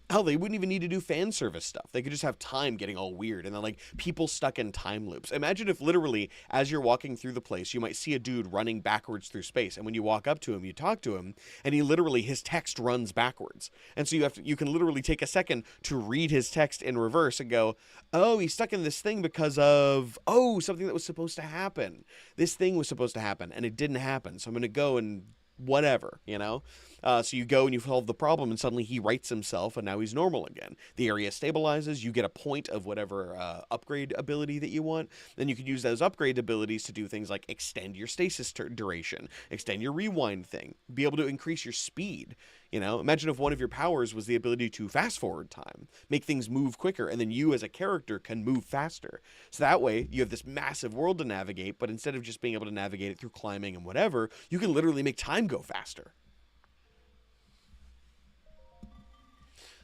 Hell, they wouldn't even need to do fan service stuff. They could just have time getting all weird and then, like, people stuck in time loops. Imagine if literally, as you're walking through the place, you might see a dude running backwards through space. And when you walk up to him, you talk to him, and his text runs backwards. And so you can literally take a second to read his text in reverse and go, oh, he's stuck in this thing because of, oh, something that was supposed to happen. This thing was supposed to happen, and it didn't happen. So I'm going to go and whatever, you know? So you go and you solve the problem, and suddenly he rights himself, and now he's normal again. The area stabilizes. You get a point of whatever upgrade ability that you want. Then you can use those upgrade abilities to do things like extend your stasis duration, extend your rewind thing, be able to increase your speed. You know, imagine if one of your powers was the ability to fast forward time, make things move quicker, and then you as a character can move faster. So that way you have this massive world to navigate, but instead of just being able to navigate it through climbing and whatever, you can literally make time go faster.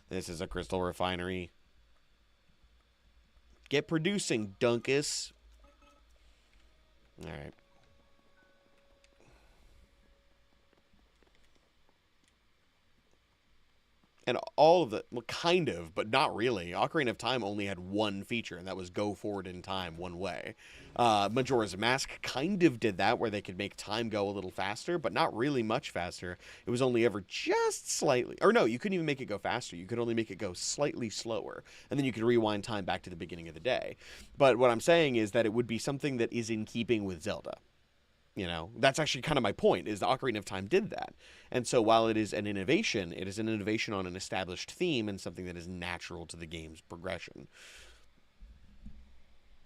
This is a crystal refinery. Get producing, Dunkus. All right. And all of the, well, kind of, but not really. Ocarina of Time only had one feature, and that was go forward in time one way. Majora's Mask kind of did that, where they could make time go a little faster, but not really much faster. It was only ever just slightly, or no, you couldn't even make it go faster. You could only make it go slightly slower, and then you could rewind time back to the beginning of the day. But what I'm saying is that it would be something that is in keeping with Zelda. You know, that's actually kind of my point, is the Ocarina of Time did that. And so while it is an innovation, it is an innovation on an established theme and something that is natural to the game's progression.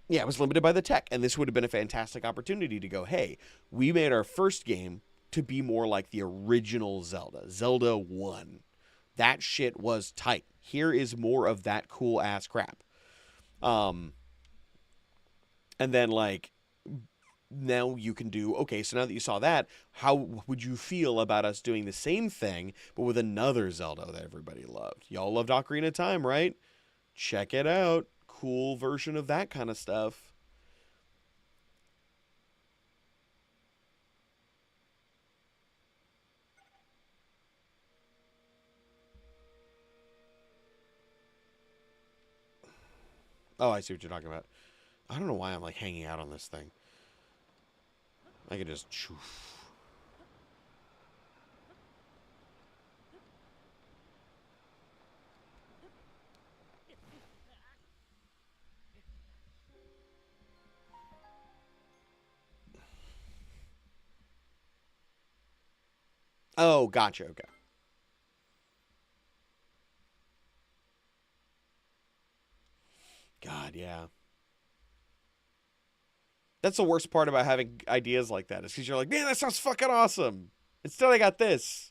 Yeah, it was limited by the tech, and this would have been a fantastic opportunity to go, hey, we made our first game to be more like the original Zelda, Zelda 1. That shit was tight. Here is more of that cool-ass crap. And then, like, now you can do, okay, so now that you saw that, how would you feel about us doing the same thing, but with another Zelda that everybody loved? Y'all loved Ocarina of Time, right? Check it out. Cool version of that kind of stuff. Oh, I see what you're talking about. I don't know why I'm, like, hanging out on this thing. I could just... Oh, gotcha, okay. God, yeah. That's the worst part about having ideas like that, is because you're like, man, that sounds fucking awesome. Instead, I got this.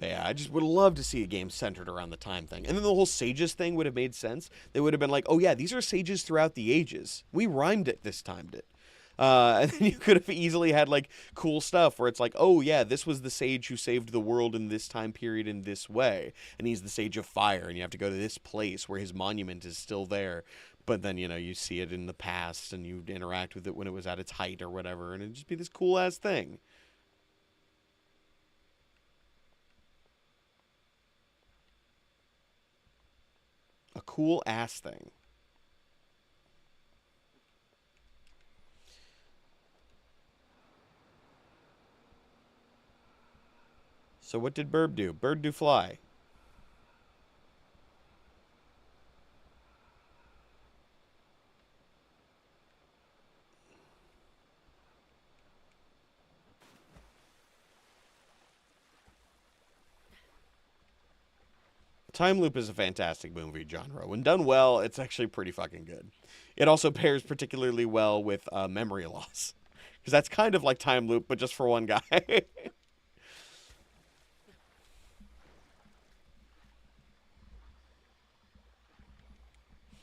But yeah, I just would love to see a game centered around the time thing. And then the whole sages thing would have made sense. They would have been like, oh yeah, these are sages throughout the ages. We rhymed it this time, did. And then you could have easily had like cool stuff where it's like, oh yeah, this was the sage who saved the world in this time period in this way, and he's the sage of fire, and you have to go to this place where his monument is still there. But then you see it in the past, and you interact with it when it was at its height or whatever, and it'd just be this cool ass thing. A cool ass thing. So what did Bird do? Bird do fly. Time Loop is a fantastic movie genre. When done well, it's actually pretty fucking good. It also pairs particularly well with memory loss. Because that's kind of like Time Loop, but just for one guy.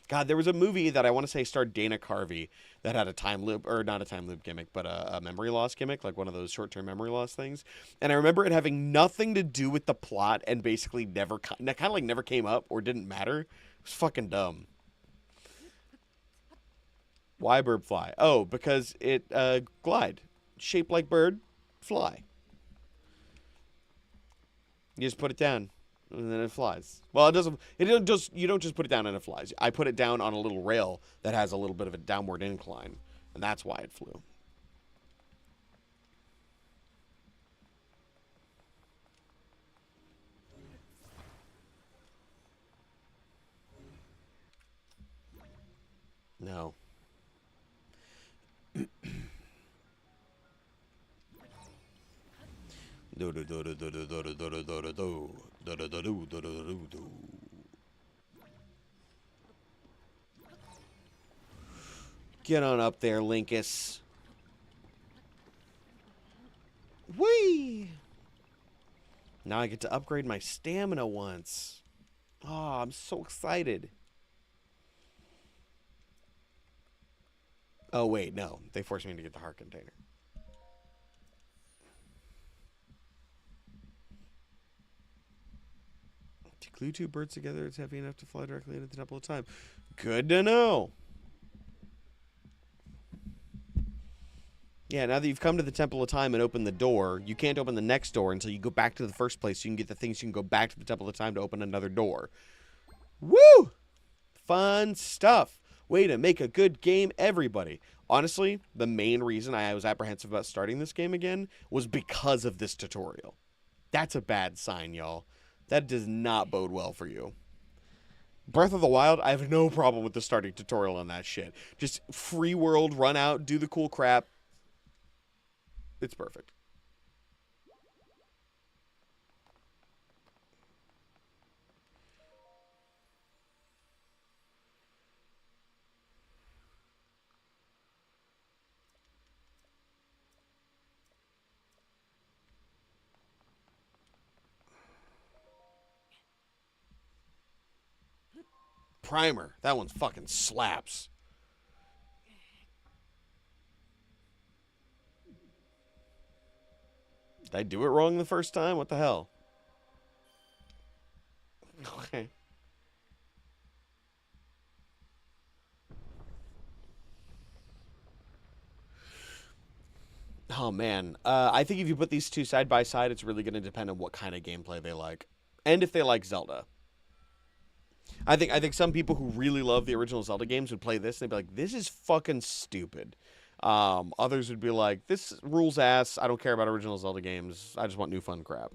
God, there was a movie that I want to say starred Dana Carvey that had a time loop, or not a time loop gimmick, but a memory loss gimmick, like one of those short-term memory loss things. And I remember it having nothing to do with the plot and basically never, kind of like never came up or didn't matter. It was fucking dumb. Why bird fly? Oh, because it glide, shaped like bird, fly. You just put it down, and then it flies. Well, it doesn't. It don't just. You don't just put it down and it flies. I put it down on a little rail that has a little bit of a downward incline, and that's why it flew. No. Get on up there, Linkus. Whee! Now I get to upgrade my stamina once. Oh, I'm so excited. Oh, wait, no. They forced me to get the heart container. To glue two birds together, it's heavy enough to fly directly into the Temple of Time. Good to know. Yeah, now that you've come to the Temple of Time and opened the door, you can't open the next door until you go back to the first place so you can get the things. You can go back to the Temple of Time to open another door. Woo! Fun stuff. Way to make a good game, everybody. Honestly, the main reason I was apprehensive about starting this game again was because of this tutorial. That's a bad sign, y'all. That does not bode well for you. Breath of the Wild, I have no problem with the starting tutorial on that shit. Just free world, run out, do the cool crap. It's perfect. primer. That one's fucking slaps. Did I do it wrong the first time? What the hell? Okay. Oh, man. I think if you put these two side by side, it's really going to depend on what kind of gameplay they like. And if they like Zelda. I think some people who really love the original Zelda games would play this and they'd be like, this is fucking stupid. Others would be like, this rules ass. I don't care about original Zelda games. I just want new fun crap.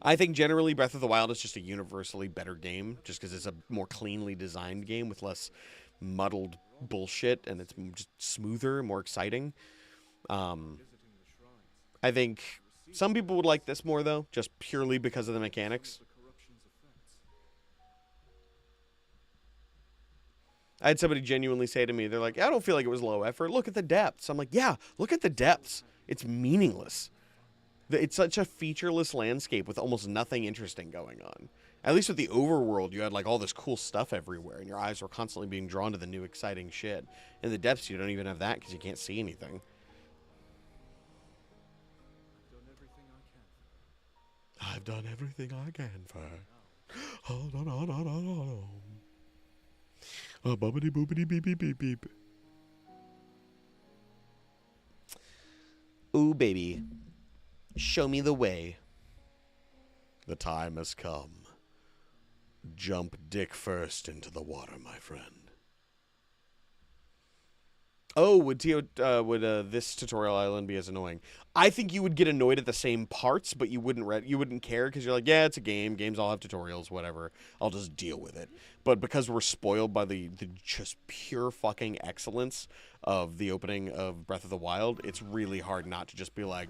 I think generally Breath of the Wild is just a universally better game just because it's a more cleanly designed game with less muddled bullshit and it's just smoother, more exciting. I think some people would like this more, though, just purely because of the mechanics. I had somebody genuinely say to me, they're like, I don't feel like it was low effort. Look at the depths. I'm like, yeah, look at the depths. It's meaningless. It's such a featureless landscape with almost nothing interesting going on. At least with the overworld, you had like all this cool stuff everywhere, and your eyes were constantly being drawn to the new exciting shit. In the depths, you don't even have that because you can't see anything. I've done everything I can for her. Oh, no, no, no, no, no, no. Oh, bubbity boopity beep beep beep beep. Ooh, baby. Show me the way. The time has come. Jump dick first into the water, my friend. Oh, would this tutorial island be as annoying? I think you would get annoyed at the same parts, but you wouldn't care because you're like, yeah, it's a game. Games all have tutorials, whatever. I'll just deal with it. But because we're spoiled by the just pure fucking excellence of the opening of Breath of the Wild, it's really hard not to just be like,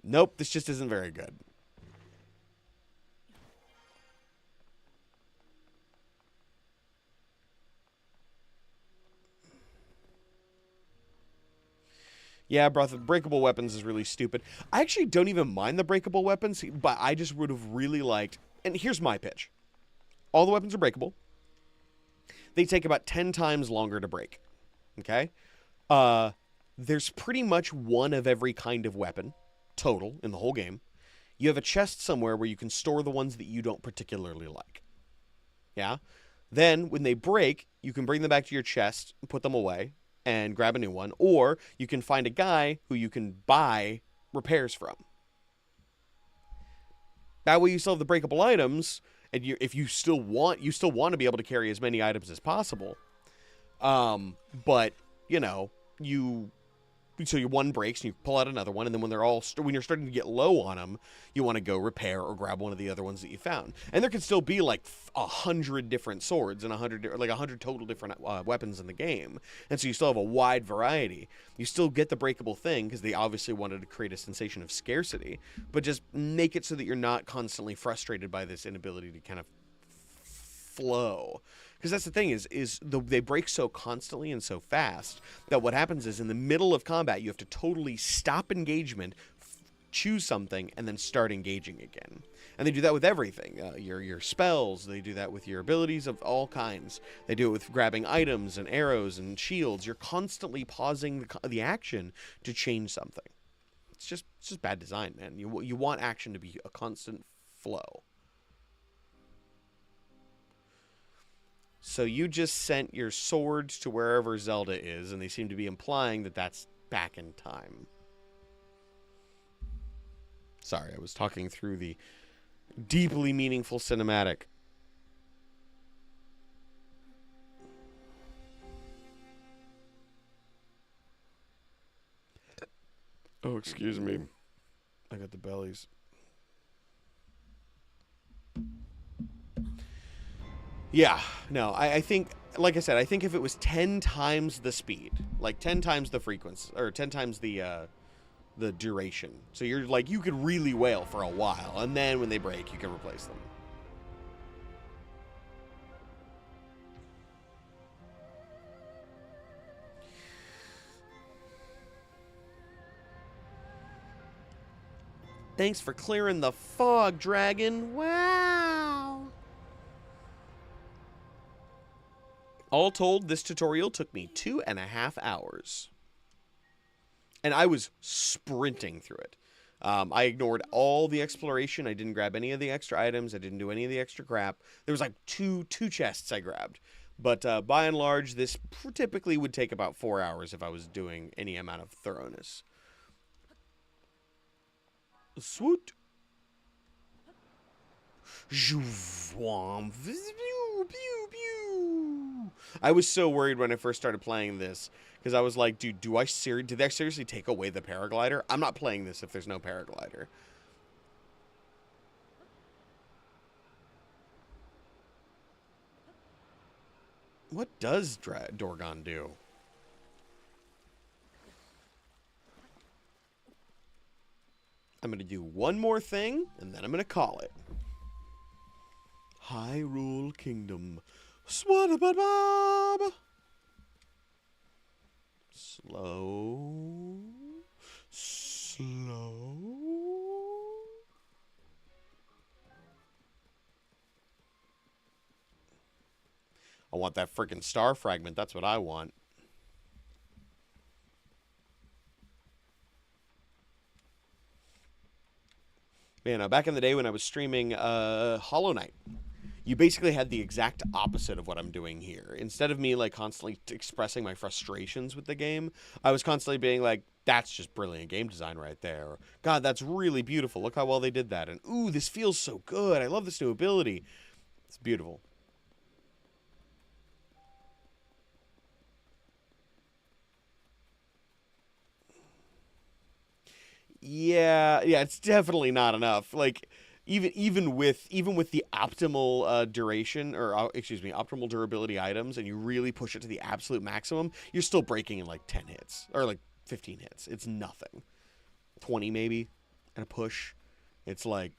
nope, this just isn't very good. Yeah, breakable weapons is really stupid. I actually don't even mind the breakable weapons, but I just would have really liked... And here's my pitch. All the weapons are breakable. They take about 10 times longer to break. Okay? There's pretty much one of every kind of weapon, total, in the whole game. You have a chest somewhere where you can store the ones that you don't particularly like. Yeah? Then, when they break, you can bring them back to your chest and put them away and grab a new one, or you can find a guy who you can buy repairs from. That way you still have the breakable items, and if you still want to be able to carry as many items as possible. But, you know, so your one breaks and you pull out another one, and then when when you're starting to get low on them, you want to go repair or grab one of the other ones that you found. And there can still be like 100 different swords and 100 total different weapons in the game, and so you still have a wide variety. You still get the breakable thing because they obviously wanted to create a sensation of scarcity, but just make it so that you're not constantly frustrated by this inability to kind of flow. Because that's the thing they break so constantly and so fast that what happens is in the middle of combat, you have to totally stop engagement, choose something, and then start engaging again. And they do that with everything. Your spells, they do that with your abilities of all kinds. They do it with grabbing items and arrows and shields. You're constantly pausing the action to change something. It's just bad design, man. You want action to be a constant flow. So you just sent your swords to wherever Zelda is, and they seem to be implying that that's back in time. Sorry, I was talking through the deeply meaningful cinematic. Oh, excuse me. I got the bellies. Yeah, no, I think, like I said, I think if it was 10 times the speed, like 10 times the frequency, or 10 times the duration, so you're like, you could really wail for a while, and then when they break, you can replace them. Thanks for clearing the fog, dragon. Wow. All told, this tutorial took me 2.5 hours. And I was sprinting through it. I ignored all the exploration. I didn't grab any of the extra items. I didn't do any of the extra crap. There was like two chests I grabbed. But by and large, this typically would take about 4 hours if I was doing any amount of thoroughness. Swoot. I was so worried when I first started playing this because I was like, dude, did they seriously take away the paraglider? I'm not playing this if there's no paraglider. What does Dorgon do? I'm going to do one more thing, and then I'm going to call it. Hyrule Kingdom. Swadababob! Slow. Slow. I want that freaking star fragment. That's what I want. Man, back in the day when I was streaming Hollow Knight, you basically had the exact opposite of what I'm doing here. Instead of me like constantly expressing my frustrations with the game, I was constantly being like, that's just brilliant game design right there. Or, God, that's really beautiful. Look how well they did that. And, ooh, this feels so good. I love this new ability. It's beautiful. Yeah, it's definitely not enough. Like, even with the optimal duration, or excuse me, optimal durability items, and you really push it to the absolute maximum, you're still breaking in like 10 hits or like 15 hits. It's nothing. 20 maybe, and a push. It's like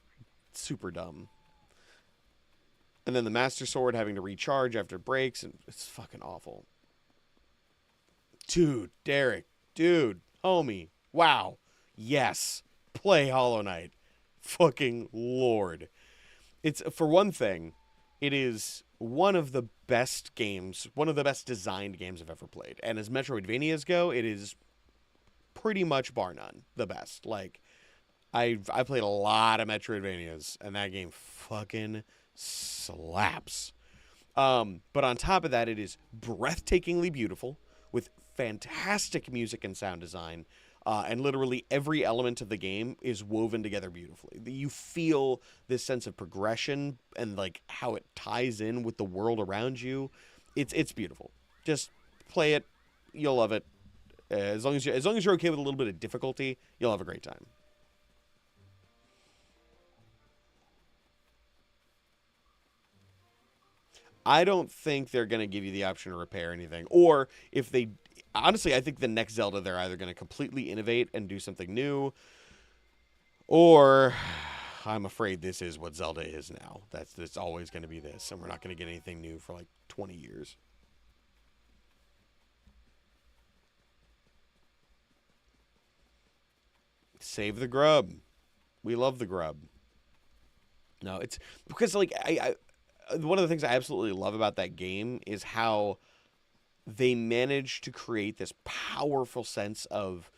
super dumb. And then the Master Sword having to recharge after it breaks, and it's fucking awful. Dude, Derek, dude, homie, wow. Yes, play Hollow Knight. Fucking Lord. It's, for one thing, it is one of the best games, one of the best designed games I've ever played. And as Metroidvanias go, it is pretty much bar none the best. Like, I played a lot of Metroidvanias, and that game fucking slaps. But on top of that, it is breathtakingly beautiful with fantastic music and sound design. And literally every element of the game is woven together beautifully. You feel this sense of progression and like how it ties in with the world around you. It's beautiful. Just play it, you'll love it. As long as you're okay with a little bit of difficulty, you'll have a great time. I don't think they're going to give you the option to repair anything. Or if they... Honestly, I think the next Zelda, they're either going to completely innovate and do something new, or I'm afraid this is what Zelda is now. It's always going to be this, and we're not going to get anything new for like 20 years. Save the grub. We love the grub. No, it's because like I one of the things I absolutely love about that game is how they managed to create this powerful sense of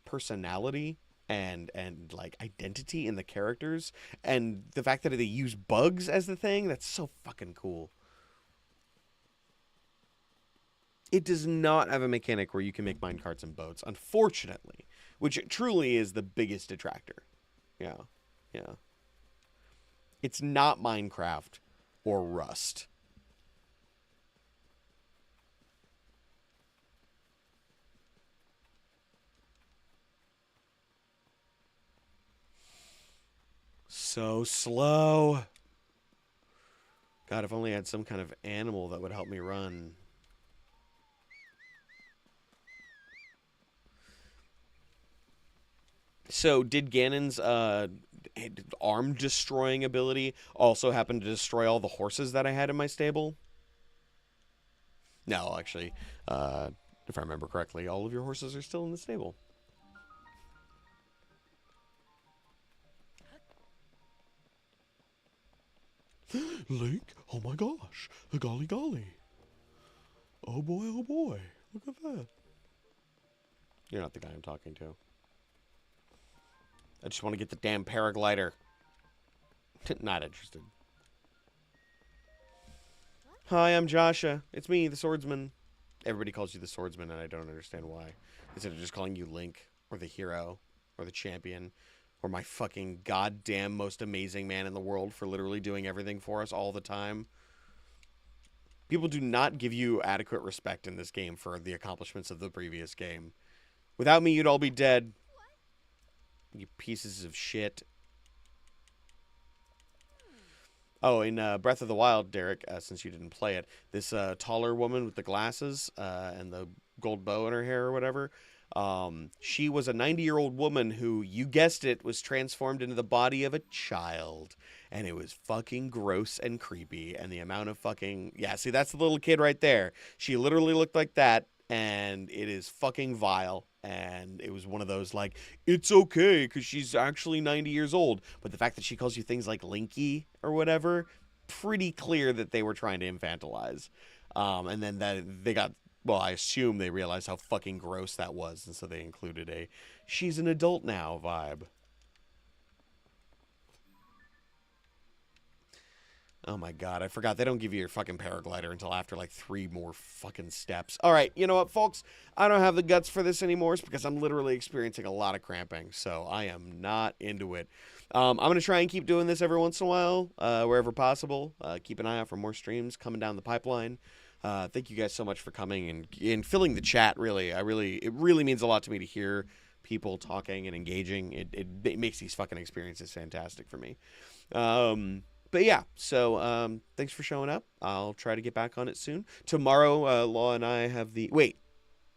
personality and like identity in the characters, and the fact that they use bugs as the thing, that's so fucking cool. It does not have a mechanic where you can make minecarts and boats, unfortunately, which truly is the biggest detractor. Yeah. It's not Minecraft or Rust. So slow. God, if only I had some kind of animal that would help me run. So, did Ganon's arm-destroying ability also happen to destroy all the horses that I had in my stable? No, actually, if I remember correctly, all of your horses are still in the stable. Link? Oh my gosh. Golly golly. Oh boy, look at that. You're not the guy I'm talking to. I just want to get the damn paraglider. Not interested. Hi, I'm Joshua. It's me, the swordsman. Everybody calls you the swordsman, and I don't understand why. Instead of just calling you Link, or the hero, or the champion, or my fucking goddamn most amazing man in the world for literally doing everything for us all the time. People do not give you adequate respect in this game for the accomplishments of the previous game. Without me, you'd all be dead. You pieces of shit. Oh, in Breath of the Wild, Derek, since you didn't play it, this taller woman with the glasses and the gold bow in her hair or whatever, she was a 90-year-old woman who, you guessed it, was transformed into the body of a child. And it was fucking gross and creepy. And the amount of fucking... Yeah, see, that's the little kid right there. She literally looked like that. And it is fucking vile. And it was one of those, like, it's okay because she's actually 90 years old. But the fact that she calls you things like Linky or whatever, pretty clear that they were trying to infantilize. And then that they got... Well, I assume they realized how fucking gross that was. And so they included a she's an adult now vibe. Oh my god, I forgot. They don't give you your fucking paraglider until after like 3 more fucking steps. Alright, you know what, folks? I don't have the guts for this anymore. It's because I'm literally experiencing a lot of cramping. So I am not into it. I'm going to try and keep doing this every once in a while, wherever possible. Keep an eye out for more streams coming down the pipeline. Thank you guys so much for coming and filling the chat, really. It really means a lot to me to hear people talking and engaging. It makes these fucking experiences fantastic for me. But yeah, so thanks for showing up. I'll try to get back on it soon. Tomorrow, Law and I have the... Wait,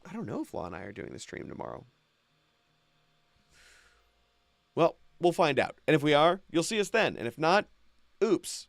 I don't know if Law and I are doing the stream tomorrow. Well, we'll find out. And if we are, you'll see us then. And if not, oops.